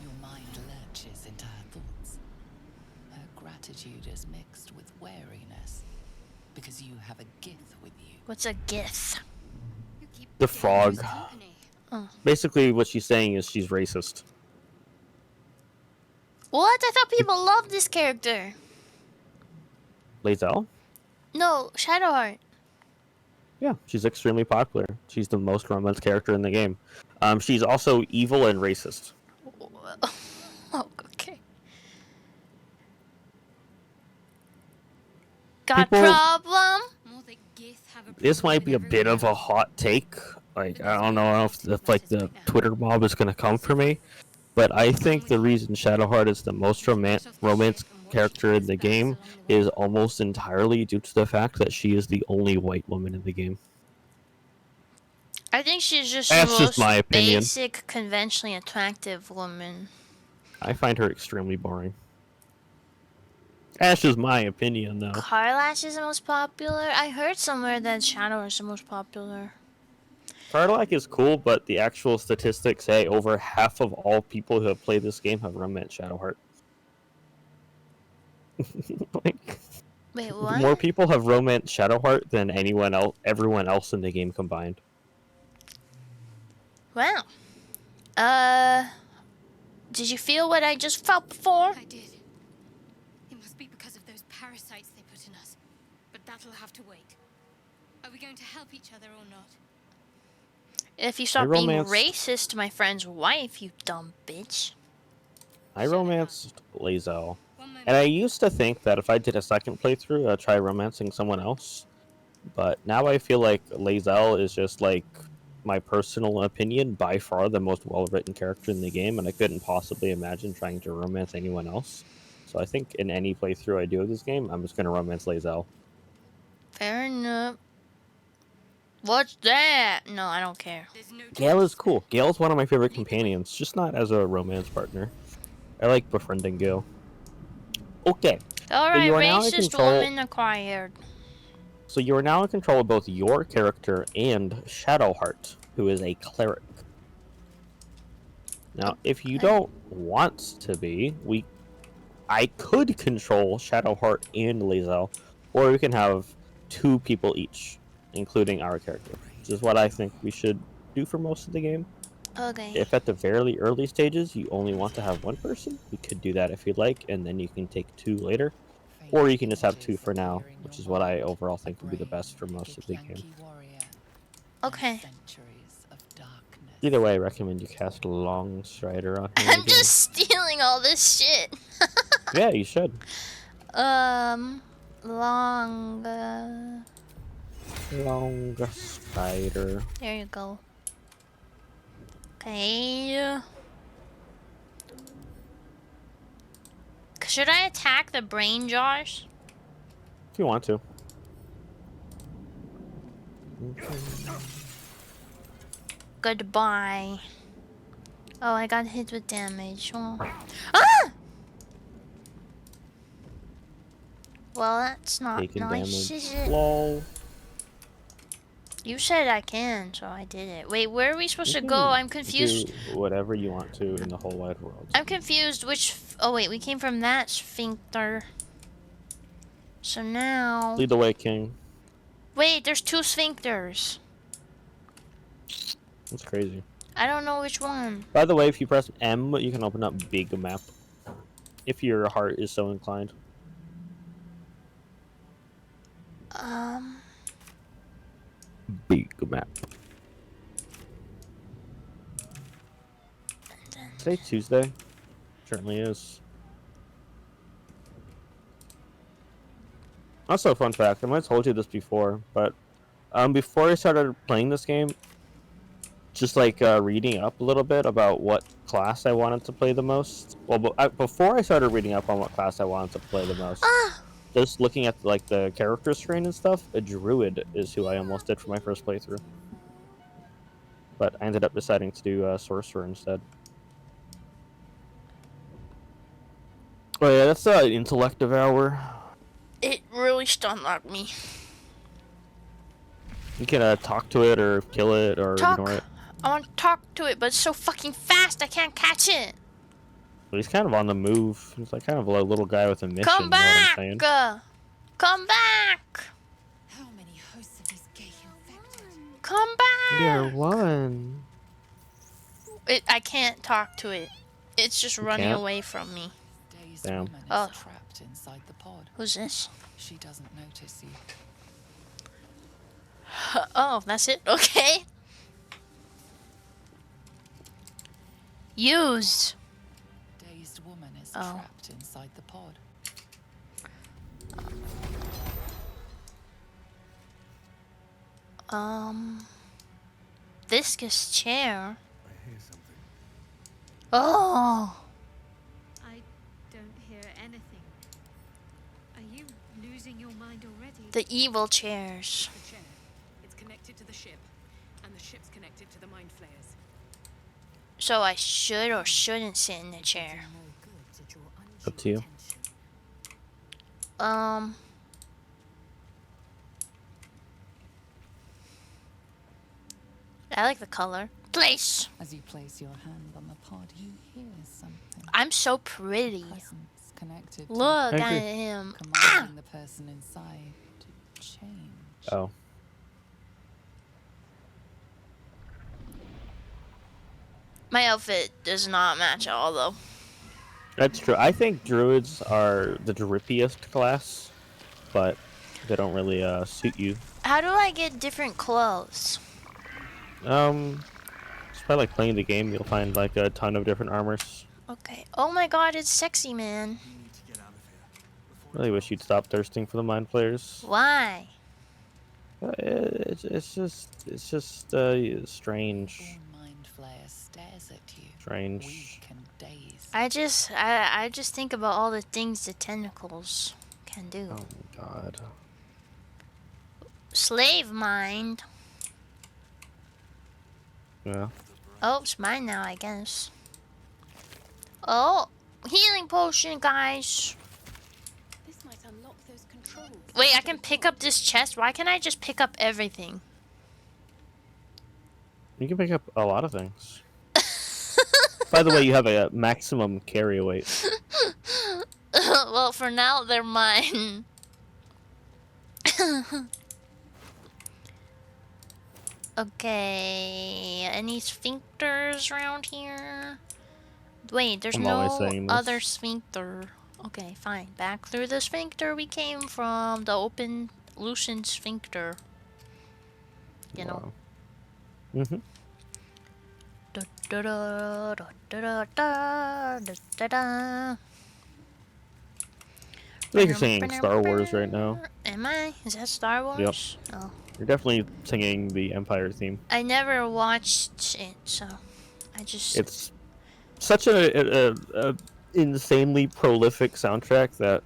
Speaker 4: Your mind lurches into her thoughts. Her gratitude is mixed with wariness because you have a gith with you.
Speaker 1: What's a gith?
Speaker 6: You keep
Speaker 2: The
Speaker 6: getting
Speaker 2: frog.
Speaker 6: us company.
Speaker 2: Basically, what she's saying is she's racist.
Speaker 1: What? I thought people loved this character.
Speaker 2: Lae'zel?
Speaker 1: No, Shadowheart.
Speaker 2: Yeah, she's extremely popular. She's the most romance character in the game. She's also evil and racist.
Speaker 1: Oh, okay. Got
Speaker 2: People-
Speaker 1: problem?
Speaker 6: More that Gith have a
Speaker 2: This
Speaker 6: problem
Speaker 2: might be a
Speaker 6: with
Speaker 2: bit of a
Speaker 6: everyone
Speaker 2: hot take. Like, I don't know if like the Twitter mob is gonna come for me, but I think the reason Shadowheart is the most romance character in the game is almost entirely due to the fact that she is the only white woman in the game.
Speaker 1: I think she's just
Speaker 2: That's
Speaker 1: the
Speaker 2: just
Speaker 1: most
Speaker 2: my opinion.
Speaker 1: basic, conventionally attractive woman.
Speaker 2: I find her extremely boring. That's just my opinion, though.
Speaker 1: Karlash is the most popular. I heard somewhere that Shadowheart is the most popular.
Speaker 2: Cardlac is cool, but the actual statistics say over half of all people who have played this game have romance Shadowheart. Like,
Speaker 1: Wait,
Speaker 2: more
Speaker 1: what?
Speaker 2: people have romance Shadowheart than everyone else in the game combined.
Speaker 1: Wow. Did you feel what I just felt before?
Speaker 6: I did. It must be because of those parasites they put in us. But that'll have to wait. Are we going to help each other or not?
Speaker 1: If you stop being
Speaker 2: romanced-
Speaker 1: racist to my friend's wife, you dumb bitch.
Speaker 2: I romanced Lae'zel.
Speaker 6: One moment.
Speaker 2: And I used to think that if I did a second playthrough, I'd try romancing someone else. But now I feel like Lae'zel is just like my personal opinion, by far the most well-written character in the game, and I couldn't possibly imagine trying to romance anyone else. So I think in any playthrough I do of this game, I'm just gonna romance Lae'zel.
Speaker 1: Fair enough. What's that? No, I don't care.
Speaker 6: There's no time
Speaker 2: Gale
Speaker 6: to
Speaker 2: is cool.
Speaker 6: spare.
Speaker 2: Gale's one of my favorite
Speaker 6: Lead the way.
Speaker 2: companions, just not as a romance partner. I like befriending Gale. Okay, so
Speaker 1: Alright,
Speaker 2: you are now in
Speaker 1: racist
Speaker 2: control.
Speaker 1: woman acquired.
Speaker 2: So you are now in control of both your character and Shadowheart, who is a cleric. Now, if you
Speaker 1: Okay.
Speaker 2: don't want to be, I could control Shadowheart and Lae'zel, or we can have 2 people each, including our character, which is what I think we should do for most of the game.
Speaker 1: Okay.
Speaker 2: If at the very early stages you only want to have 1 person, we could do that if you'd like, and then you can take 2 later. Or you can just have 2 for now, which is what I overall think would be the best for most of the game.
Speaker 1: Okay.
Speaker 2: Either way, I recommend you cast Long Strider on him
Speaker 1: I'm
Speaker 2: again.
Speaker 1: just stealing all this shit.
Speaker 2: Yeah, you should.
Speaker 1: Long.
Speaker 2: Long Strider.
Speaker 1: There you go. Okay. Should I attack the brain jars?
Speaker 2: If you want to.
Speaker 1: Goodbye. Oh, I got hit with damage. Oh. Ah! Well, that's not
Speaker 2: Taking
Speaker 1: nice,
Speaker 2: damage.
Speaker 1: is it?
Speaker 2: Lol.
Speaker 1: You said I can, so I did it. Wait, where are we supposed
Speaker 2: You
Speaker 1: to go?
Speaker 2: can
Speaker 1: I'm confused.
Speaker 2: Do whatever you want to in the whole wide world.
Speaker 1: I'm confused which... Oh, wait, we came from that sphincter. So now...
Speaker 2: Lead the way, King.
Speaker 1: Wait, there's 2 sphincters.
Speaker 2: That's crazy.
Speaker 1: I don't know which one.
Speaker 2: By the way, if you press M, you can open up Big Map. If your heart is so inclined. Big Map. Today's Tuesday. Certainly is. Also, fun fact, I might have told you this before, but before I started playing this game, just like reading up a little bit about what class I wanted to play the most. Well, before I started reading up on what class I wanted to play the most, just looking at like the character screen and stuff, a druid is who I almost did for my first playthrough. But I ended up deciding to do sorcerer instead. Oh yeah, that's the intellect hour.
Speaker 1: It really stunlocked me.
Speaker 2: You can talk to it or kill it or ignore it.
Speaker 1: I want to talk to it, but it's so fucking fast I can't catch it.
Speaker 2: But he's kind of on the move. He's like kind of a little guy with a mission.
Speaker 1: Come back!
Speaker 2: You know what I'm saying?
Speaker 1: Come back!
Speaker 6: How many hosts of these gay infected?
Speaker 1: Come back!
Speaker 2: You're one.
Speaker 1: I can't talk to it. It's just running
Speaker 2: can't?
Speaker 1: away from me.
Speaker 2: Damn.
Speaker 1: Oh.
Speaker 4: Trapped inside the pod.
Speaker 1: Who's this?
Speaker 4: She doesn't notice you.
Speaker 1: Oh, that's it? Okay. Used.
Speaker 4: Dazed woman is
Speaker 1: Oh.
Speaker 4: trapped inside the pod.
Speaker 1: Viscous chair.
Speaker 3: I hear something.
Speaker 1: Oh.
Speaker 6: I don't hear anything. Are you losing your mind already?
Speaker 1: The evil chairs.
Speaker 7: The chair. It's connected to the ship, and the ship's connected to the mind flayers.
Speaker 1: So I should or shouldn't sit in the chair.
Speaker 2: Up to you.
Speaker 1: I like the color. Place.
Speaker 4: As you place your hand on the pod, you hear something.
Speaker 1: I'm so pretty.
Speaker 4: Presence connected to
Speaker 1: Look
Speaker 2: I
Speaker 1: at
Speaker 2: agree.
Speaker 1: him.
Speaker 4: commanding the person inside to change.
Speaker 2: Oh.
Speaker 1: My outfit does not match at all, though.
Speaker 2: That's true. I think druids are the drippiest class, but they don't really suit you.
Speaker 1: How do I get different clothes?
Speaker 2: Just by like playing the game, you'll find like a ton of different armors.
Speaker 1: Okay. Oh my god, it's sexy, man.
Speaker 3: You need to get out of here. Before
Speaker 2: Really wish you'd stop thirsting for the mind flayers.
Speaker 1: Why?
Speaker 2: It's just strange.
Speaker 4: Born mind flayer stares at you,
Speaker 2: Strange.
Speaker 4: weak and dazed.
Speaker 1: I just think about all the things the tentacles can do.
Speaker 2: Oh my god.
Speaker 1: Slave mind.
Speaker 2: Yeah.
Speaker 1: Oh, it's mine now, I guess. Oh, healing potion, guys.
Speaker 7: This might unlock those controls.
Speaker 1: Wait, I can pick up this chest. Why can't I just pick up everything?
Speaker 2: You can pick up a lot of things. By the way, you have a maximum carry weight.
Speaker 1: Well, for now, they're mine. Okay, any sphincters around here? Wait, there's
Speaker 2: I'm always
Speaker 1: no
Speaker 2: saying this.
Speaker 1: other sphincter. Okay, fine. Back through the sphincter we came from. The open, loosened sphincter. You know.
Speaker 2: Wow. Mm-hmm.
Speaker 1: Da, da, da, da, da, da, da, da, da.
Speaker 2: I think you're singing Star Wars right now.
Speaker 1: Am I? Is that Star Wars?
Speaker 2: Yep.
Speaker 1: Oh.
Speaker 2: You're definitely singing the Empire theme.
Speaker 1: I never watched it, so I just...
Speaker 2: It's such a insanely prolific soundtrack that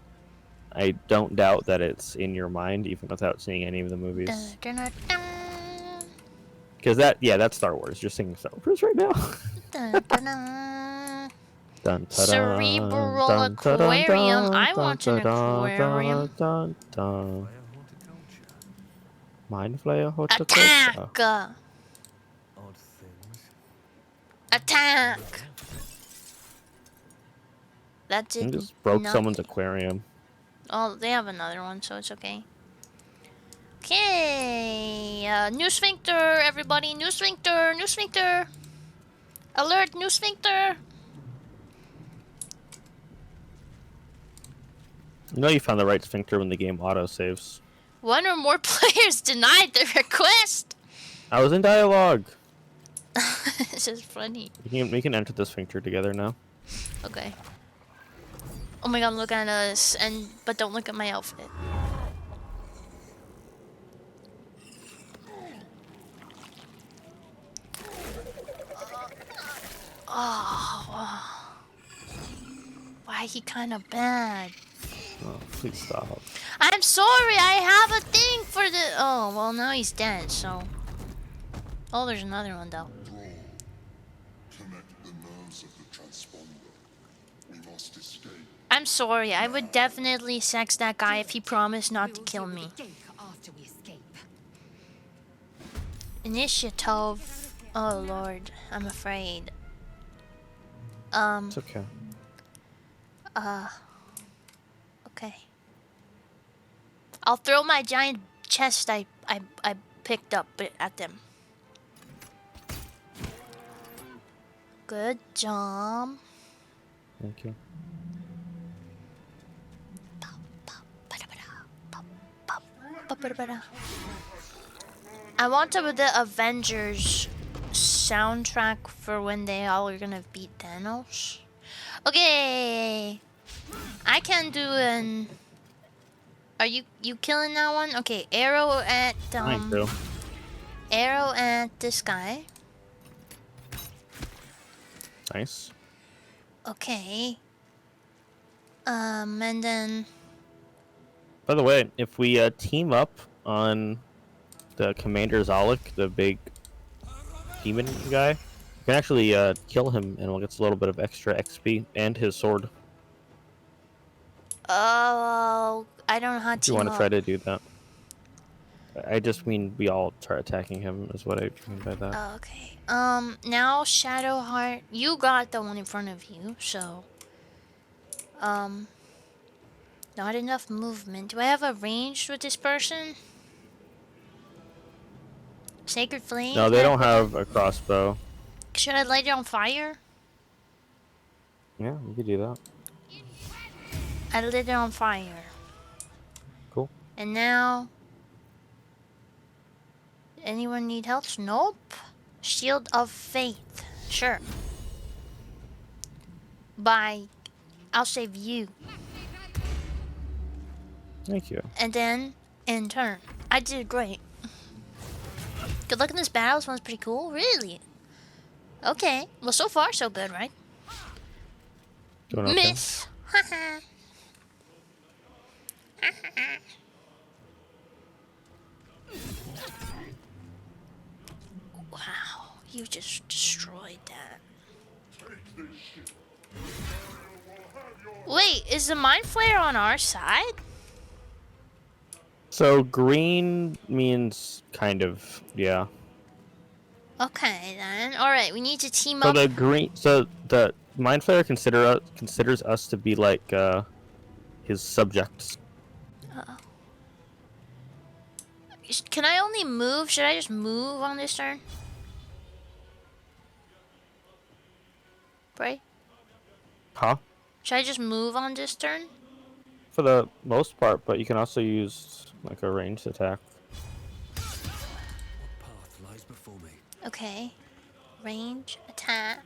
Speaker 2: I don't doubt that it's in your mind, even without seeing any of the movies.
Speaker 1: Da, da, da,
Speaker 2: Because that's Star Wars. You're singing Star Wars right now.
Speaker 1: da, da, da.
Speaker 2: Dun, ta-dun,
Speaker 1: Cerebral
Speaker 2: dun, ta-dun,
Speaker 1: aquarium.
Speaker 2: dun,
Speaker 1: I
Speaker 2: dun,
Speaker 1: want an
Speaker 2: ta-dun,
Speaker 1: aquarium.
Speaker 2: dun, dun. Mind Flayer Horticulture.
Speaker 1: Attack!
Speaker 5: Odd things.
Speaker 1: Attack! That's
Speaker 2: You
Speaker 1: it.
Speaker 2: just broke
Speaker 1: Nothing.
Speaker 2: someone's aquarium.
Speaker 1: Oh, they have another one, so it's okay. Okay, new sphincter, everybody. New sphincter, new sphincter. Alert, new sphincter.
Speaker 2: You know you found the right sphincter when the game auto-saves.
Speaker 1: One or more players denied the request.
Speaker 2: I was in dialogue.
Speaker 1: This is funny.
Speaker 2: We can enter the sphincter together now.
Speaker 1: Okay. Oh my god, look at us, but don't look at my outfit. Oh, why he kind of bad?
Speaker 2: Oh, please stop.
Speaker 1: I'm sorry, I have a thing for the. Oh well, now he's dead. So. Oh, there's another one though.
Speaker 8: Connect the nerves of the transponder. We must escape.
Speaker 1: I'm sorry. I would definitely sex that guy if he promised not to kill me.
Speaker 6: After we escape.
Speaker 1: Initiative. Oh lord, I'm afraid.
Speaker 2: It's okay.
Speaker 1: Okay. I'll throw my giant chest I picked up at them. Good job.
Speaker 2: Thank you.
Speaker 1: I want the Avengers soundtrack for when they all are gonna beat Thanos. Okay, I can do an. Are you killing that one? Okay, arrow at
Speaker 2: Thank you.
Speaker 1: arrow at this guy.
Speaker 2: Nice.
Speaker 1: Okay. And then.
Speaker 2: By the way, if we team up on the Commander Zolok, the big demon guy, we can actually kill him, and we'll get a little bit of extra XP and his sword.
Speaker 1: Oh, I don't know how to.
Speaker 2: If you want to try to do that, I just mean we all try attacking him. Is what I mean by that.
Speaker 1: Oh, okay. Now Shadowheart, you got the one in front of you, so. Not enough movement. Do I have a range with this person? Sacred Flame?
Speaker 2: No, they don't have a crossbow.
Speaker 1: Should I light it on fire?
Speaker 2: Yeah, we could do that.
Speaker 1: I lit it on fire.
Speaker 2: Cool.
Speaker 1: And now... Anyone need help? Nope. Shield of Faith. Sure. Bye. I'll save you.
Speaker 2: Thank you.
Speaker 1: And then, in turn. I did great. Good luck in this battle. This one's pretty cool. Really? Okay. Well, so far, so good, right?
Speaker 2: Doing okay.
Speaker 1: Miss. Wow. You just destroyed that. Wait, is the mind flare on our side?
Speaker 2: So green means kind of, yeah.
Speaker 1: Okay then. All right, we need to team
Speaker 2: So
Speaker 1: up.
Speaker 2: the mind flayer considers us to be like his subjects.
Speaker 1: Can I only move? Should I just move on this turn? Right?
Speaker 2: Huh?
Speaker 1: Should I just move on this turn?
Speaker 2: For the most part, but you can also use like a ranged attack.
Speaker 5: What path lies before me?
Speaker 1: Okay. Range attack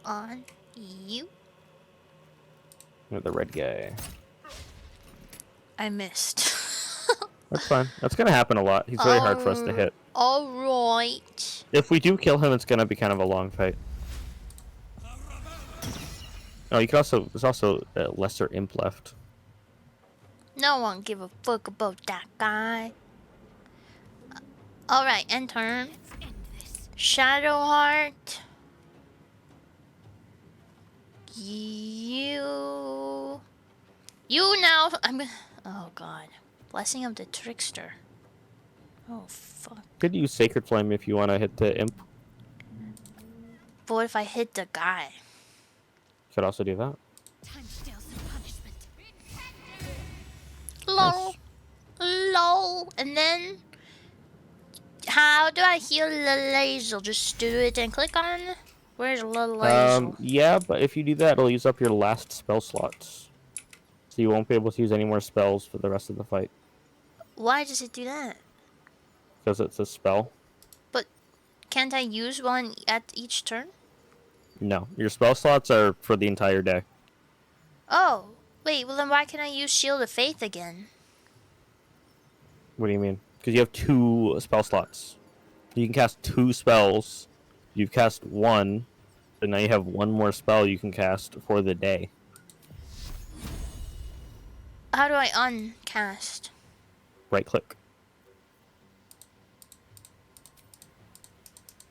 Speaker 1: on you.
Speaker 2: With the red guy.
Speaker 1: I missed.
Speaker 2: That's fine. That's gonna happen a lot. He's very hard for us to hit.
Speaker 1: Alright.
Speaker 2: If we do kill him, it's gonna be kind of a long fight. Oh, you can also. There's also a lesser imp left.
Speaker 1: No one give a fuck about that guy. Alright, end turn. Shadowheart. You now. Oh god. Blessing of the Trickster. Oh fuck.
Speaker 2: Could use Sacred Flame if you want to hit the imp.
Speaker 1: But what if I hit the guy?
Speaker 2: Could also do that.
Speaker 6: Time to deal some punishment.
Speaker 1: Lol. Lol. And then how do I heal the laser? Just do it and click on. Where's the laser?
Speaker 2: Yeah, but if you do that, it'll use up your last spell slots. So you won't be able to use any more spells for the rest of the fight.
Speaker 1: Why does it do that?
Speaker 2: Because it's a spell.
Speaker 1: But can't I use one at each turn?
Speaker 2: No, your spell slots are for the entire day.
Speaker 1: Oh, wait, well then why can't I use Shield of Faith again?
Speaker 2: What do you mean? Because you have 2 spell slots. You can cast 2 spells. You've cast 1, and now you have 1 more spell you can cast for the day.
Speaker 1: How do I uncast?
Speaker 2: Right click.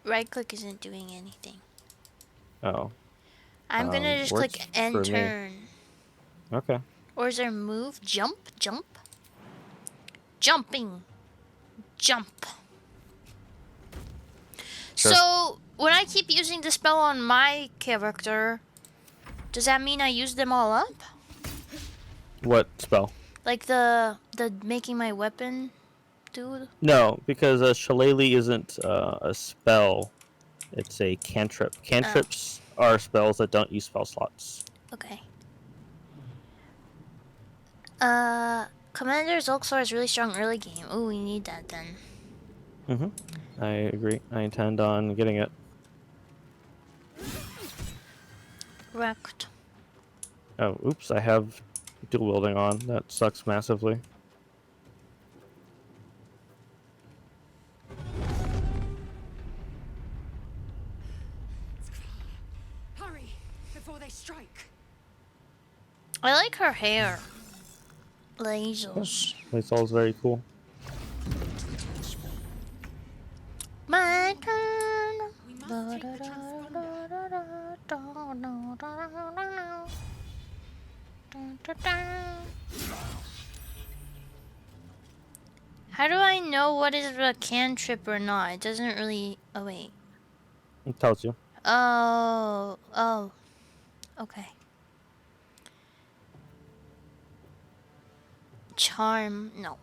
Speaker 1: Right click isn't doing anything.
Speaker 2: Oh.
Speaker 1: I'm gonna just click
Speaker 2: works
Speaker 1: end
Speaker 2: for me.
Speaker 1: turn.
Speaker 2: Okay.
Speaker 1: Or is there move? Jump? Jump? Jumping. Jump.
Speaker 2: Sure.
Speaker 1: So, when I keep using the spell on my character, does that mean I use them all up?
Speaker 2: What spell?
Speaker 1: Like the making my weapon do?
Speaker 2: No, because a shillelagh isn't a spell. It's a cantrip. Cantrips are spells that don't use spell slots.
Speaker 1: Okay. Commander Zulxor is really strong early game. Oh, we need that then.
Speaker 2: I agree. I intend on getting it.
Speaker 1: Wrecked.
Speaker 2: Oh, oops, I have dual wielding on. That sucks massively.
Speaker 7: Hurry, before they strike.
Speaker 1: I like her hair. Lasers.
Speaker 2: It's all very cool.
Speaker 1: My turn.
Speaker 7: We must take the transponder.
Speaker 1: How do I know what is a cantrip or not? It doesn't really. Oh wait.
Speaker 2: It tells you.
Speaker 1: Oh. Okay. Charm. No.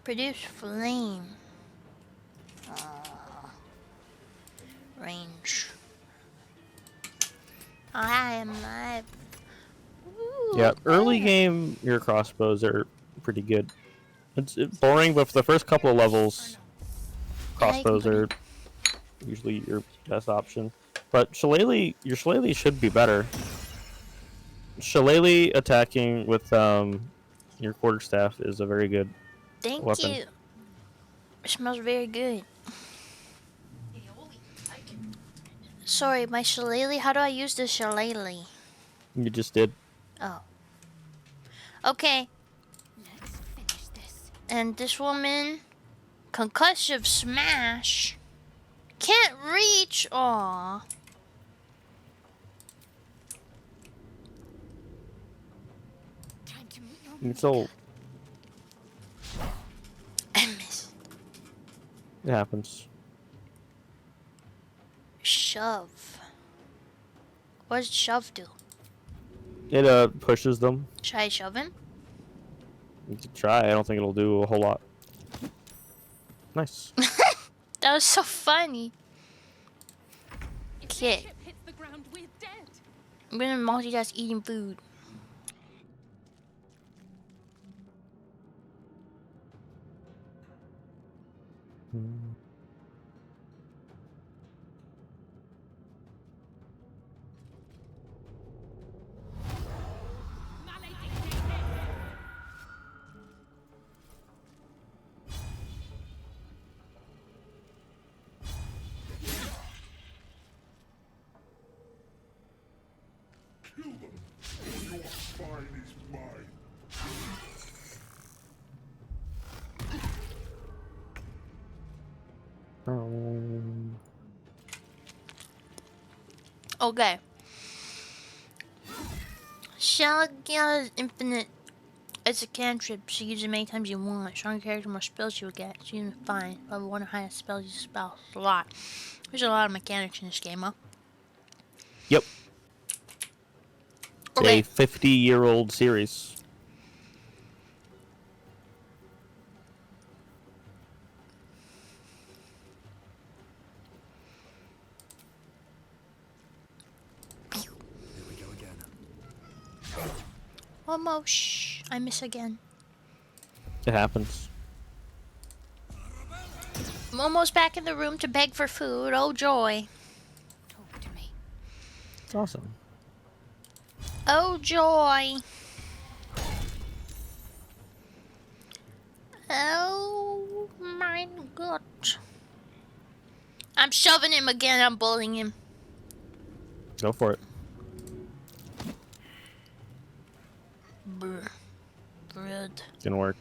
Speaker 1: Produce flame. Range. I am live. Ooh,
Speaker 2: Yeah, early
Speaker 1: okay.
Speaker 2: game, your crossbows are pretty good. It's boring, but for the first couple of levels, crossbows are usually your best option. But your shillelagh should be better. Shillelagh attacking with your quarterstaff is a very good
Speaker 1: Thank
Speaker 2: weapon.
Speaker 1: you. It smells very good. Sorry, my shillelagh. How do I use the shillelagh?
Speaker 2: You just did.
Speaker 1: Oh. Okay.
Speaker 6: Let's finish this.
Speaker 1: And this woman, concussive smash. Can't reach. Aw.
Speaker 6: Time to meet your
Speaker 2: It's all.
Speaker 1: I miss.
Speaker 2: It happens.
Speaker 1: Shove. What does shove do?
Speaker 2: It pushes them.
Speaker 1: Should I shove him?
Speaker 2: You can try. I don't think it'll do a whole lot. Nice.
Speaker 1: That was so funny.
Speaker 7: If this
Speaker 1: Okay.
Speaker 7: ship hits the ground, we're dead.
Speaker 1: I'm gonna multitask eating food.
Speaker 8: Kill them. Your spine is mine.
Speaker 1: Okay. Shell is infinite. It's a cantrip, so use it many times you want. Stronger character, more spells you will get. So you can find level 1 or higher spells you spell. A lot. There's a lot of mechanics in this game, huh?
Speaker 2: Yep. It's
Speaker 1: Okay.
Speaker 2: a 50-year-old series.
Speaker 3: Here we go again.
Speaker 1: Almost. I miss again.
Speaker 2: It happens.
Speaker 1: I'm almost back in the room to beg for food. Oh, joy.
Speaker 6: Talk to me.
Speaker 2: It's awesome.
Speaker 1: Oh, joy. Oh, my God. I'm shoving him again. I'm bullying him.
Speaker 2: Go for it.
Speaker 1: Brr. Bread.
Speaker 2: Didn't work.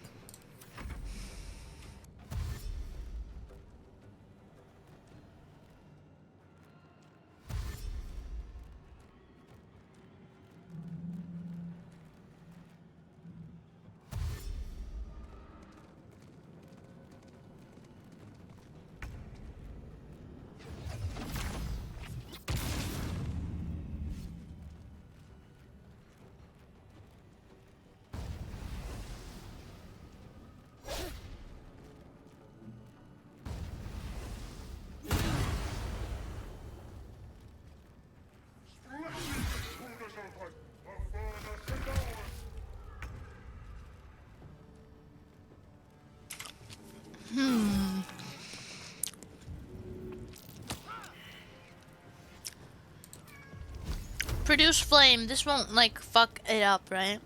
Speaker 1: Produce flame. This won't, like, fuck it up, right?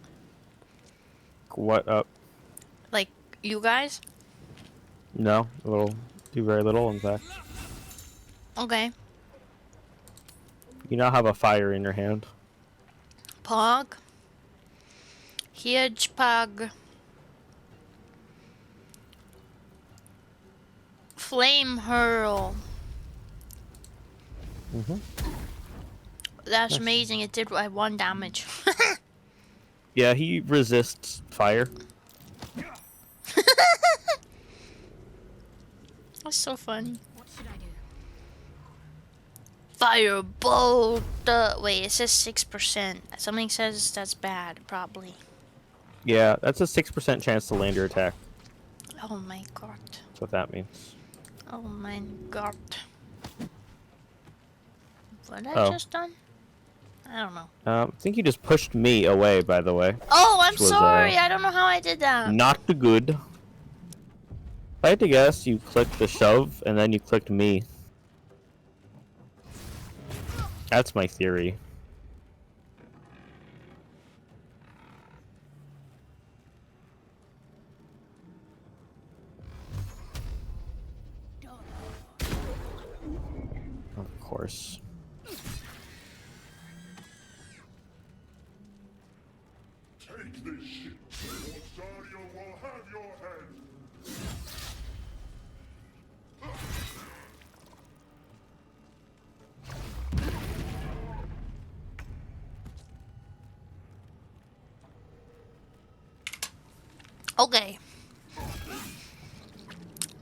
Speaker 2: What up?
Speaker 1: Like, you guys?
Speaker 2: No, it'll do very little, in fact.
Speaker 1: Okay.
Speaker 2: You now have a fire in your hand.
Speaker 1: Pog. Huge pog. Flame hurl.
Speaker 2: Mm-hmm.
Speaker 1: That's
Speaker 2: Nice.
Speaker 1: amazing. It did 1 damage.
Speaker 2: Yeah, he resists fire.
Speaker 1: That's so funny.
Speaker 6: What should I do?
Speaker 1: Firebolt. Wait, it says 6%. Something says that's bad, probably.
Speaker 2: Yeah, that's a 6% chance to land your attack.
Speaker 1: Oh my God.
Speaker 2: That's what that means.
Speaker 1: Oh my God. What I
Speaker 2: Oh.
Speaker 1: just done? I don't know.
Speaker 2: I think you just pushed me away, by the way.
Speaker 1: Oh, I'm
Speaker 2: Which was,
Speaker 1: sorry. I don't know how I did that.
Speaker 2: Not good. If I had to guess, you clicked the shove, and then you clicked me. That's my theory. course.
Speaker 8: Take this ship, or Zarya will have your head.
Speaker 1: Okay.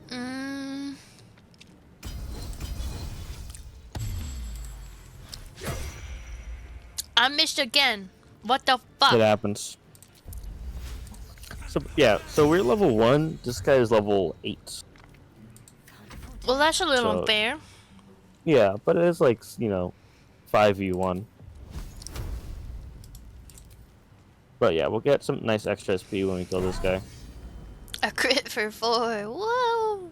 Speaker 1: Mm. I missed again. What the
Speaker 2: It
Speaker 1: fuck?
Speaker 2: happens. So yeah, so we're level 1. This guy is level 8.
Speaker 1: Well, that's a little
Speaker 2: So
Speaker 1: unfair.
Speaker 2: yeah, but it is like 5v1. But yeah, we'll get some nice extra SP when we kill this guy.
Speaker 1: A crit for 4. Whoa.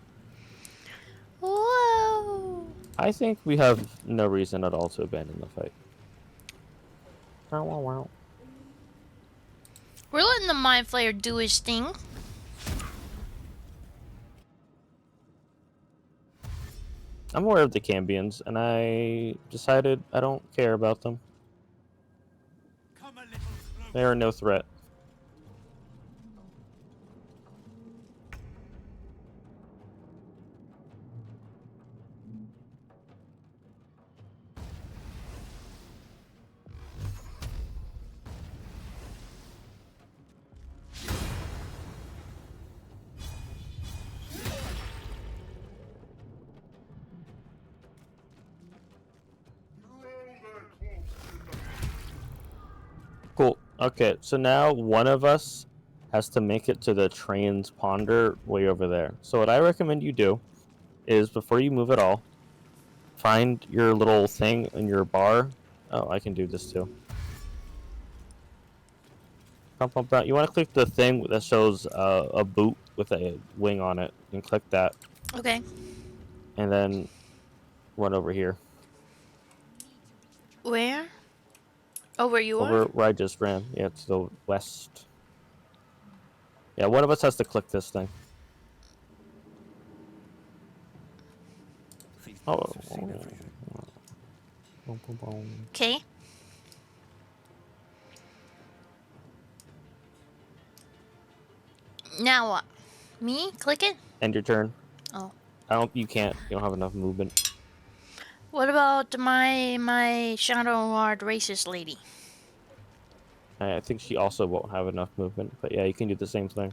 Speaker 1: Whoa.
Speaker 2: I think we have no reason at all to abandon the fight. Wow, wow, wow.
Speaker 1: We're letting the Mind Flayer do his thing.
Speaker 2: I'm aware of the Cambions, and I decided I don't care about them. They are no threat. Cool. Okay, so now one of us has to make it to the transponder way over there. So what I recommend you do is before you move at all, find your little thing in your bar. Oh, I can do this too. Pump, pump, pump. You want to click the thing that shows a boot with a wing on it, and click that,
Speaker 1: Okay.
Speaker 2: and then run over here.
Speaker 1: Where? Oh, where you
Speaker 2: Over
Speaker 1: are?
Speaker 2: where I just ran. Yeah, to the west. Yeah, one of us has to click this thing.
Speaker 5: These
Speaker 2: Oh.
Speaker 5: bots have seen everything.
Speaker 2: Boom, boom, boom.
Speaker 1: Okay. Now what? Me? Click it?
Speaker 2: End your turn.
Speaker 1: Oh.
Speaker 2: You can't. You don't have enough movement.
Speaker 1: What about my Shadow Lord racist lady?
Speaker 2: I think she also won't have enough movement. But yeah, you can do the same thing.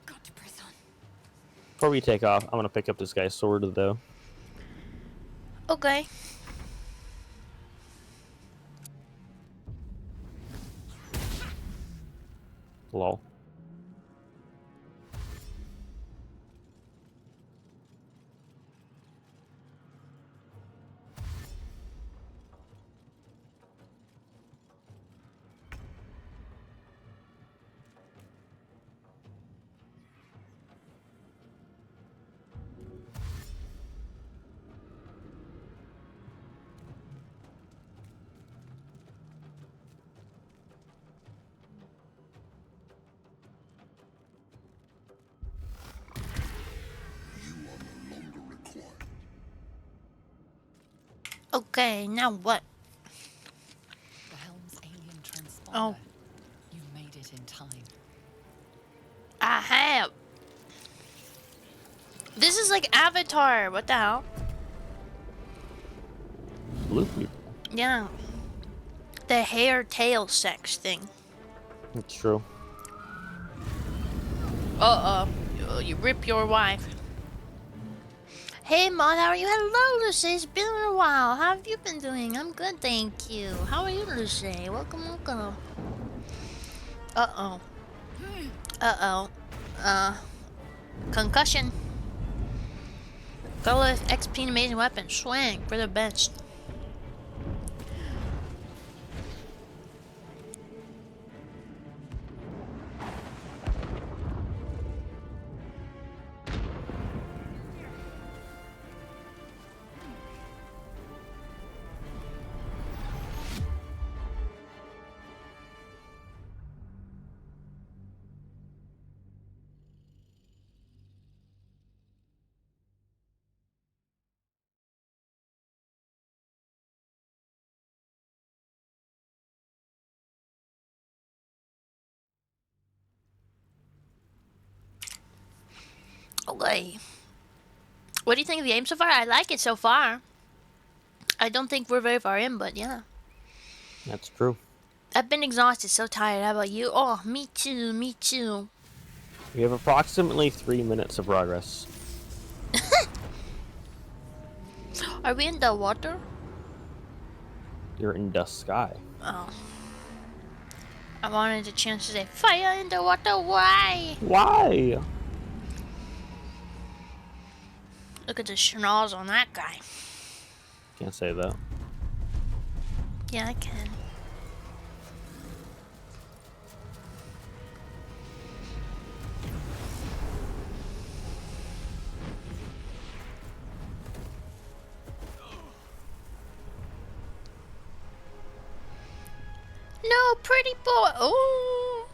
Speaker 6: Got to press on.
Speaker 2: Before we take off, I'm gonna pick up this guy's sword though.
Speaker 1: Okay.
Speaker 2: Lol.
Speaker 8: You are no longer required.
Speaker 1: Okay, now what?
Speaker 4: The helm's alien transponder.
Speaker 1: Oh.
Speaker 4: You made it in time.
Speaker 1: I have. This is like Avatar. What the hell?
Speaker 2: Blue people.
Speaker 1: Yeah. The hair tail sex thing.
Speaker 2: It's true.
Speaker 1: You rip your wife. Hey, Maud, how are you? Hello, Lucy. It's been a while. How have you been doing? I'm good, thank you. How are you, Lucy? Welcome, welcome. Uh-oh. Uh-oh. Concussion. Go with XP and amazing weapon. Swing for the best. Okay. What do you think of the game so far? I like it so far. I don't think we're very far in, but yeah.
Speaker 2: That's true.
Speaker 1: I've been exhausted, so tired. How about you? Oh, me too, me too.
Speaker 2: We have approximately 3 minutes of progress.
Speaker 1: Are we in the water?
Speaker 2: You're in the sky.
Speaker 1: Oh. I wanted a chance to say, fire in the water, why?
Speaker 2: Why?
Speaker 1: Look at the schnoz on that guy.
Speaker 2: Can't say that.
Speaker 1: Yeah, I can. No, pretty boy. Oh.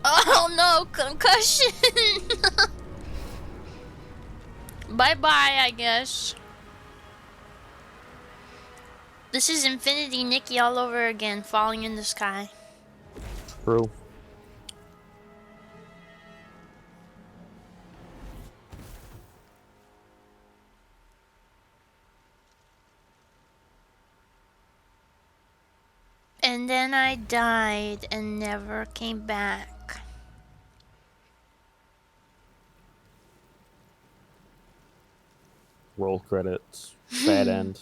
Speaker 1: Oh no, concussion. Bye bye, I guess. This is Infinity Nikki all over again, falling in the sky.
Speaker 2: True.
Speaker 1: And then I died and never came back.
Speaker 2: Roll credits. Sad end.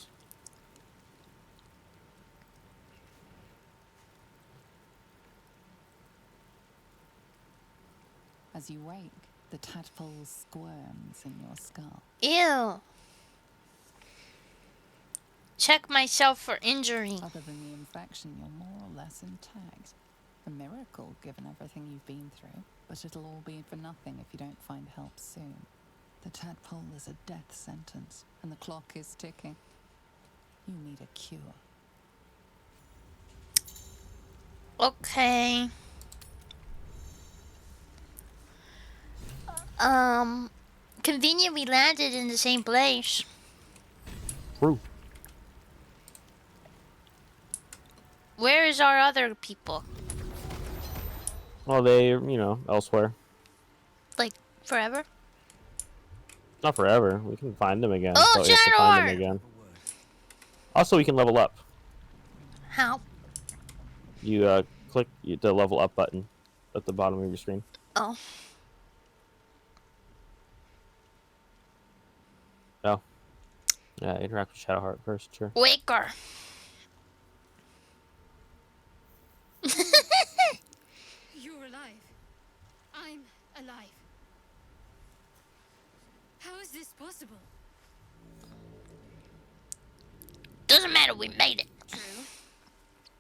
Speaker 4: As you wake, the tadpole squirms in your skull.
Speaker 1: Ew. Check myself for injury.
Speaker 4: Other than the infection, you're more or less intact. A miracle, given everything you've been through. But it'll all be for nothing if you don't find help soon. The tadpole is a death sentence, and the clock is ticking. You need a cure.
Speaker 1: Okay. Convenient we landed in the same place.
Speaker 2: True.
Speaker 1: Where is our other people?
Speaker 2: Well, they, elsewhere.
Speaker 1: Like, forever?
Speaker 2: Not forever. We can find them again.
Speaker 1: Oh,
Speaker 2: but we have to find them
Speaker 1: Janor!
Speaker 2: again. Also, we can level up.
Speaker 1: How?
Speaker 2: You click the level up button at the bottom of your screen.
Speaker 1: Oh.
Speaker 2: Oh. Yeah, interact with Shadowheart first, sure.
Speaker 1: Waker.
Speaker 6: You're alive. I'm alive. How is this possible?
Speaker 1: Doesn't matter, we made it.
Speaker 6: True.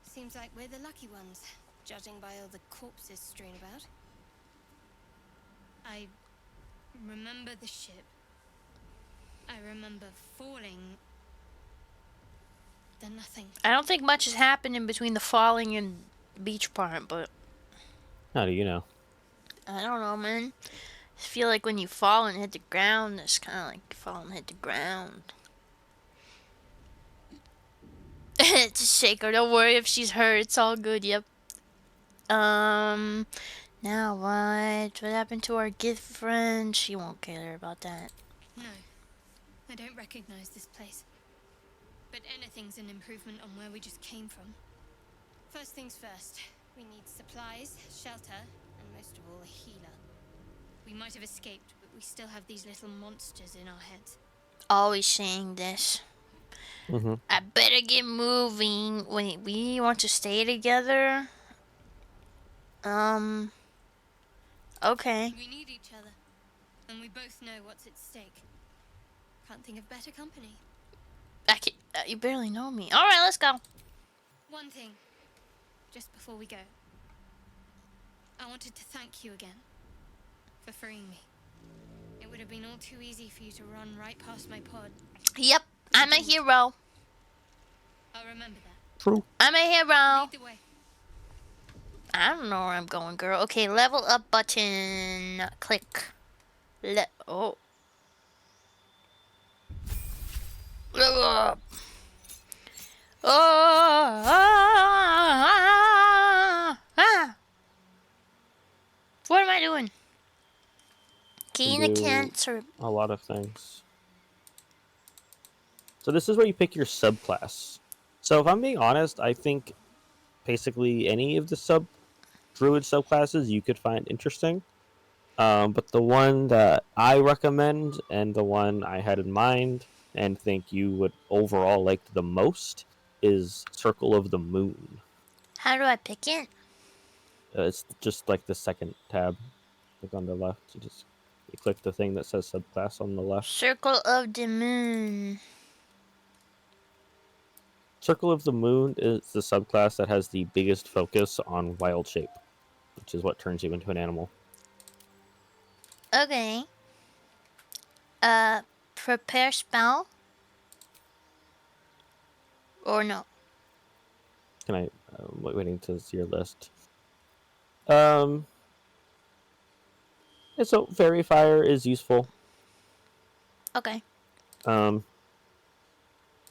Speaker 6: Seems like we're the lucky ones, judging by all the corpses strewn about. I remember the ship. I remember falling. Then nothing.
Speaker 1: I don't think much has happened in between the falling and beach part, but
Speaker 2: How do you know?
Speaker 1: I don't know, man. I feel like when you fall and hit the ground, it's kind of like you fall and hit the ground. Just shake her. Don't worry if she's hurt. It's all good. Yep. Now what? What happened to our gift friend? She won't care about that.
Speaker 6: No, I don't recognize this place. But anything's an improvement on where we just came from. First things first, we need supplies, shelter, and most of all, a healer. We might have escaped, but we still have these little monsters in our heads.
Speaker 1: Always saying this.
Speaker 2: Mm-hmm.
Speaker 1: I better get moving. Wait, we want to stay together? Okay.
Speaker 6: We need each other, and we both know what's at stake. Can't think of better company.
Speaker 1: You barely know me. All right, let's go.
Speaker 6: One thing, just before we go. I wanted to thank you again for freeing me. It would have been all too easy for you to run right past my pod.
Speaker 1: Yep, I'm a hero.
Speaker 6: I'll remember that.
Speaker 2: True.
Speaker 1: I'm a hero.
Speaker 6: Lead the way.
Speaker 1: I don't know where I'm going, girl. Okay, level up button. Click. Oh. Level up. Oh. What am I doing? answer.
Speaker 2: a lot of things. So this is where you pick your subclass. So if I'm being honest, I think basically any of the druid subclasses you could find interesting. But the one that I recommend and the one I had in mind and think you would overall like the most is Circle of the Moon.
Speaker 1: How do I pick it?
Speaker 2: It's just like the second tab, like on the left. You click the thing that says subclass on the left.
Speaker 1: Circle of the Moon.
Speaker 2: Circle of the Moon is the subclass that has the biggest focus on wild shape, which is what turns you into an animal.
Speaker 1: Okay. Prepare spell? Or no?
Speaker 2: Can I? Waiting to see your list. So Fairy Fire is useful.
Speaker 1: Okay.
Speaker 2: I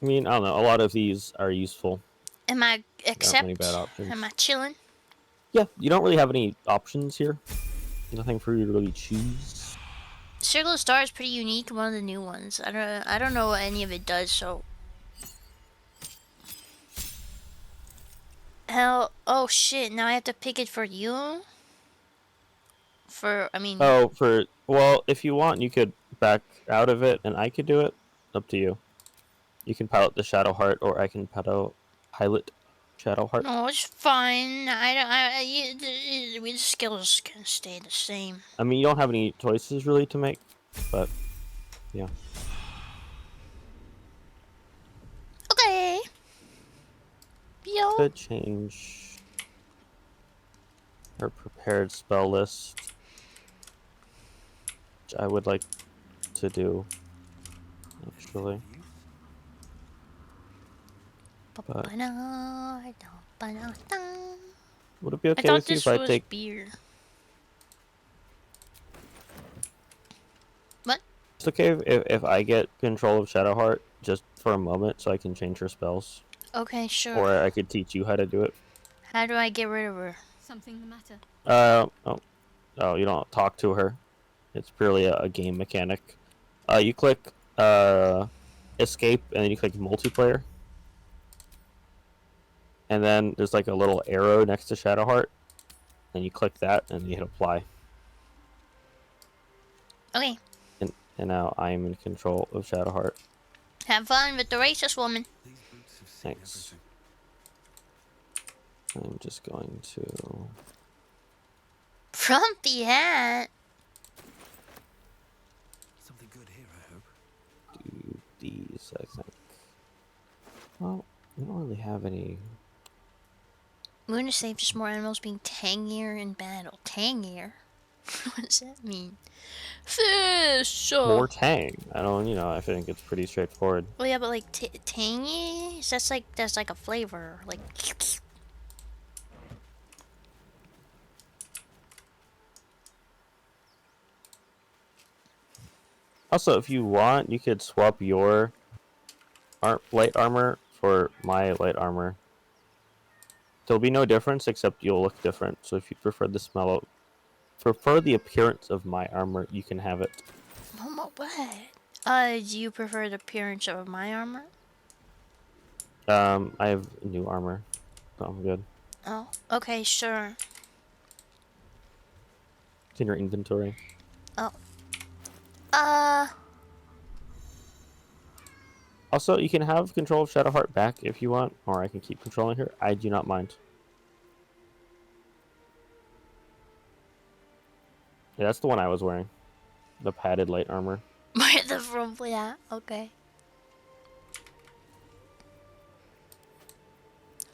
Speaker 2: mean, I don't know. A lot of these are useful.
Speaker 1: Am I
Speaker 2: There aren't many bad
Speaker 1: accept?
Speaker 2: options.
Speaker 1: Am I chilling?
Speaker 2: Yeah, you don't really have any options here. Nothing for you to really choose.
Speaker 1: Circle of Star is pretty unique, one of the new ones. I don't know what any of it does, so. Hell, oh shit, now I have to pick it for you?
Speaker 2: Well, if you want, you could back out of it, and I could do it. Up to you. You can pilot the Shadow Heart, or I can pilot Shadow Heart.
Speaker 1: No, it's fine. The skills can stay the same.
Speaker 2: I mean, you don't have any choices really to make, but yeah.
Speaker 1: Okay. Yo.
Speaker 2: Could change her prepared spell list, which I would like to do, actually. But would it be
Speaker 1: I
Speaker 2: okay
Speaker 1: thought
Speaker 2: with you
Speaker 1: this
Speaker 2: if I
Speaker 1: was
Speaker 2: take...
Speaker 1: beer. What?
Speaker 2: It's okay if I get control of Shadowheart just for a moment so I can change her spells?
Speaker 1: Okay, sure.
Speaker 2: Or I could teach you how to do it.
Speaker 1: How do I get rid of her?
Speaker 6: Something the matter?
Speaker 2: Oh, you don't talk to her. It's purely a game mechanic. You click escape and then you click multiplayer. And then there's like a little arrow next to Shadowheart. And you click that and you hit apply.
Speaker 1: Okay.
Speaker 2: And now I am in control of Shadowheart.
Speaker 1: Have fun with the racist woman.
Speaker 5: These boots have seen
Speaker 2: Thanks.
Speaker 5: everything.
Speaker 2: I'm just going to...
Speaker 1: Frumpy hat.
Speaker 5: Something good here, I hope.
Speaker 2: do these, I think. Well, we don't really have any...
Speaker 1: Moon is safe, just more animals being tangier in battle. Tangier? What does that mean? Fish!
Speaker 2: More tang. I think it's pretty straightforward.
Speaker 1: Oh yeah, but like tangy? That's like a flavor. Like.
Speaker 2: Also, if you want, you could swap your light armor for my light armor. There'll be no difference except you'll look different. So if you prefer the appearance of my armor, you can have it.
Speaker 1: Oh, what? Do you prefer the appearance of my armor?
Speaker 2: I have new armor, so I'm good.
Speaker 1: Oh, okay, sure.
Speaker 2: It's in your inventory.
Speaker 1: Oh.
Speaker 2: Also, you can have control of Shadowheart back if you want, or I can keep controlling her. I do not mind. Yeah, that's the one I was wearing. The padded light armor.
Speaker 1: The from yeah, okay.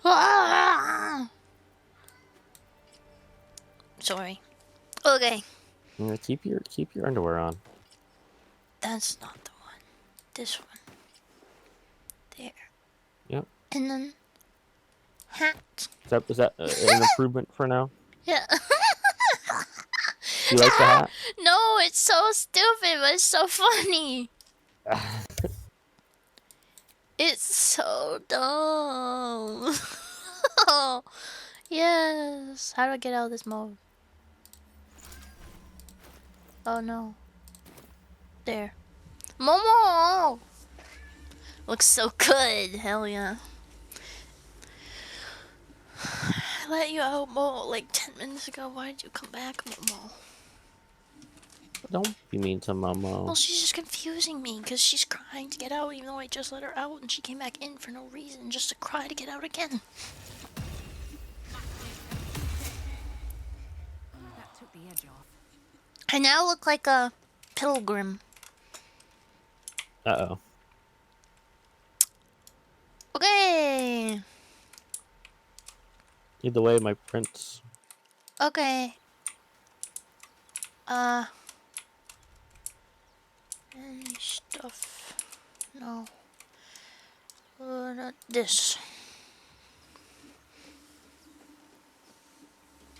Speaker 1: Ah! Sorry. Okay.
Speaker 2: Yeah, keep your underwear on.
Speaker 1: That's not the one. This one. There.
Speaker 2: Yep.
Speaker 1: And then hat.
Speaker 2: Is that an improvement for now?
Speaker 1: Yeah.
Speaker 2: You like the hat?
Speaker 1: No, it's so stupid, but it's so funny. It's so dumb. Oh, yes. How do I get out of this mode? Oh no. There. Momo! Looks so good. Hell yeah. I let you out, Momo, like 10 minutes ago. Why did you come back, Momo?
Speaker 2: Don't be mean to Momo.
Speaker 1: Well, she's just confusing me because she's crying to get out even though I just let her out and she came back in for no reason just to cry to get out again.
Speaker 7: That took the edge off.
Speaker 1: I now look like a pilgrim.
Speaker 2: Uh-oh.
Speaker 1: Okay.
Speaker 2: Lead the way, my prince.
Speaker 1: Okay. Any stuff? No. Not this.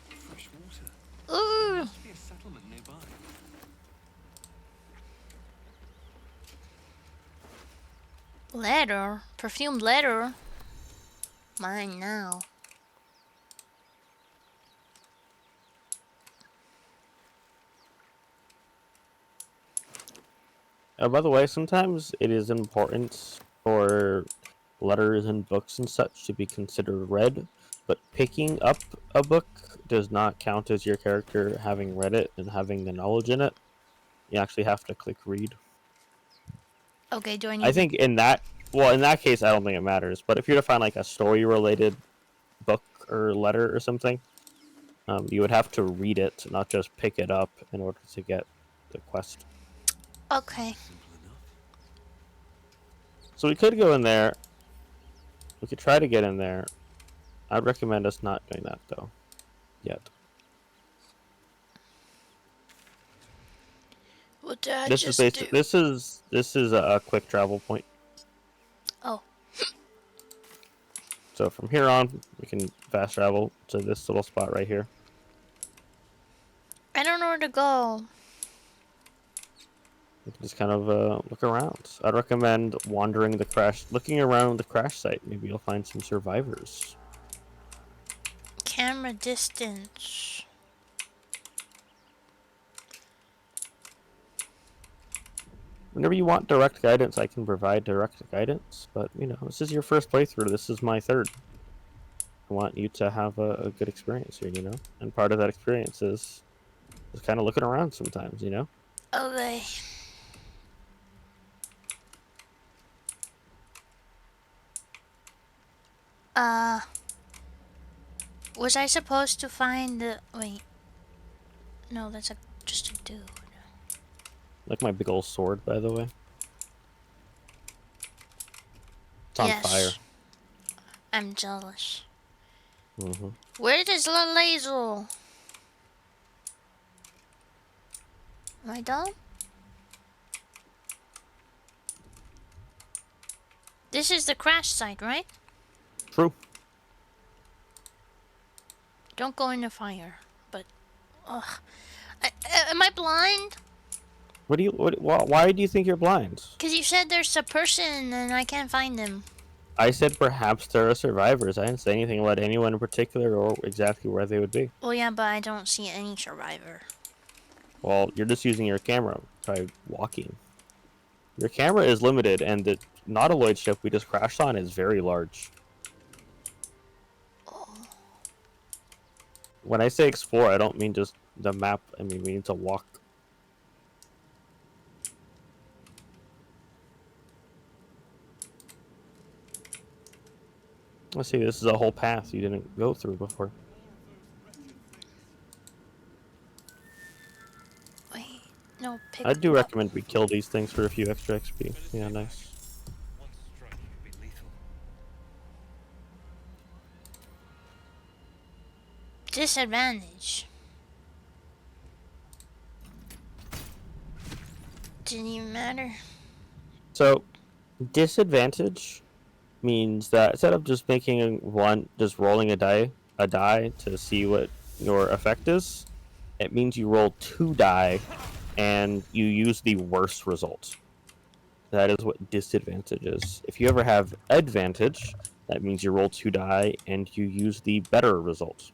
Speaker 5: Fresh water.
Speaker 1: Ooh.
Speaker 5: There must be a settlement nearby.
Speaker 1: Letter? Perfumed letter? Mine now.
Speaker 2: By the way, sometimes it is important for letters and books and such to be considered read, but picking up a book does not count as your character having read it and having the knowledge in it. You actually have to click read.
Speaker 1: Okay, do I need
Speaker 2: I think in that case, I don't think it matters. But if you're to find like a story-related book or letter or something, you would have to read it, not just pick it up in order to get the quest.
Speaker 1: Okay.
Speaker 5: Simple enough.
Speaker 2: So we could go in there. We could try to get in there. I'd recommend us not doing that though, yet.
Speaker 1: What did I
Speaker 2: This
Speaker 1: just
Speaker 2: is
Speaker 1: do?
Speaker 2: this is a quick travel point.
Speaker 1: Oh.
Speaker 2: So from here on, we can fast travel to this little spot right here.
Speaker 1: I don't know where to go.
Speaker 2: You can just kind of look around. I'd recommend looking around the crash site. Maybe you'll find some survivors.
Speaker 1: Camera distance.
Speaker 2: Whenever you want direct guidance, I can provide direct guidance. But, you know, this is your first playthrough. This is my third. I want you to have a good experience here, you know? And part of that experience is just kind of looking around sometimes, you know?
Speaker 1: Okay. Was I supposed to find the... Wait. No, that's just a dude.
Speaker 2: Like my big old sword, by the way. It's on fire.
Speaker 1: I'm jealous.
Speaker 2: Mm-hmm.
Speaker 1: Where is the laser? Am I done? This is the crash site, right?
Speaker 2: True.
Speaker 1: Don't go in the fire. But, ugh. Am I blind?
Speaker 2: Why do you think you're blind?
Speaker 1: Because you said there's a person and I can't find him.
Speaker 2: I said perhaps there are survivors. I didn't say anything about anyone in particular or exactly where they would be.
Speaker 1: Well, yeah, but I don't see any survivor.
Speaker 2: Well, you're just using your camera by walking. Your camera is limited, and the Nautiloid ship we just crashed on is very large.
Speaker 1: Oh.
Speaker 2: When I say explore, I don't mean just the map. I mean we need to walk. Let's see, this is a whole path you didn't go through before.
Speaker 1: Wait, no, pick
Speaker 2: I do
Speaker 1: up.
Speaker 2: recommend we kill these things for a few extra XP. Yeah, nice.
Speaker 5: One strike could be lethal.
Speaker 1: Disadvantage. Didn't even matter.
Speaker 2: So, disadvantage means that instead of just just rolling a die to see what your effect is, it means you roll 2 die and you use the worst result. That is what disadvantage is. If you ever have advantage, that means you roll 2 die and you use the better result.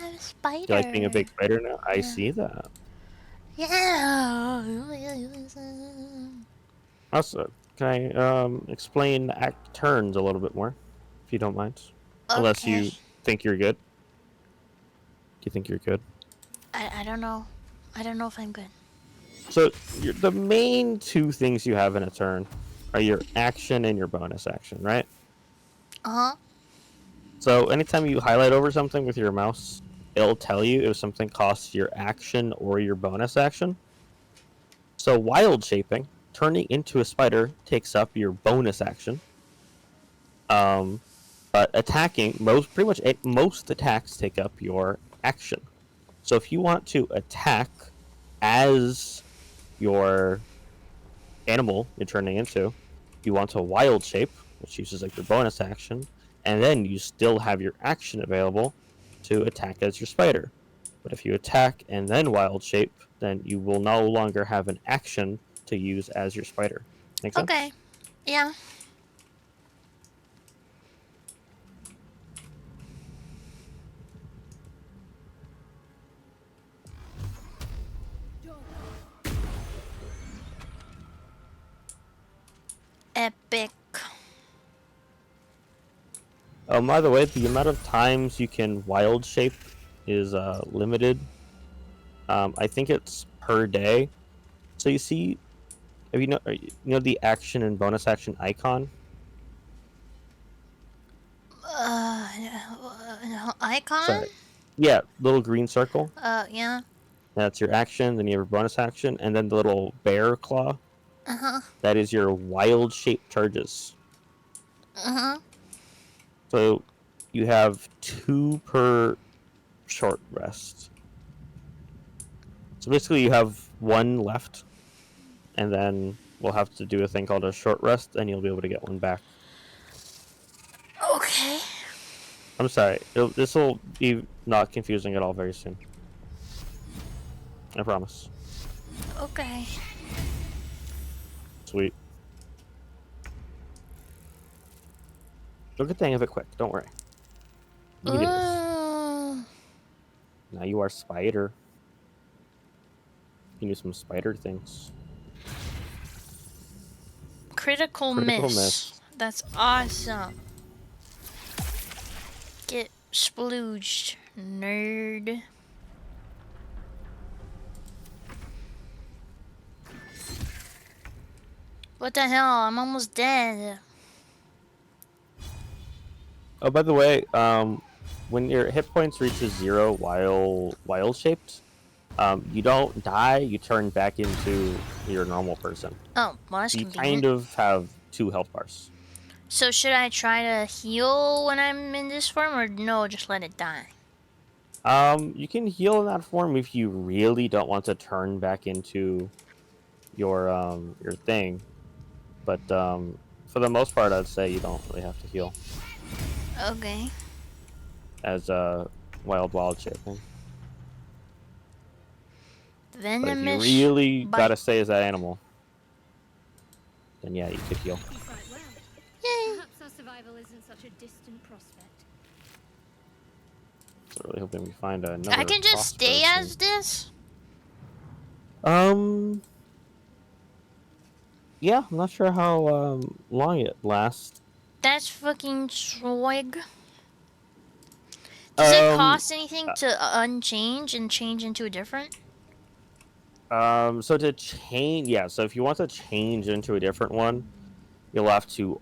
Speaker 1: I'm a spider.
Speaker 2: Do you like being a big spider now? I
Speaker 1: Yeah.
Speaker 2: see that.
Speaker 1: Yeah.
Speaker 2: Also, can I explain act turns a little bit more, if you don't mind? Unless
Speaker 1: Okay.
Speaker 2: you think you're good. Do you think you're good?
Speaker 1: I don't know. I don't know if I'm good.
Speaker 2: So the main two things you have in a turn are your action and your bonus action, right?
Speaker 1: Uh huh.
Speaker 2: So anytime you highlight over something with your mouse, it'll tell you if something costs your action or your bonus action. So wild shaping, turning into a spider, takes up your bonus action. But attacking, most attacks take up your action. So if you want to attack as your animal you're turning into, you want to wild shape, which uses like your bonus action, and then you still have your action available to attack as your spider. But if you attack and then wild shape, then you will no longer have an action to use as your spider. Make
Speaker 1: Okay.
Speaker 2: sense?
Speaker 1: Yeah. Epic.
Speaker 2: By the way, the amount of times you can wild shape is limited. I think it's per day. So you see, if you know the action and bonus action icon.
Speaker 1: Icon?
Speaker 2: Sorry, yeah, little green circle.
Speaker 1: Yeah.
Speaker 2: That's your action. Then you have a bonus action, and then the little bear claw.
Speaker 1: Uh huh.
Speaker 2: That is your wild shape charges.
Speaker 1: Uh huh.
Speaker 2: So you have 2 per short rest. So basically, you have 1 left, and then we'll have to do a thing called a short rest, and you'll be able to get 1 back.
Speaker 1: Okay.
Speaker 2: I'm sorry. This will be not confusing at all very soon. I promise.
Speaker 1: Okay.
Speaker 2: Sweet. You'll get the hang of it quick. Don't worry. You can do this. Now you are spider. You can do some spider things.
Speaker 1: Critical
Speaker 2: Critical
Speaker 1: miss.
Speaker 2: miss.
Speaker 1: That's awesome. Get splooged, nerd. What the hell? I'm almost dead.
Speaker 2: Oh, by the way, when your hit points reaches 0 while wild shaped, you don't die. You turn back into your normal person.
Speaker 1: Oh, well, that's
Speaker 2: So you
Speaker 1: convenient.
Speaker 2: kind of have 2 health bars.
Speaker 1: So should I try to heal when I'm in this form, or no, just let it die?
Speaker 2: You can heal in that form if you really don't want to turn back into your thing, but for the most part, I'd say you don't really have to heal
Speaker 1: Okay.
Speaker 2: as wild shaping. But if you
Speaker 1: Venomous
Speaker 2: really
Speaker 1: bite.
Speaker 2: gotta stay as that animal, then yeah, you could heal.
Speaker 6: You fight well.
Speaker 1: Yay.
Speaker 6: Perhaps our survival isn't such a distant prospect.
Speaker 2: So really hoping we find another.
Speaker 1: I can just
Speaker 2: boss
Speaker 1: stay
Speaker 2: person.
Speaker 1: as this?
Speaker 2: Yeah, I'm not sure how long it lasts.
Speaker 1: That's fucking swag. Does it cost anything to unchange and change into a different?
Speaker 2: So to change, yeah. So if you want to change into a different one, you'll have to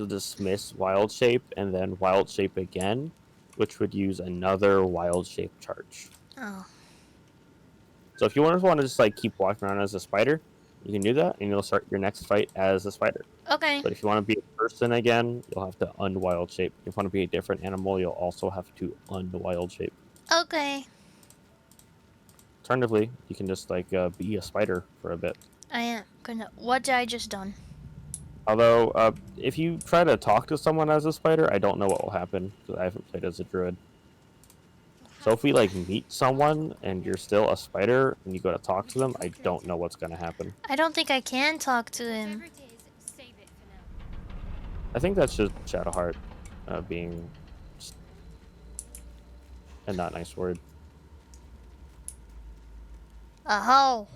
Speaker 2: dismiss wild shape and then wild shape again, which would use another wild shape charge.
Speaker 1: Oh.
Speaker 2: So if you want to just like keep walking around as a spider, you can do that, and you'll start your next fight as a spider.
Speaker 1: Okay.
Speaker 2: But if you want to be a person again, you'll have to unwild shape. If you want to be a different animal, you'll also have to unwild shape.
Speaker 1: Okay.
Speaker 2: Alternatively, you can just like be a spider for a bit.
Speaker 1: I am gonna. What did I just done?
Speaker 2: Although, if you try to talk to someone as a spider, I don't know what will happen because I haven't played as a druid. So if we like meet someone and you're still a spider and you go to talk to them, I don't know what's gonna happen.
Speaker 1: I don't think I can talk to him.
Speaker 6: Whatever it is, save it for now.
Speaker 2: I think that's just Shadowheart being a not nice word.
Speaker 1: A hoe.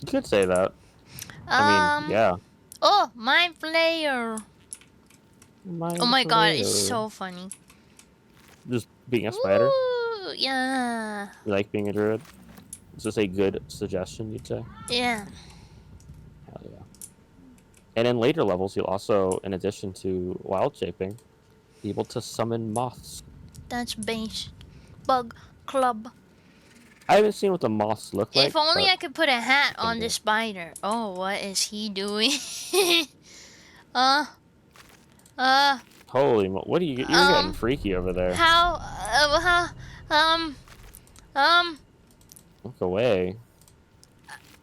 Speaker 2: You could say that. I mean, yeah.
Speaker 1: Oh, mind flayer. Oh
Speaker 2: Mind
Speaker 1: my god, it's
Speaker 2: flayer.
Speaker 1: so funny.
Speaker 2: Just being a spider.
Speaker 1: Woo! Yeah.
Speaker 2: You like being a druid? Is this a good suggestion, you'd say?
Speaker 1: Yeah.
Speaker 2: Hell yeah. And in later levels, you'll also, in addition to wild shaping, be able to summon moths.
Speaker 1: That's base. Bug club.
Speaker 2: I haven't seen what the moths look like,
Speaker 1: If only
Speaker 2: but
Speaker 1: I could put a hat
Speaker 2: can
Speaker 1: on
Speaker 2: do
Speaker 1: the
Speaker 2: it.
Speaker 1: spider. Oh, what is he doing? uh, uh,
Speaker 2: Holy what are you're getting freaky over there.
Speaker 1: how, um,
Speaker 2: Look away.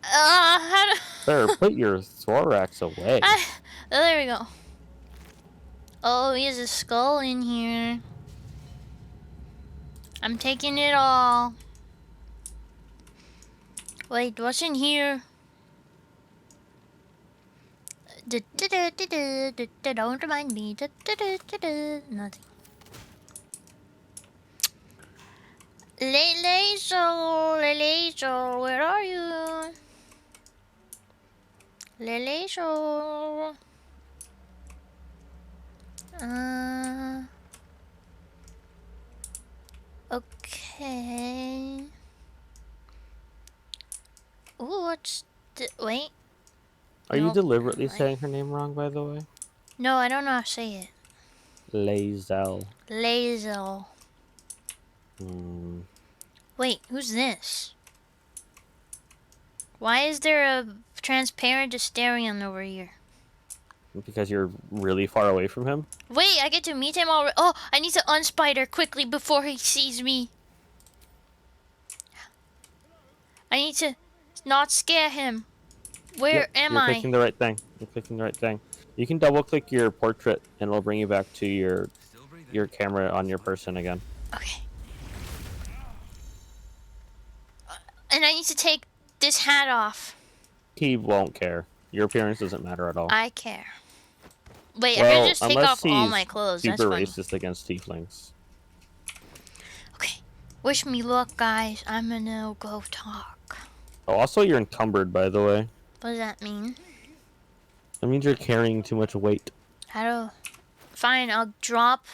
Speaker 1: how do,
Speaker 2: Sir, put your thorax away.
Speaker 1: oh, there we go. Oh, he has a skull in here. I'm taking it all. Wait, what's in here? Don't remind me. Nothing. Laser, where are you? Laser. Okay. Ooh, what's wait.
Speaker 2: Are you
Speaker 1: Nope,
Speaker 2: deliberately
Speaker 1: never mind.
Speaker 2: saying her name wrong, by the way?
Speaker 1: No, I don't know how to say it.
Speaker 2: Lazel.
Speaker 1: Laser.
Speaker 2: Hmm.
Speaker 1: Wait, who's this? Why is there a transparent Asterion over here?
Speaker 2: Because you're really far away from him?
Speaker 1: Wait, I get to meet him already. Oh, I need to unspider quickly before he sees me. I need to not scare him. Where
Speaker 2: Yep,
Speaker 1: am
Speaker 2: you're
Speaker 1: I?
Speaker 2: clicking the right thing. You're clicking the right thing. You can double click your portrait and it'll bring you back to
Speaker 5: Still breathing.
Speaker 2: your camera on your person again.
Speaker 1: Okay. And I need to take this hat off.
Speaker 2: He won't care. Your appearance doesn't matter at all.
Speaker 1: I care. Wait, I
Speaker 2: Well,
Speaker 1: could just take
Speaker 2: unless
Speaker 1: off all
Speaker 2: he's
Speaker 1: my clothes. That's
Speaker 2: super
Speaker 1: funny.
Speaker 2: racist against tieflings.
Speaker 1: Okay. Wish me luck, guys. I'm gonna go talk.
Speaker 2: Oh, also, you're encumbered, by the way.
Speaker 1: What does that mean?
Speaker 2: That means you're carrying too much weight.
Speaker 1: How do... Fine, I'll drop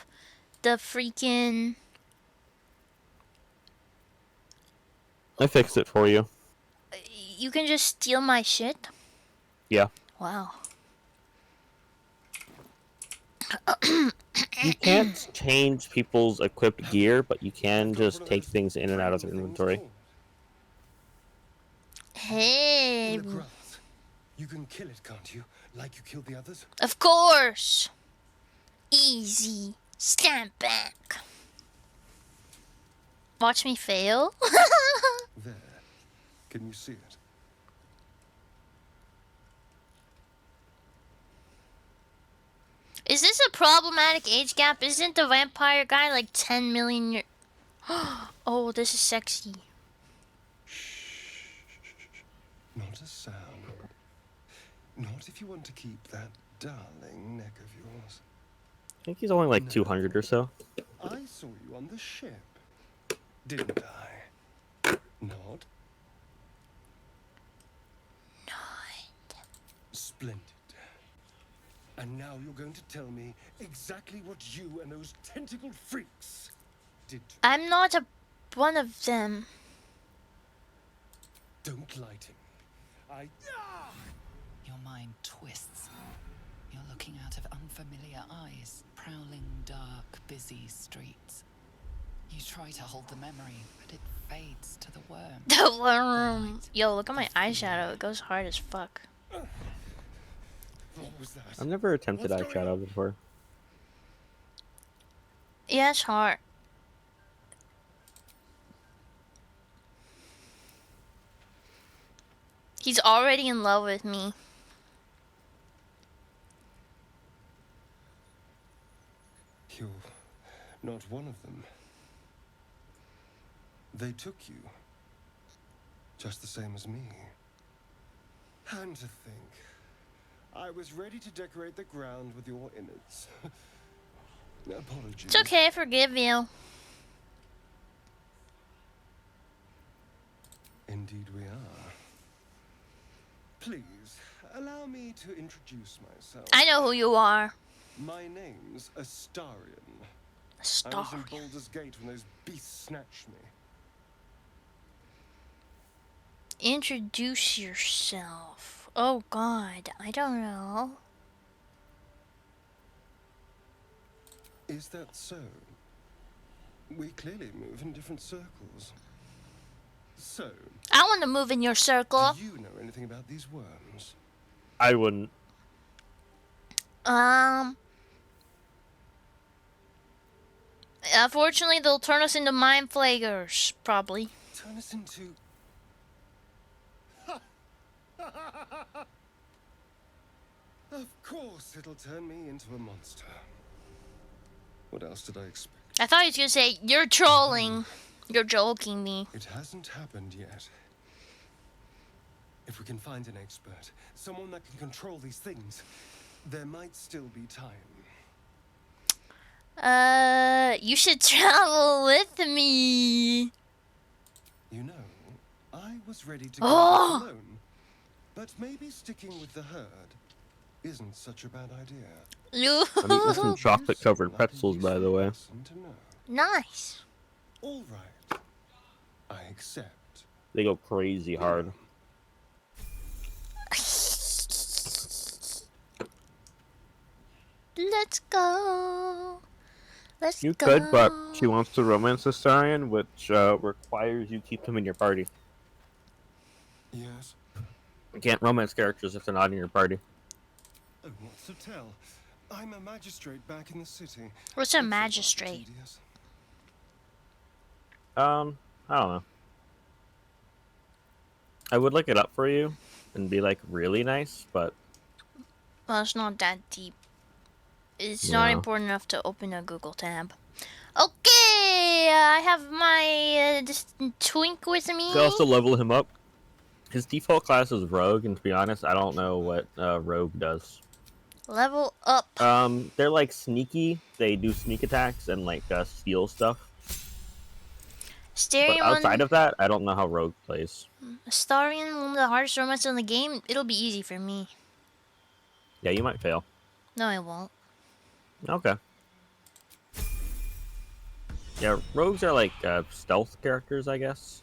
Speaker 1: the freaking...
Speaker 2: I fixed it for you.
Speaker 1: You can just steal my shit?
Speaker 2: Yeah.
Speaker 1: Wow.
Speaker 2: You can't change people's equipped gear, but you can just take things in and out of their inventory.
Speaker 1: Hey.
Speaker 8: The grass. You can kill it, can't you? Like you killed the others?
Speaker 1: Of course. Easy. Stand back. Watch me fail.
Speaker 8: There. Can you see it?
Speaker 1: Is this a problematic age gap? Isn't the vampire guy like 10 million years... Oh, this is sexy.
Speaker 8: Not a sound. Not if you want to keep that darling neck of yours.
Speaker 2: I think he's only like 200 or so.
Speaker 8: I saw you on the ship. Didn't I? Not?
Speaker 1: Not.
Speaker 8: Splendid. And now you're going to tell me exactly what you and those tentacle freaks did to
Speaker 1: I'm not one of them.
Speaker 8: Don't lie to me.
Speaker 4: Your mind twists. You're looking out of unfamiliar eyes, prowling dark, busy streets. You try to hold the memory, but it fades to the worm.
Speaker 1: The worm. Yo, look at my eyeshadow. It goes hard as fuck.
Speaker 8: What was that?
Speaker 2: I've never attempted
Speaker 8: What's going
Speaker 2: eyeshadow
Speaker 8: on?
Speaker 2: before.
Speaker 1: Yeah, it's hard. He's already in love with me.
Speaker 8: You're not one of them. They took you. Just the same as me. And to think, I was ready to decorate the ground with your innards. Apologies.
Speaker 1: It's okay, I forgive you.
Speaker 8: Indeed we are. Please, allow me to introduce myself.
Speaker 1: I know who you are.
Speaker 8: My name's Astarion. I was
Speaker 1: Star.
Speaker 8: in Baldurs Gate when those beasts snatched me.
Speaker 1: Introduce yourself. Oh God, I don't know.
Speaker 8: Is that so? We clearly move in different circles. So,
Speaker 1: I want to move in your circle.
Speaker 8: do you know anything about these worms?
Speaker 2: I wouldn't.
Speaker 1: Unfortunately, they'll turn us into mind flayers, probably.
Speaker 8: Turn us into... Of course it'll turn me into a monster. What else did I expect?
Speaker 1: I thought he was gonna say, you're trolling. You're joking me.
Speaker 8: It hasn't happened yet. If we can find an expert, someone that can control these things, there might still be time.
Speaker 1: You should travel with me.
Speaker 8: You know, I was ready to go
Speaker 1: Oh!
Speaker 8: alone, but maybe sticking with the herd isn't such a bad idea.
Speaker 1: You.
Speaker 2: I'm eating some chocolate-covered pretzels, by the way.
Speaker 8: Lesson to know.
Speaker 1: Nice.
Speaker 8: All right, I accept.
Speaker 2: They go crazy hard.
Speaker 1: Let's go. Let's
Speaker 2: You
Speaker 1: go.
Speaker 2: could, but she wants to romance Astarion, which requires you keep them in your party.
Speaker 8: Yes.
Speaker 2: You can't romance characters if they're not in your party.
Speaker 8: Oh, what's to tell? I'm a magistrate back in the city.
Speaker 1: What's a
Speaker 8: It's rather
Speaker 1: magistrate?
Speaker 8: tedious.
Speaker 2: I don't know. I would look it up for you and be like really nice, but
Speaker 1: Well, it's not that deep. It's not
Speaker 2: Yeah.
Speaker 1: important enough to open a Google tab. Okay, I have my this twink with me.
Speaker 2: you could also level him up. His default class is Rogue, and to be honest, I don't know what Rogue does.
Speaker 1: Level up.
Speaker 2: They're like sneaky. They do sneak attacks and like steal stuff.
Speaker 1: Starion,
Speaker 2: But outside of that, I don't know how Rogue plays.
Speaker 1: Starion, one of the hardest robots in the game. It'll be easy for me.
Speaker 2: Yeah, you might fail.
Speaker 1: No, it won't.
Speaker 2: Okay. Yeah, rogues are like stealth characters, I guess.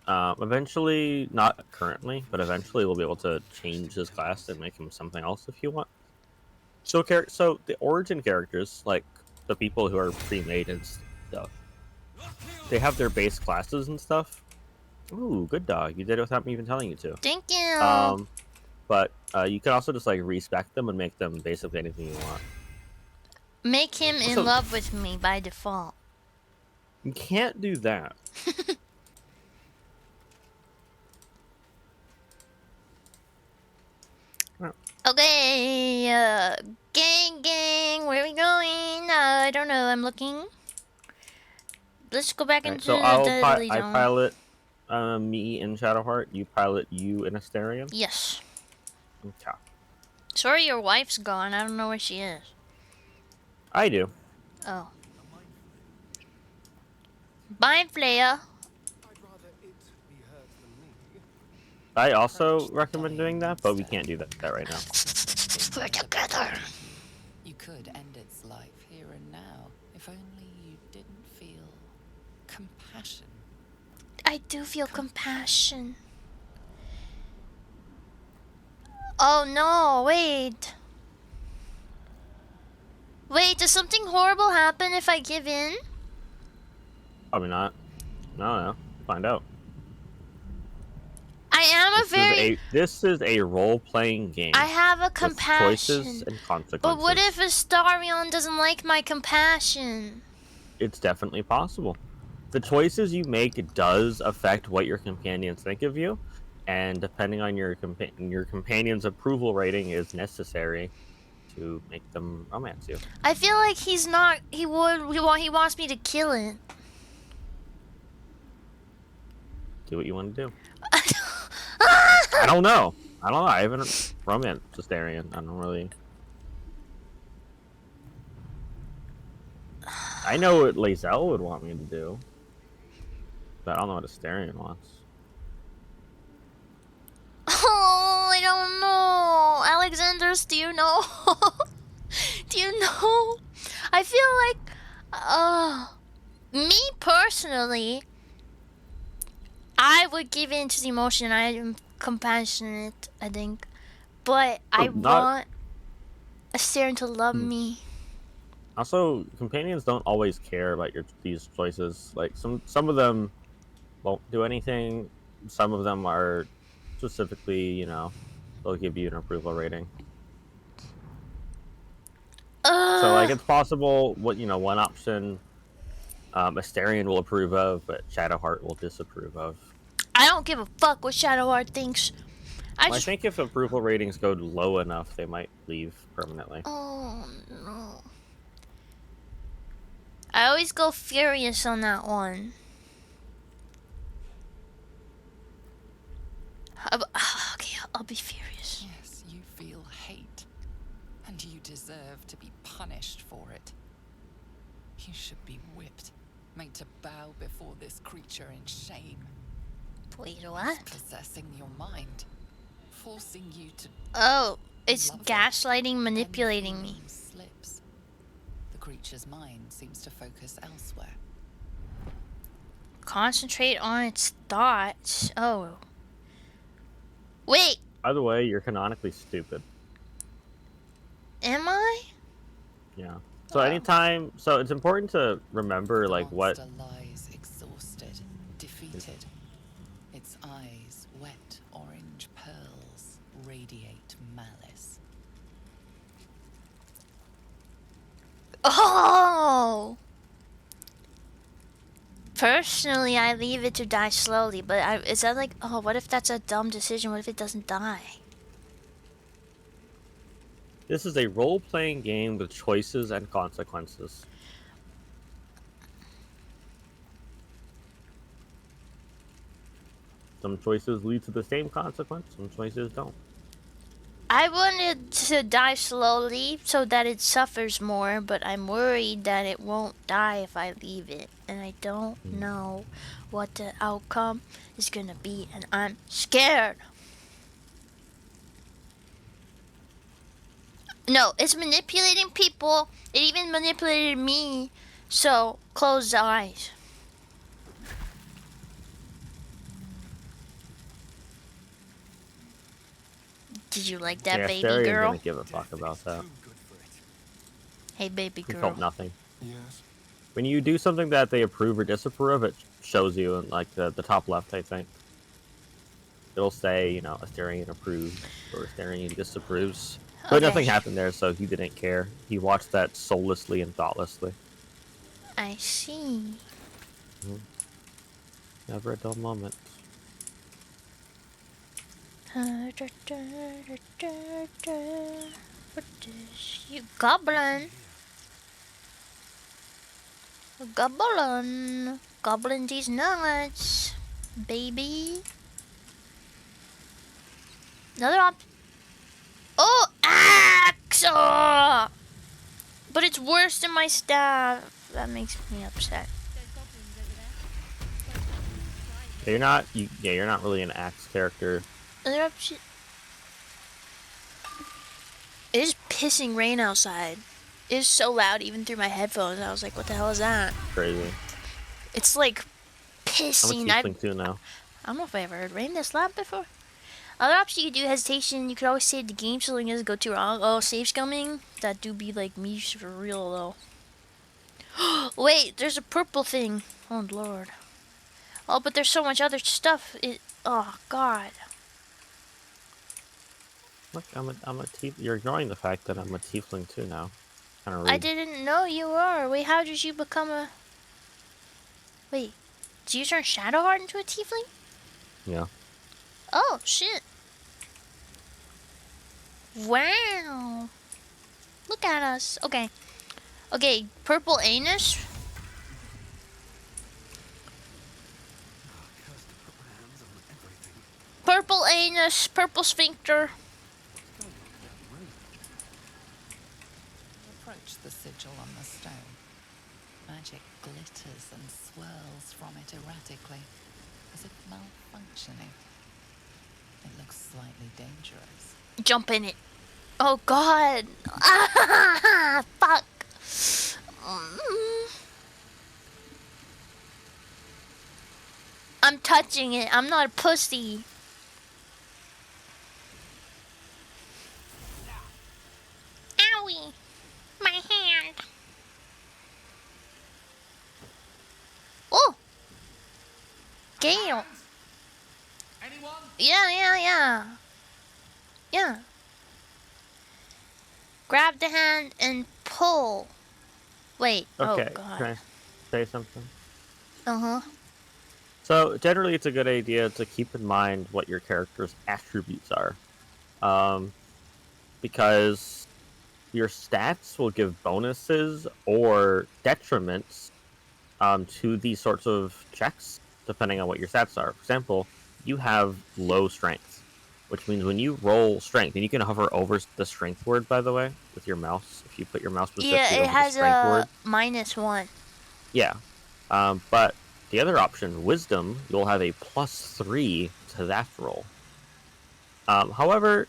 Speaker 2: Eventually, not currently, but eventually we'll be able to change his class and make him something else if you want. So, so the origin characters, like the people who are pre-made and stuff, they have their base classes and stuff. Ooh, good dog. You did it without me even telling you to.
Speaker 1: Thank you.
Speaker 2: But you can also just like respec them and make them basically anything you want.
Speaker 1: Make him in
Speaker 2: So-
Speaker 1: love with me by default.
Speaker 2: You can't do that.
Speaker 1: Okay, gang, where are we going? I don't know. I'm looking. Let's go back
Speaker 2: Right,
Speaker 1: into
Speaker 2: so
Speaker 1: the
Speaker 2: I
Speaker 1: deadly zone.
Speaker 2: pilot me in Shadowheart. You pilot you in Astarion.
Speaker 1: Yes.
Speaker 2: Okay.
Speaker 1: Sorry, your wife's gone. I don't know where she is.
Speaker 2: I do.
Speaker 1: Oh. Bye, Flea.
Speaker 8: I'd rather it be hurt than me.
Speaker 2: I also recommend doing that, but we can't do that right now.
Speaker 1: We're together.
Speaker 4: You could end its life here and now if only you didn't feel compassion.
Speaker 1: I do feel compassion. Oh no, wait. Wait, does something horrible happen if I give in?
Speaker 2: Probably not. No. Find out.
Speaker 1: I am a very...
Speaker 2: This is a role-playing game.
Speaker 1: I have a
Speaker 2: with
Speaker 1: compassion.
Speaker 2: choices and consequences.
Speaker 1: But what if Astarion doesn't like my compassion?
Speaker 2: It's definitely possible. The choices you make does affect what your companions think of you, and depending on your companion's approval rating is necessary to make them romance you.
Speaker 1: I feel like he's not... He wants me to kill it.
Speaker 2: Do what you want to do. I don't know. I haven't romanced Astarion. I don't really... I know what Lae'zel would want me to do, but I don't know what Astarion wants.
Speaker 1: dangerous? Do you know? Do you know? I feel like, me personally, I would give in to the emotion. I am compassionate, I think. But I
Speaker 2: Not
Speaker 1: want a Saren to love me.
Speaker 2: also companions don't always care about these choices. Like some of them won't do anything. Some of them are specifically, they'll give you an approval rating. So like it's possible one option Asterion will approve of, but Shadowheart will disapprove of.
Speaker 1: I don't give a fuck what Shadowheart thinks.
Speaker 2: I think if approval ratings go low enough, they might leave permanently.
Speaker 1: Oh no. I always go furious on that one. Okay, I'll be furious.
Speaker 4: Yes, you feel hate, and you deserve to be punished for it. You should be whipped, made to bow before this creature in shame.
Speaker 1: Wait, what?
Speaker 4: It's possessing your mind, forcing you to.
Speaker 1: Oh, it's
Speaker 4: love it.
Speaker 1: gaslighting, manipulating me.
Speaker 4: Slips. The creature's mind seems to focus elsewhere.
Speaker 1: Concentrate on its thoughts. Oh. Wait,
Speaker 2: By the way, you're canonically stupid.
Speaker 1: am I?
Speaker 2: Yeah. So so it's important to remember like what.
Speaker 4: The monster lies exhausted, defeated. Its eyes, wet orange pearls, radiate malice.
Speaker 1: Oh! Personally, I leave it to die slowly, but is that like, oh, what if that's a dumb decision? What if it doesn't die?
Speaker 2: This is a role-playing game with choices and consequences. Some choices lead to the same consequence, some choices don't.
Speaker 1: I wanted to die slowly so that it suffers more, but I'm worried that it won't die if I leave it. And I don't know what the outcome is gonna be, and I'm scared. No, it's manipulating people. It even manipulated me. So, close the eyes. Did you like that, baby
Speaker 2: Asterion
Speaker 1: girl?
Speaker 2: didn't give a fuck about that.
Speaker 1: Hey, baby
Speaker 2: He
Speaker 1: girl.
Speaker 2: felt nothing.
Speaker 8: Yes.
Speaker 2: When you do something that they approve or disapprove, it shows you in like the top left, I think. It'll say, Asterion approves or Asterion disapproves. But
Speaker 1: Okay.
Speaker 2: nothing happened there, so he didn't care. He watched that soullessly and thoughtlessly.
Speaker 1: I see.
Speaker 2: Never a dull moment.
Speaker 1: What is you goblin? Goblin. Goblin these nuts, baby. Another Oh, axe! Oh! But it's worse than my staff. That makes me upset.
Speaker 2: You're not really an axe character.
Speaker 1: Another option. It is pissing rain outside. It is so loud, even through my headphones. I was like, "What the hell is that?"
Speaker 2: Crazy.
Speaker 1: It's like
Speaker 2: I'm
Speaker 1: pissing.
Speaker 2: a tiefling too now.
Speaker 1: I don't know if I ever heard rain this loud before. Other option you could do, hesitation. You could always save the game so something doesn't go too wrong. Oh, save scumming? That do be like me for real though. Wait, there's a purple thing. Oh lord. Oh, but there's so much other stuff. Oh god.
Speaker 2: Look, I'm a tiefling. You're ignoring the fact that I'm a tiefling too now. Kind of rude.
Speaker 1: I didn't know you were. Wait, how did you become a... Wait, did you turn Shadowheart into a tiefling?
Speaker 2: Yeah.
Speaker 1: Oh, shit. Wow. Look at us. Okay. Okay, purple anus. Purple anus, purple sphincter.
Speaker 4: Approach the sigil on the stone. Magic glitters and swirls from it erratically, as if malfunctioning. It looks slightly dangerous.
Speaker 1: Jump in it. Oh God. Ah, fuck. Mm. I'm touching it. I'm not a pussy. Owie. My hand. Oh. Gale.
Speaker 5: Anyone?
Speaker 1: Yeah. Yeah. Grab the hand and pull. Wait. Oh
Speaker 2: Okay,
Speaker 1: God.
Speaker 2: can I say something?
Speaker 1: Uh-huh.
Speaker 2: So generally, it's a good idea to keep in mind what your character's attributes are, um, because your stats will give bonuses or detriments to these sorts of checks, depending on what your stats are. For example, you have low strength, which means when you roll strength, and you can hover over the strength word, by the way, with your mouse. If you put your mouse
Speaker 1: Yeah,
Speaker 2: specifically
Speaker 1: it
Speaker 2: over the
Speaker 1: has
Speaker 2: strength
Speaker 1: a
Speaker 2: word,
Speaker 1: -1.
Speaker 2: yeah. But the other option, wisdom, you'll have a +3 to that roll. However,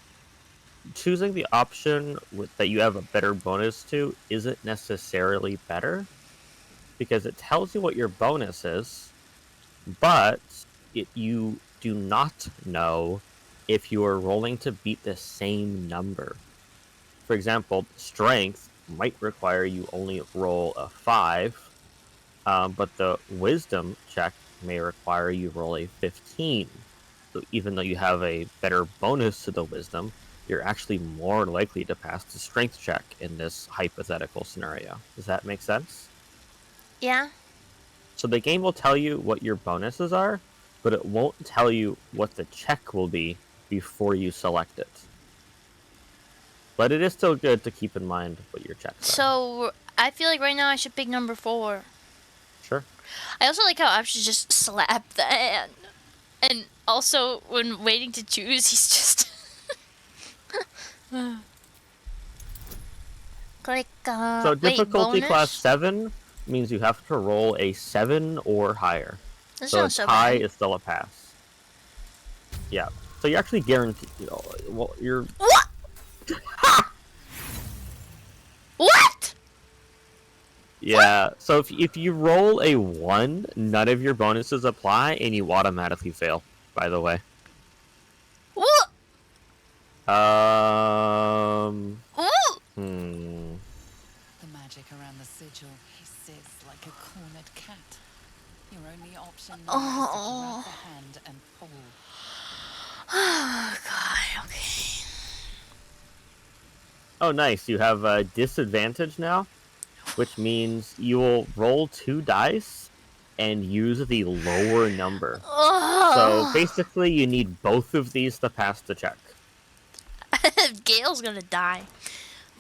Speaker 2: choosing the option that you have a better bonus to isn't necessarily better because it tells you what your bonus is, but you do not know if you are rolling to beat the same number. For example, strength might require you only roll a 5, but the wisdom check may require you roll a 15. So even though you have a better bonus to the wisdom, you're actually more likely to pass the strength check in this hypothetical scenario. Does that make sense?
Speaker 1: Yeah.
Speaker 2: So the game will tell you what your bonuses are, but it won't tell you what the check will be before you select it. But it is still good to keep in mind what your checks are.
Speaker 1: So I feel like right now I should pick number 4.
Speaker 2: Sure.
Speaker 1: I also like how I should just slap the hand. And also, when waiting to choose, he's just click.
Speaker 2: So
Speaker 1: Wait,
Speaker 2: difficulty class
Speaker 1: bonus.
Speaker 2: 7 means you have to roll a 7 or higher.
Speaker 1: That's
Speaker 2: So a
Speaker 1: not so
Speaker 2: tie
Speaker 1: bad.
Speaker 2: is still a pass. Yeah. So you're actually guaranteed. Well, you're.
Speaker 1: What? What?
Speaker 2: Yeah. So if you roll a 1, none of your bonuses apply, and you automatically fail. By the way.
Speaker 1: What? Ooh.
Speaker 2: Hmm.
Speaker 4: The magic around the sigil hisses like a cornered cat. Your only option now is to grab
Speaker 1: Oh.
Speaker 4: the hand and pull.
Speaker 1: Oh God. Okay.
Speaker 2: Oh, nice. You have a disadvantage now, which means you will roll 2 dice and use the lower number. So
Speaker 1: Oh.
Speaker 2: basically, you need both of these to pass the check.
Speaker 1: Gale's gonna die.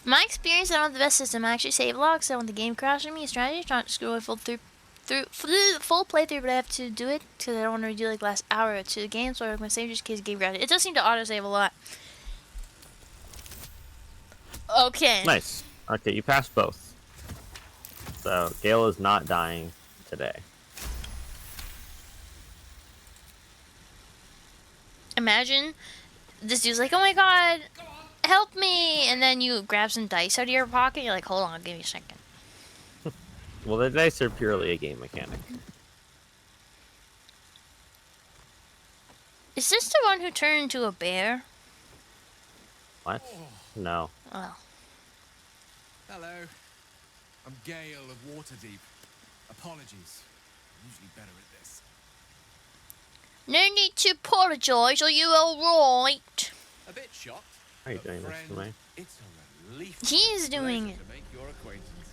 Speaker 1: My experience, I don't have the best system. I actually save logs, so when the game crashes on me, strategy is trying to screw a full playthrough, but I have to do it because I don't want to redo like last hour or two of the game, so I'm gonna save just in case game crashes. It does seem to autosave a lot. Okay.
Speaker 2: Nice. Okay, you passed both. So Gale is not dying today.
Speaker 1: Imagine this dude's like, oh my God, help me, and then you grab some dice out of your pocket. You're like, hold on, give me a second.
Speaker 2: Well, the dice are purely a game mechanic.
Speaker 1: Is this the one who turned into a bear?
Speaker 2: What? No.
Speaker 1: Oh.
Speaker 5: Hello. I'm Gale of Waterdeep. Apologies. I'm usually better at this.
Speaker 1: No need to apologize. Are you alright?
Speaker 5: A bit shocked.
Speaker 2: How are you
Speaker 5: but
Speaker 2: doing this
Speaker 5: friend,
Speaker 2: to me?
Speaker 5: it's a relief.
Speaker 1: He's
Speaker 5: and a
Speaker 1: doing
Speaker 5: pleasure
Speaker 1: it.
Speaker 5: to make your acquaintance.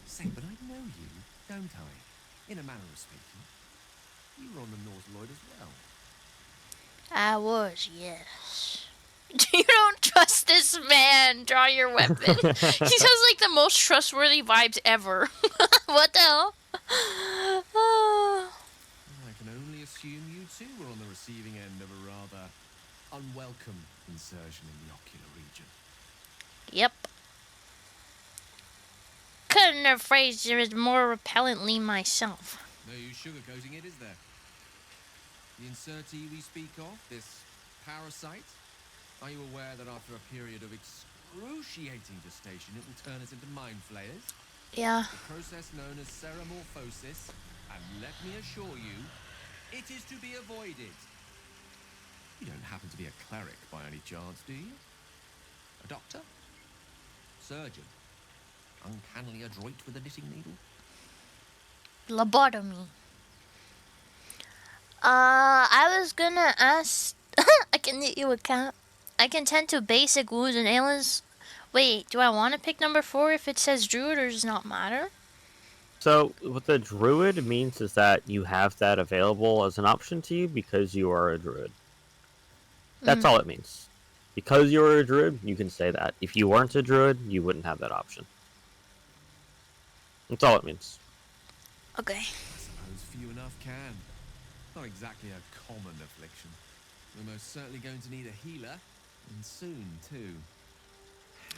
Speaker 5: Say, but I know you, don't I? In a manner of speaking. You were on the North Lloyd as well.
Speaker 1: I was, yes. You don't trust this man. Draw your weapon. He has like the most trustworthy vibes ever. What the hell?
Speaker 5: I can only assume you too were on the receiving end of a rather unwelcome insertion in the ocular region.
Speaker 1: Yep. Couldn't have phrased it more repellently myself.
Speaker 5: No use sugarcoating it, is there? The insertee we speak of, this parasite, are you aware that after a period of excruciating gestation, it will turn us into mind flayers.
Speaker 1: Yeah.
Speaker 5: The process known as ceramorphosis, and let me assure you, it is to be avoided. You don't happen to be a cleric by any chance, do you? A doctor? Surgeon? Uncannily adroit with a knitting needle?
Speaker 1: Lobotomy. I was gonna ask. I can knit you a cap. I can tend to basic wounds and ailments. Wait, do I want to pick number 4 if it says druid, or does it not matter?
Speaker 2: So what the druid means is that you have that available as an option to you because you are a druid. That's all it means. Because you are a druid, you can say that. If you weren't a druid, you wouldn't have that option. That's all it means.
Speaker 1: Okay.
Speaker 5: I suppose few enough can. Not exactly a common affliction. We're most certainly going to need a healer, and soon too.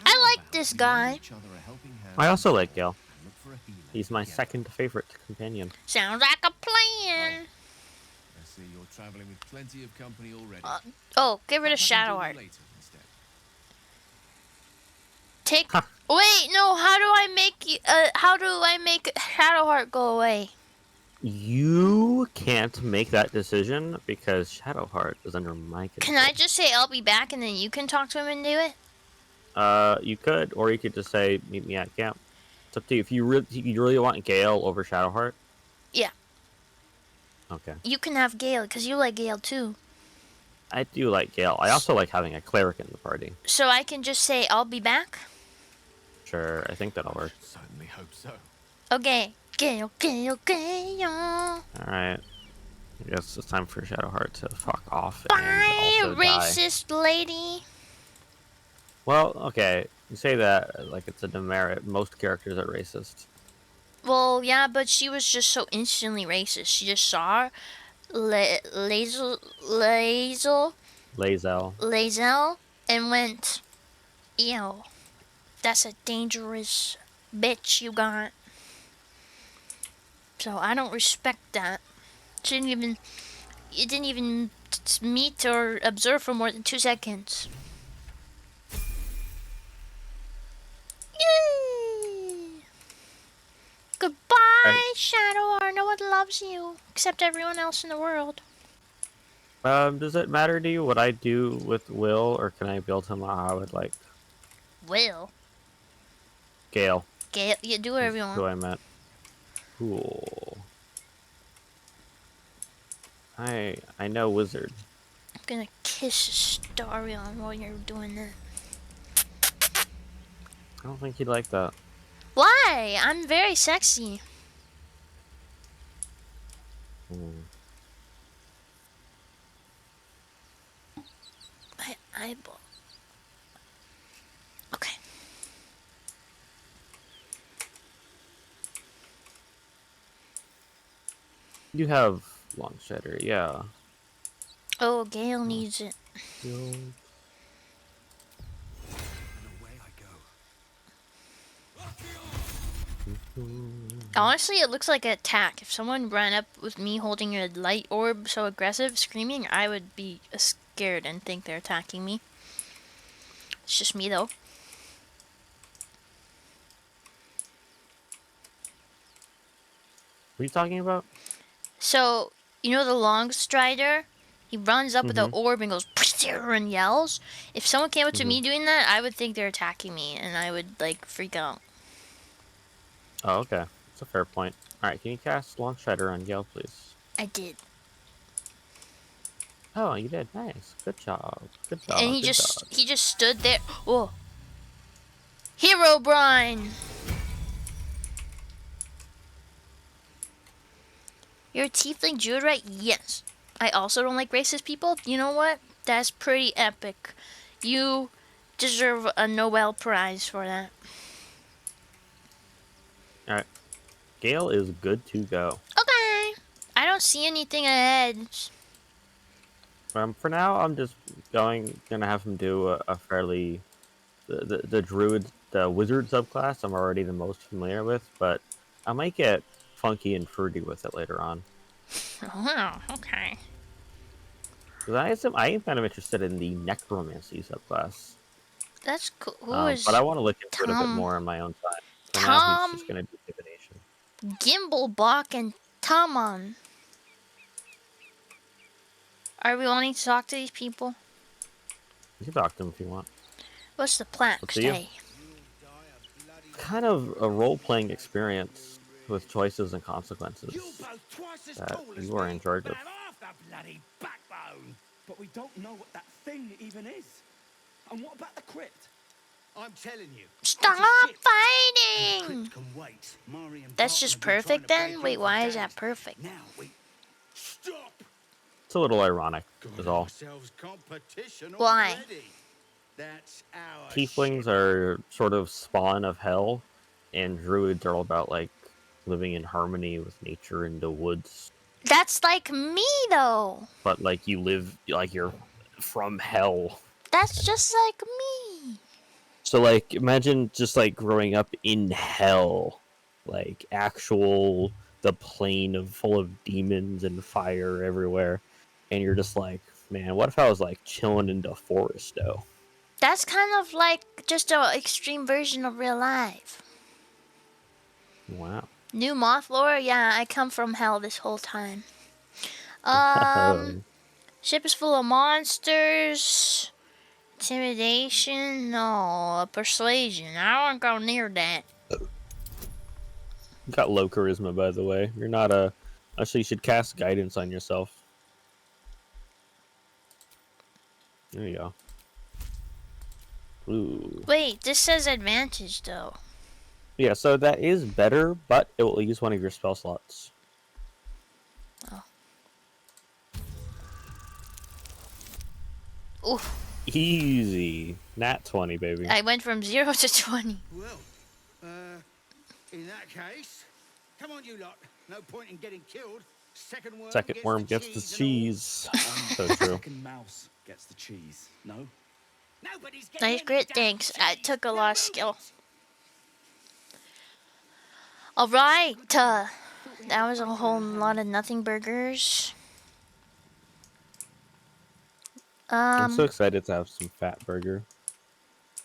Speaker 1: I
Speaker 5: How
Speaker 1: like
Speaker 5: about
Speaker 1: this
Speaker 5: we
Speaker 1: guy.
Speaker 5: lend each other a helping hand
Speaker 2: I also like
Speaker 5: tomorrow
Speaker 2: Gale.
Speaker 5: and look for a healer
Speaker 2: He's my
Speaker 5: together?
Speaker 2: second favorite companion.
Speaker 1: Sounds like a plan.
Speaker 5: I see you're traveling with plenty of company already.
Speaker 1: Oh, get rid of
Speaker 5: Perhaps I can
Speaker 1: Shadow
Speaker 5: join you
Speaker 1: Heart.
Speaker 5: later instead.
Speaker 1: Take.
Speaker 2: Ha.
Speaker 1: Wait, no. How do I make? How do I make Shadow Heart go away?
Speaker 2: You can't make that decision because Shadowheart is under my control.
Speaker 1: Can I just say I'll be back and then you can talk to him and do it?
Speaker 2: You could, or you could just say, meet me at camp. It's up to you. If you really want Gale over Shadowheart?
Speaker 1: Yeah.
Speaker 2: Okay.
Speaker 1: You can have Gale, because you like Gale too.
Speaker 2: I do like Gale. I also like having a cleric in the party.
Speaker 1: So I can just say I'll be back?
Speaker 2: Sure, I think that'll work.
Speaker 5: Certainly hope so.
Speaker 1: Okay. Gale, Gale, Gale.
Speaker 2: Alright. I guess it's time for Shadowheart to fuck off
Speaker 1: Bye,
Speaker 2: and also die.
Speaker 1: racist lady.
Speaker 2: Well, okay. You say that like it's a demerit. Most characters are racist.
Speaker 1: Well, yeah, but she was just so instantly racist. She just saw Lazel and went, ew, that's a dangerous bitch you got. So I don't respect that. She didn't even meet or observe for more than 2 seconds. Yay! Goodbye, Shadow. No one loves you except everyone else in the world.
Speaker 2: Does it matter to you what I do with Will, or can I build him how I would like?
Speaker 1: Will.
Speaker 2: Gale.
Speaker 1: Gale, you do whatever you
Speaker 2: Who
Speaker 1: want.
Speaker 2: I meant. Cool. I know wizard.
Speaker 1: I'm gonna kiss Starion while you're doing that.
Speaker 2: I don't think he'd like that.
Speaker 1: Why? I'm very sexy. My eyeball. Okay.
Speaker 2: You have long shatter, yeah.
Speaker 1: Oh, Gale needs it.
Speaker 3: And away I go.
Speaker 1: Honestly, it looks like an attack. If someone ran up with me holding a light orb so aggressive, screaming, I would be scared and think they're attacking me. It's just me, though.
Speaker 2: What are you talking about?
Speaker 1: So, you know the long strider? He runs up with the orb and goes and yells. If someone came up to me doing that, I would think they're attacking me and I would like freak out.
Speaker 2: Oh, okay. That's a fair point. Alright, can you cast Long Shatter on Gale, please?
Speaker 1: I did.
Speaker 2: Oh, you did. Nice. Good job. Good dog.
Speaker 1: And he
Speaker 2: good
Speaker 1: just
Speaker 2: dog.
Speaker 1: stood there. Whoa. Hero Brine. You're a tiefling druid, right? Yes. I also don't like racist people. You know what? That's pretty epic. You deserve a Nobel Prize for that.
Speaker 2: Alright. Gale is good to go.
Speaker 1: Okay. I don't see anything ahead.
Speaker 2: For now, I'm just gonna have him do a fairly the druid, the wizard subclass. I'm already the most familiar with, but I might get funky and fruity with it later on.
Speaker 1: Oh, okay.
Speaker 2: Because I am kind of interested in the necromancy subclass.
Speaker 1: That's cool. Who
Speaker 2: But I
Speaker 1: is
Speaker 2: want to look into it a bit
Speaker 1: Tom?
Speaker 2: more on my own time. For now, he's just
Speaker 1: Tom
Speaker 2: gonna do divination.
Speaker 1: Gimblebach and Tamon? Are we wanting to talk to these people?
Speaker 2: You can talk to him if you want.
Speaker 1: What's the plan
Speaker 2: Up to you.
Speaker 1: today?
Speaker 2: Kind of a role-playing experience with choices and consequences that you are in charge of.
Speaker 9: Bloody backbone! But we don't know what that thing even is. And what about the crypt?
Speaker 3: I'm telling you.
Speaker 1: Stop fighting!
Speaker 3: Can wait. Mari and
Speaker 1: That's
Speaker 3: Barton
Speaker 1: just
Speaker 3: have been trying
Speaker 1: perfect
Speaker 3: to
Speaker 1: then?
Speaker 3: break
Speaker 1: Wait,
Speaker 3: in
Speaker 1: why
Speaker 3: for
Speaker 1: is that
Speaker 3: days.
Speaker 1: perfect?
Speaker 3: Now we stop.
Speaker 2: It's a little ironic, is all.
Speaker 3: Ourselves competition
Speaker 1: Why?
Speaker 3: already. That's our
Speaker 2: Tieflings
Speaker 3: ship.
Speaker 2: are sort of spawn of hell, and druids are all about like living in harmony with nature in the woods.
Speaker 1: That's like me though.
Speaker 2: But like you live like you're from hell.
Speaker 1: That's just like me.
Speaker 2: So like imagine just like growing up in hell, like actual the plane of full of demons and fire everywhere, and you're just like, man, what if I was like chilling in the forest though?
Speaker 1: That's kind of like just an extreme version of real life.
Speaker 2: Wow.
Speaker 1: New moth lore? Yeah, I come from hell this whole time.
Speaker 2: Um,
Speaker 1: Ship is full of monsters. Intimidation? No. Persuasion. I won't go near that.
Speaker 2: You got low charisma, by the way. You're not a. Actually, you should cast guidance on yourself. There you go. Ooh.
Speaker 1: Wait, this says advantage though.
Speaker 2: Yeah, so that is better, but it will use one of your spell slots.
Speaker 1: Oh. Ooh.
Speaker 2: Easy. Nat 20, baby.
Speaker 1: I went from 0 to 20.
Speaker 3: Well, in that case, come on, you lot. No point in getting killed. Second worm
Speaker 2: Gets the cheese. So true.
Speaker 9: Second mouse gets the cheese. No?
Speaker 3: Nobody's getting
Speaker 1: Nice
Speaker 3: any
Speaker 1: grit,
Speaker 3: damn
Speaker 1: thanks. I
Speaker 3: cheese.
Speaker 1: took a
Speaker 3: No
Speaker 1: lot of skill.
Speaker 3: movement.
Speaker 1: Alright, that was a whole lot of nothing burgers.
Speaker 2: I'm so excited to have some fat burger.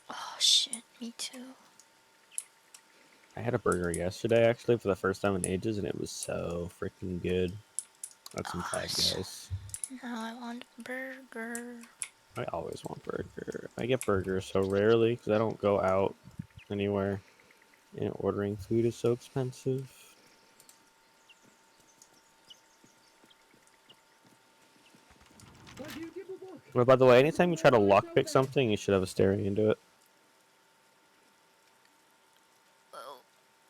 Speaker 1: Oh shit, me too.
Speaker 2: I had a burger yesterday, actually, for the first time in ages, and it was so freaking good. That's some fat guys.
Speaker 1: Now I want a burger.
Speaker 2: I always want burger. I get burgers so rarely because I don't go out anywhere. And ordering food is so expensive. Well, by the way, anytime you try to lockpick something, you should have a staring into it.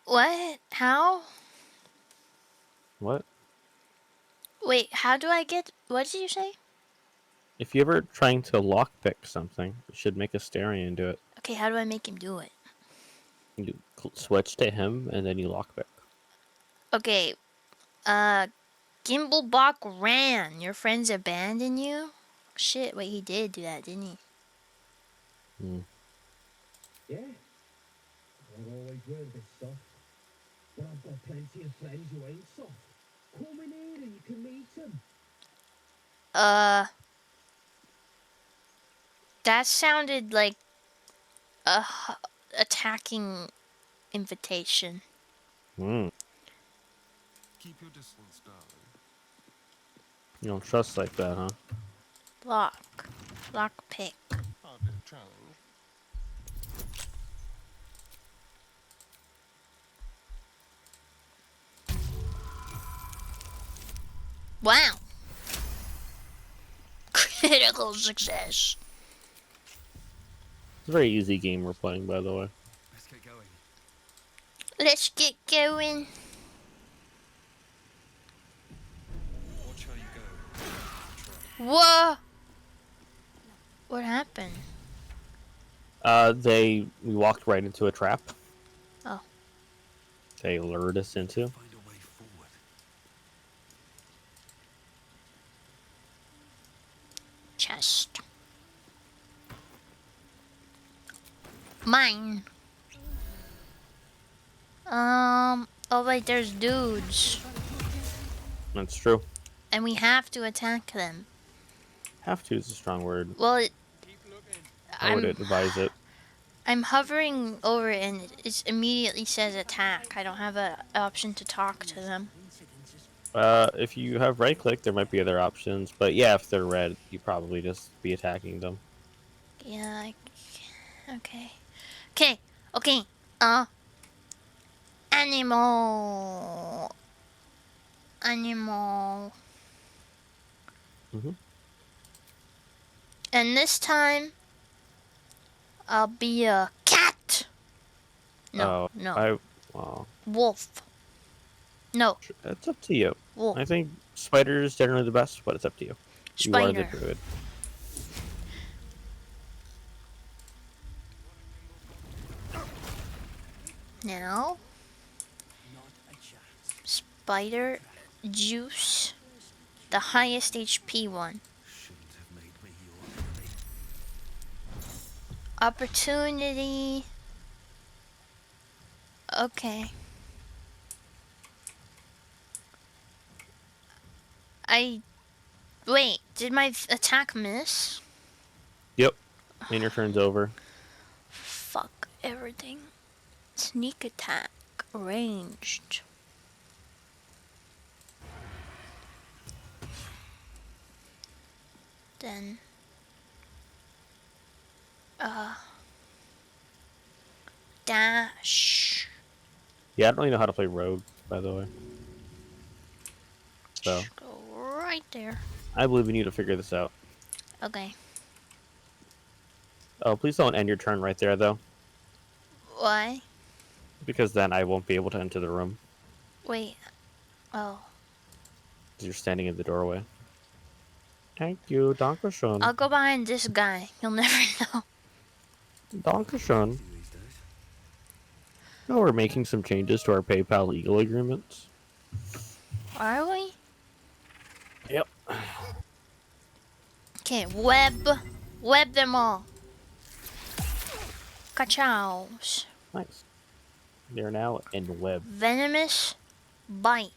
Speaker 1: What? How?
Speaker 2: What?
Speaker 1: Wait, how do I get... What did you say?
Speaker 2: If you're ever trying to lockpick something, you should make a staring into it.
Speaker 1: Okay, how do I make him do it?
Speaker 2: You switch to him, and then you lockpick.
Speaker 1: Okay, Gimblebach ran. Your friends abandoned you? Shit, wait, he did do that, didn't he?
Speaker 10: Yeah, I've always heard of this stuff, but I've got plenty of friends who ain't soft. Come in here and you can meet them.
Speaker 1: That sounded like a attacking invitation.
Speaker 2: Mm.
Speaker 8: Keep your distance, darling.
Speaker 2: You don't trust like that, huh?
Speaker 1: Lock pick.
Speaker 8: Hardly a challenge.
Speaker 1: Wow. Critical success.
Speaker 2: It's a very easy game we're playing, by the way.
Speaker 3: Let's get going.
Speaker 1: Let's get going.
Speaker 3: Watch how you go.
Speaker 1: Whoa. What happened?
Speaker 2: We walked right into a trap.
Speaker 1: Oh.
Speaker 2: They lured us into.
Speaker 3: Find a way forward.
Speaker 1: Chest. Mine. Oh wait, there's dudes.
Speaker 2: That's true.
Speaker 1: And we have to attack them.
Speaker 2: Have to is a strong word.
Speaker 1: Well,
Speaker 2: I would advise it.
Speaker 1: I'm hovering over it and it immediately says attack. I don't have an option to talk to them.
Speaker 2: If you have right click, there might be other options, but yeah, if they're red, you probably just be attacking them.
Speaker 1: Yeah, okay. Okay, okay. Uh, animal. Animal.
Speaker 2: Mm-hmm.
Speaker 1: And this time, I'll be a cat. No,
Speaker 2: Oh,
Speaker 1: no.
Speaker 2: well,
Speaker 1: Wolf. No,
Speaker 2: it's up to you.
Speaker 1: wolf.
Speaker 2: I think spider is generally the best, but it's up to you. You are the
Speaker 1: Spider.
Speaker 2: druid.
Speaker 1: Now, spider juice. The highest HP one. Opportunity. Okay. Wait, did my attack miss?
Speaker 2: Yep. And your turn's over.
Speaker 1: Fuck everything. Sneak attack. Ranged. Then. Dash.
Speaker 2: Yeah, I don't really know how to play rogue, by the way. So,
Speaker 1: Just go right there.
Speaker 2: I believe in you to figure this out.
Speaker 1: Okay.
Speaker 2: Oh, please don't end your turn right there, though.
Speaker 1: Why?
Speaker 2: Because then I won't be able to enter the room.
Speaker 1: Wait. Oh.
Speaker 2: You're standing in the doorway. Thank you, Dankeschön.
Speaker 1: I'll go behind this guy. You'll never know.
Speaker 2: Dankeschön. Oh, we're making some changes to our PayPal legal agreements.
Speaker 1: Are we?
Speaker 2: Yep.
Speaker 1: Okay, web. Web them all. Ka-chows.
Speaker 2: Nice. They're now in web.
Speaker 1: Venomous bite.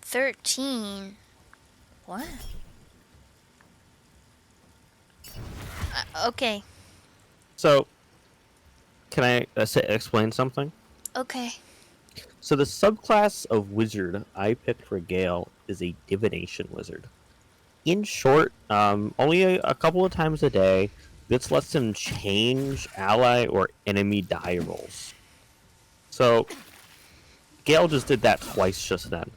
Speaker 1: 13. What? Okay.
Speaker 2: So, can I explain something?
Speaker 1: Okay.
Speaker 2: So the subclass of wizard I picked for Gale is a divination wizard. In short, only a couple of times a day, this lets him change ally or enemy die rolls. So Gale just did that twice just then.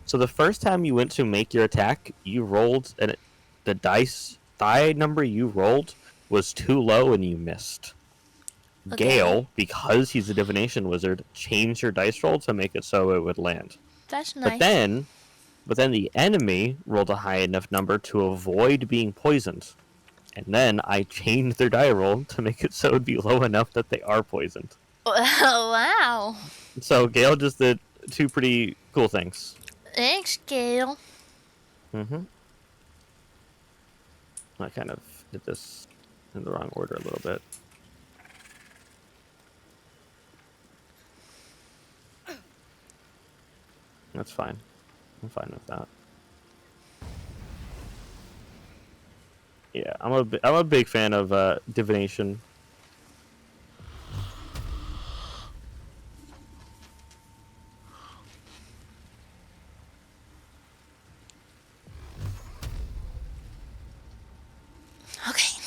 Speaker 2: So the first time you went to make your attack, you rolled, and the die number you rolled was too low and you missed.
Speaker 1: Okay.
Speaker 2: Gale, because he's a divination wizard, changed your dice roll to make it so it would land.
Speaker 1: That's nice.
Speaker 2: But then the enemy rolled a high enough number to avoid being poisoned. And then I changed their die roll to make it so it would be low enough that they are poisoned.
Speaker 1: Wow.
Speaker 2: So Gale just did two pretty cool things.
Speaker 1: Thanks, Gale.
Speaker 2: Mm-hmm. I kind of did this in the wrong order a little bit. That's fine. I'm fine with that. Yeah, I'm a big fan of divination.
Speaker 1: Okay.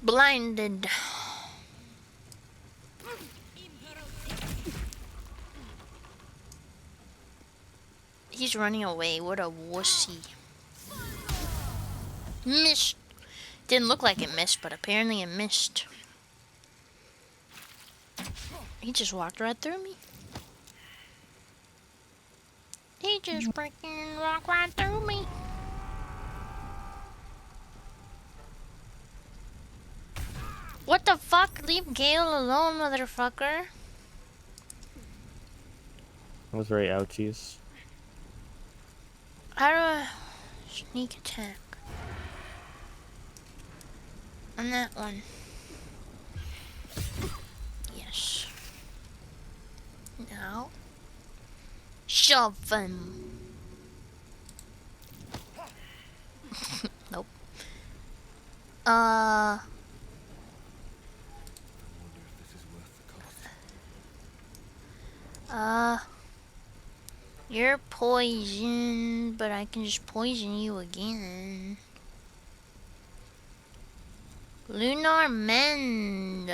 Speaker 1: Blinded. He's running away. What a wussy. Missed. Didn't look like it missed, but apparently it missed. He just walked right through me. He just freaking walked right through me. What the fuck? Leave Gale alone, motherfucker.
Speaker 2: That was very ouchies.
Speaker 1: How do I sneak attack? On that one. Yes. Now. Shove him. Nope. You're poisoned, but I can just poison you again. Lunar Mend.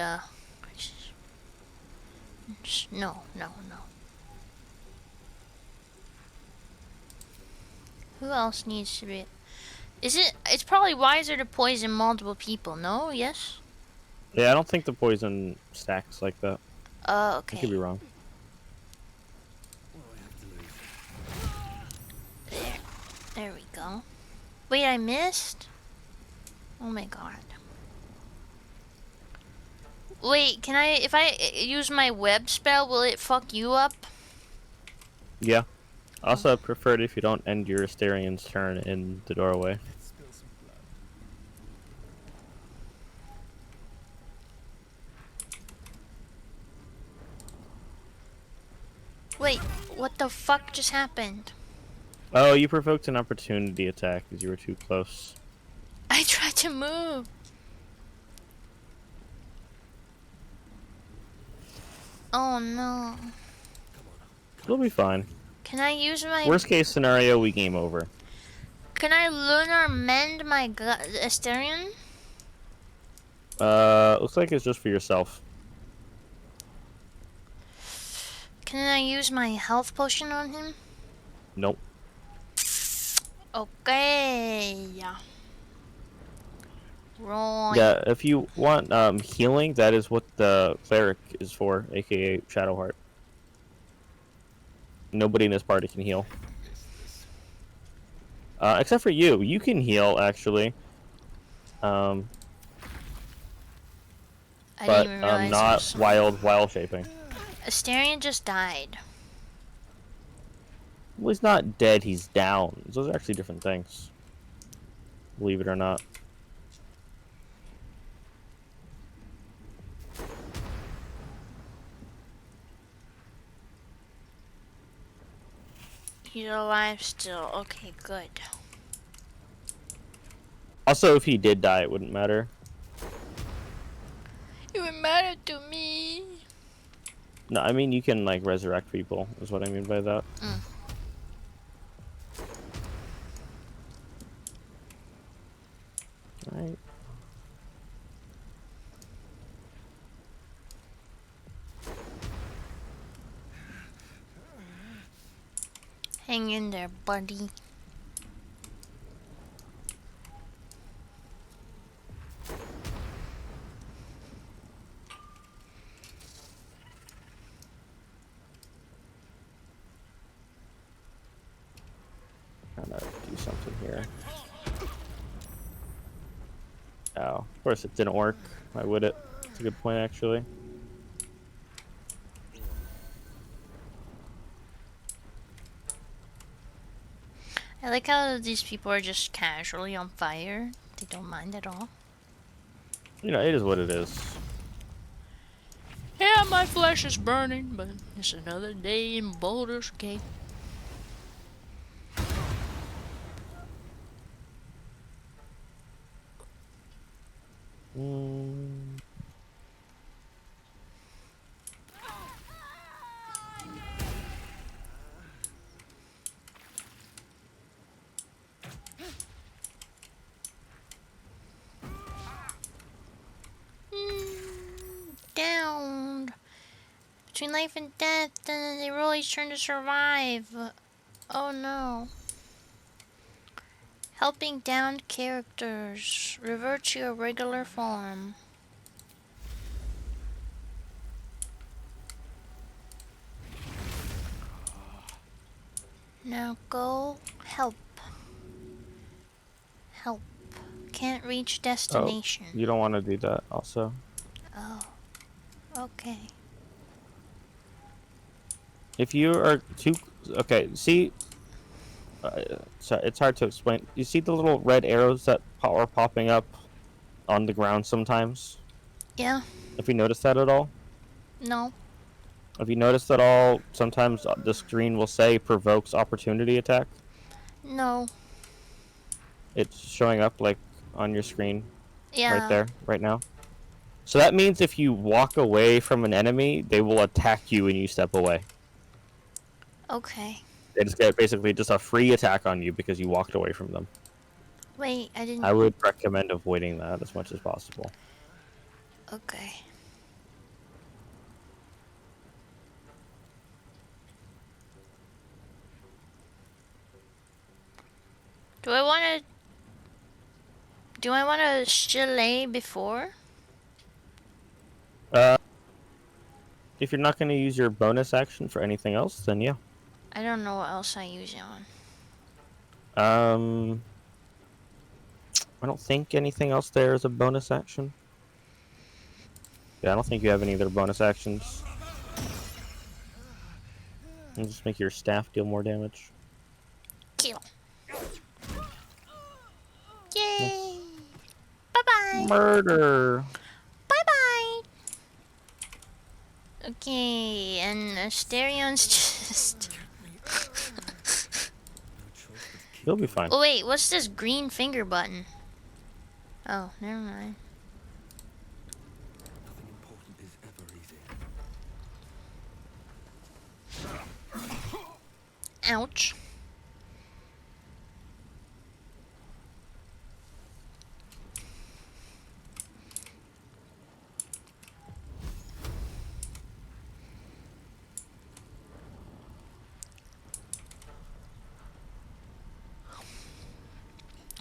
Speaker 1: No. Who else needs to be? It's probably wiser to poison multiple people, no? Yes?
Speaker 2: Yeah, I don't think the poison stacks like that.
Speaker 1: Okay.
Speaker 2: I could be wrong.
Speaker 1: There we go. Wait, I missed? Oh my god. Wait, can I, if I use my web spell, will it fuck you up?
Speaker 2: Yeah. Also, I prefer it if you don't end your Asterian's turn in the doorway.
Speaker 1: Wait, what the fuck just happened?
Speaker 2: Oh, you provoked an opportunity attack because you were too close.
Speaker 1: I tried to move. Oh no.
Speaker 2: It'll be fine.
Speaker 1: Can I use my...
Speaker 2: Worst case scenario, we game over.
Speaker 1: Can I lunar mend my Asterion?
Speaker 2: Looks like it's just for yourself.
Speaker 1: Can I use my health potion on him?
Speaker 2: Nope.
Speaker 1: Okay. Right.
Speaker 2: Yeah, if you want healing, that is what the cleric is for, aka Shadowheart. Nobody in this party can heal. Except for you. You can heal, actually.
Speaker 1: I
Speaker 2: But
Speaker 1: didn't even realize
Speaker 2: not wild shaping.
Speaker 1: Asterion just died.
Speaker 2: Well, he's not dead, he's down. Those are actually different things. Believe it or not.
Speaker 1: He's alive still. Okay, good.
Speaker 2: Also, if he did die, it wouldn't matter.
Speaker 1: It would matter to me.
Speaker 2: No, I mean, you can, like, resurrect people, is what I mean by that. Alright.
Speaker 1: Hang in there, buddy.
Speaker 2: Gotta do something here. Oh, of course it didn't work. Why would it? That's a good point, actually.
Speaker 1: I like how these people are just casually on fire. They don't mind at all.
Speaker 2: You know, it is what it is.
Speaker 1: Yeah, my flesh is burning, but it's another day in Baldurs Gate. Down. Between life and death, and they roll each turn to survive. Oh no. Helping downed characters. Revert to your regular form. Now go help. Help. Can't reach destination.
Speaker 2: You don't want to do that also.
Speaker 1: Oh. Okay.
Speaker 2: If you are too... Okay, see... sorry, it's hard to explain. You see the little red arrows that are popping up on the ground sometimes?
Speaker 1: Yeah.
Speaker 2: Have you noticed that at all?
Speaker 1: No.
Speaker 2: Have you noticed at all sometimes the screen will say provokes opportunity attack?
Speaker 1: No.
Speaker 2: It's showing up like on your screen right
Speaker 1: Yeah.
Speaker 2: there, right now. So that means if you walk away from an enemy, they will attack you when you step away.
Speaker 1: Okay.
Speaker 2: They just get basically just a free attack on you because you walked away from them.
Speaker 1: Wait, I didn't...
Speaker 2: I would recommend avoiding that as much as possible.
Speaker 1: Okay. Do I want to chalet before?
Speaker 2: If you're not going to use your bonus action for anything else, then yeah.
Speaker 1: I don't know what else I use it on.
Speaker 2: I don't think anything else there is a bonus action. Yeah, I don't think you have any other bonus actions. And just make your staff deal more damage.
Speaker 1: Kill. Yay! Bye-bye!
Speaker 2: Murder!
Speaker 1: Bye-bye! Okay, and Astarion's just...
Speaker 2: You'll be fine.
Speaker 1: Oh wait, what's this green finger button? Oh, never mind.
Speaker 3: Nothing important is ever easy.
Speaker 1: Ouch.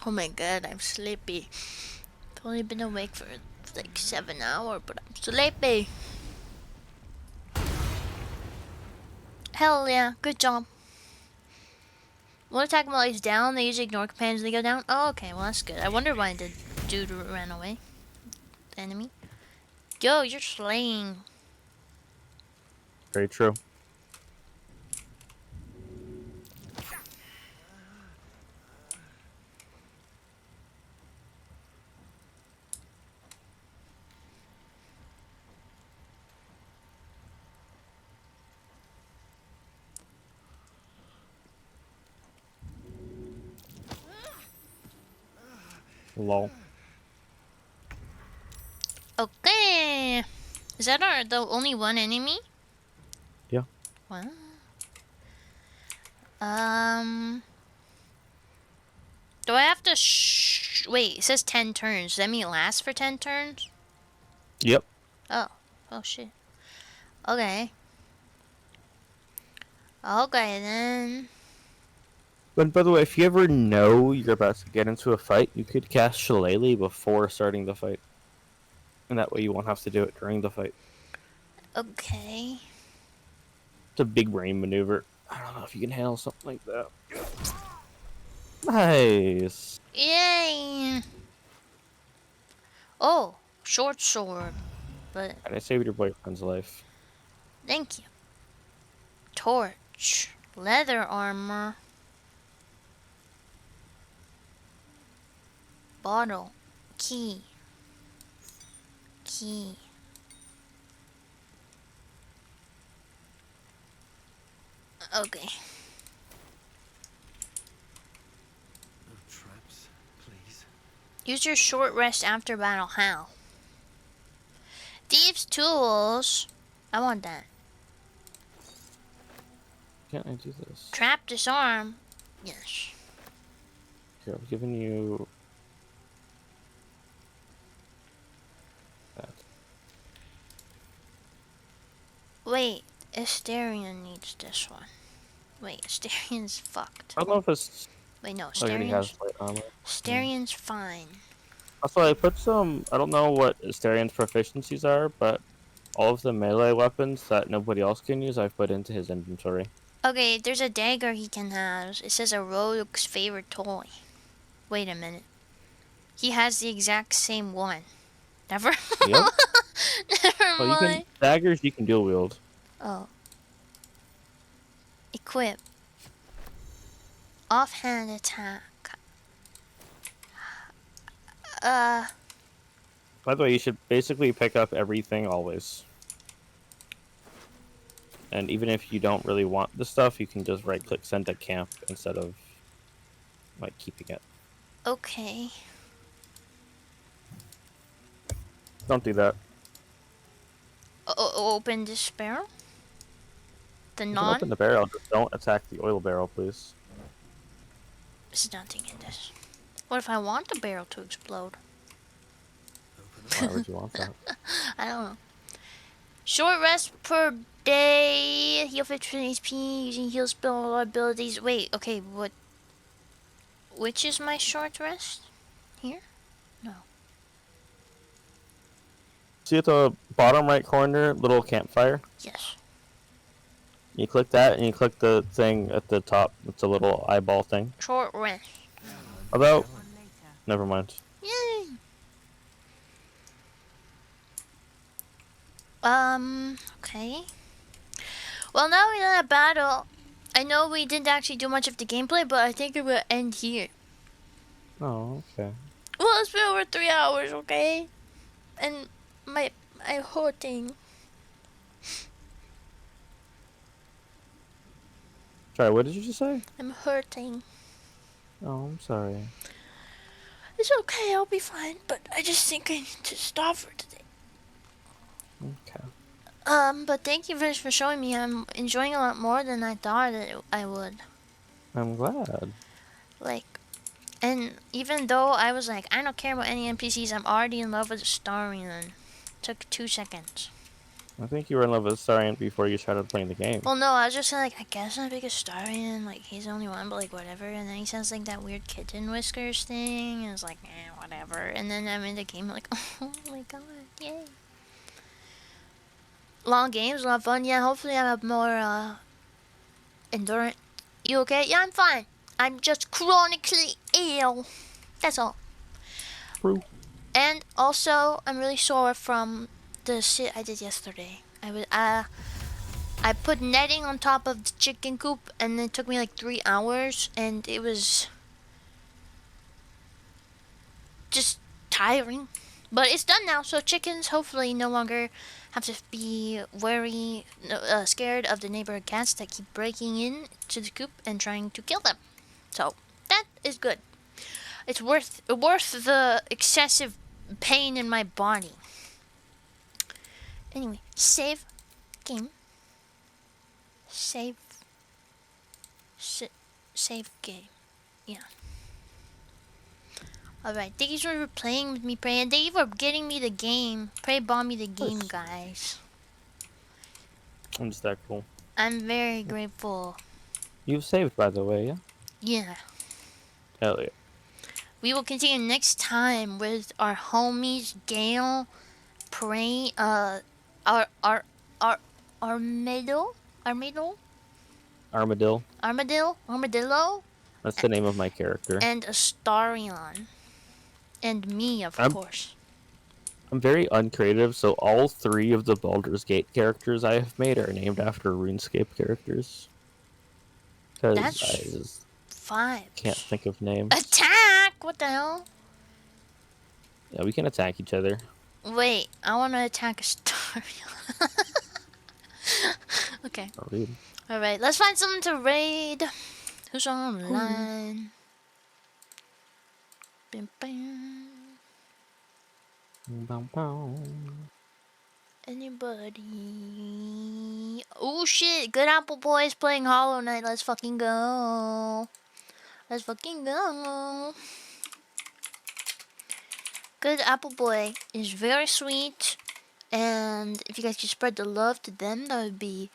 Speaker 1: Oh my god, I'm sleepy. I've only been awake for like 7 hours, but I'm sleepy. Hell yeah, good job. When attacking while he's down, they usually ignore companions when they go down. Oh, okay, well that's good. I wonder why the dude ran away. The enemy. Yo, you're slaying.
Speaker 2: Very true. Lol.
Speaker 1: Okay. Is that the only one enemy?
Speaker 2: Yeah.
Speaker 1: Wow. Do I have to wait, it says 10 turns. Does that mean it lasts for 10 turns?
Speaker 2: Yep.
Speaker 1: Oh. Oh shit. Okay. Okay then.
Speaker 2: But by the way, if you ever know you're about to get into a fight, you could cast Shillelagh before starting the fight. And that way you won't have to do it during the fight.
Speaker 1: Okay.
Speaker 2: It's a big brain maneuver. I don't know if you can handle something like that. Nice.
Speaker 1: Yay. Oh, short sword. But
Speaker 2: And I saved your boyfriend's life.
Speaker 1: thank you. Torch. Leather armor. Bottle. Key. Key. Okay.
Speaker 3: No traps, please.
Speaker 1: Use your short rest after battle. How? Thieves' tools. I want that.
Speaker 2: Can't I do this?
Speaker 1: Trap disarm. Yes.
Speaker 2: Here, I've given you that.
Speaker 1: Wait, Astarion needs this one. Wait, Astarion's fucked.
Speaker 2: I don't know if it's...
Speaker 1: Wait, no,
Speaker 2: Oh, he already has
Speaker 1: Astarion's...
Speaker 2: light armor.
Speaker 1: Astarion's fine.
Speaker 2: Also, I put some... I don't know what Astarion's proficiencies are, but all of the melee weapons that nobody else can use, I've put into his inventory.
Speaker 1: Okay, there's a dagger he can have. It says a rogue's favorite toy. Wait a minute. He has the exact same one. Never.
Speaker 2: Yep.
Speaker 1: Never
Speaker 2: Well, you can
Speaker 1: mind.
Speaker 2: daggers. You can dual wield.
Speaker 1: Oh. Equip. Offhand attack.
Speaker 2: By the way, you should basically pick up everything always. And even if you don't really want the stuff, you can just right-click send to camp instead of like keeping it.
Speaker 1: Okay.
Speaker 2: Don't do that.
Speaker 1: Open this barrel. The
Speaker 2: You can open the barrel, just don't attack the oil barrel, please.
Speaker 1: There's nothing in this. What if I want the barrel to explode?
Speaker 2: Why would you want that?
Speaker 1: I don't know. Short rest per day. Heal 50% HP using heal spell abilities. Wait, okay, what? Which is my short rest? Here? No.
Speaker 2: See at the bottom right corner, little campfire?
Speaker 1: Yes.
Speaker 2: You click that, and you click the thing at the top. It's a little eyeball thing.
Speaker 1: Short rest.
Speaker 2: About... Never mind.
Speaker 1: Yay! Okay. Well, now we're in a battle. I know we didn't actually do much of the gameplay, but I think it will end here.
Speaker 2: Oh, okay.
Speaker 1: Well, it's been over 3 hours, okay? And I'm hurting.
Speaker 2: Sorry, what did you just say?
Speaker 1: I'm hurting.
Speaker 2: Oh, I'm sorry.
Speaker 1: It's okay, I'll be fine, but I just think I need to stop for today.
Speaker 2: Okay.
Speaker 1: But thank you very much for showing me. I'm enjoying a lot more than I thought I would.
Speaker 2: I'm glad.
Speaker 1: Like, and even though I was like, I don't care about any NPCs, I'm already in love with the storyline. Took 2 seconds.
Speaker 2: I think you were in love with Starian before you started playing the game.
Speaker 1: Well, no, I was just like, I guess I'm a big Astarian, like, he's the only one, but, like, whatever, and then he sounds like that weird kitten whiskers thing, and it's like, whatever, and then I'm in the game, like, oh my god, yay. Long games, a lot of fun, yeah, hopefully I have more, endurance. You okay? Yeah, I'm fine. I'm just chronically ill. That's all.
Speaker 2: True.
Speaker 1: And also, I'm really sore from the shit I did yesterday. I put netting on top of the chicken coop, and it took me like 3 hours, and it was just tiring. But it's done now, so chickens hopefully no longer have to be scared of the neighborhood cats that keep breaking in to the coop and trying to kill them. So that is good. It's worth the excessive pain in my body. Anyway, save game. Save game. Yeah. Alright, thank you for playing with me, Prey, and thank you for getting me the game. Prey bought me the game, guys.
Speaker 2: I'm just that cool.
Speaker 1: I'm very grateful.
Speaker 2: You've saved, by the way, yeah?
Speaker 1: Yeah.
Speaker 2: Hell yeah.
Speaker 1: We will continue next time with our homies, Gale, Prey, Armadillo? Armadillo?
Speaker 2: That's the name of my character.
Speaker 1: And Astarion. And me, of course.
Speaker 2: I'm very uncreative, so all 3 of the Baldurs Gate characters I have made are named after RuneScape characters. Because I just
Speaker 1: 5.
Speaker 2: can't think of names.
Speaker 1: Attack! What the hell?
Speaker 2: Yeah, we can attack each other.
Speaker 1: Wait, I want to attack Astarion. Okay. Alright, let's find someone to raid. Who's online? Bim, bam. Anybody? Oh shit! Good Apple Boy is playing Hollow Knight. Let's fucking go. Let's fucking go. Good Apple Boy is very sweet, and if you guys could spread the love to them, that would be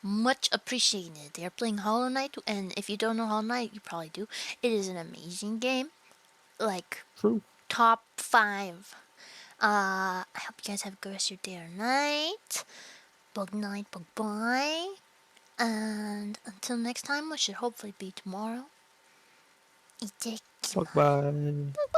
Speaker 1: much appreciated. They are playing Hollow Knight, and if you don't know Hollow Knight, you probably do. It is an amazing game. Like, top 5. I hope you guys have a good rest of your day or night. Bug night, bug bye. And until next time, which should hopefully be tomorrow.
Speaker 2: Bye.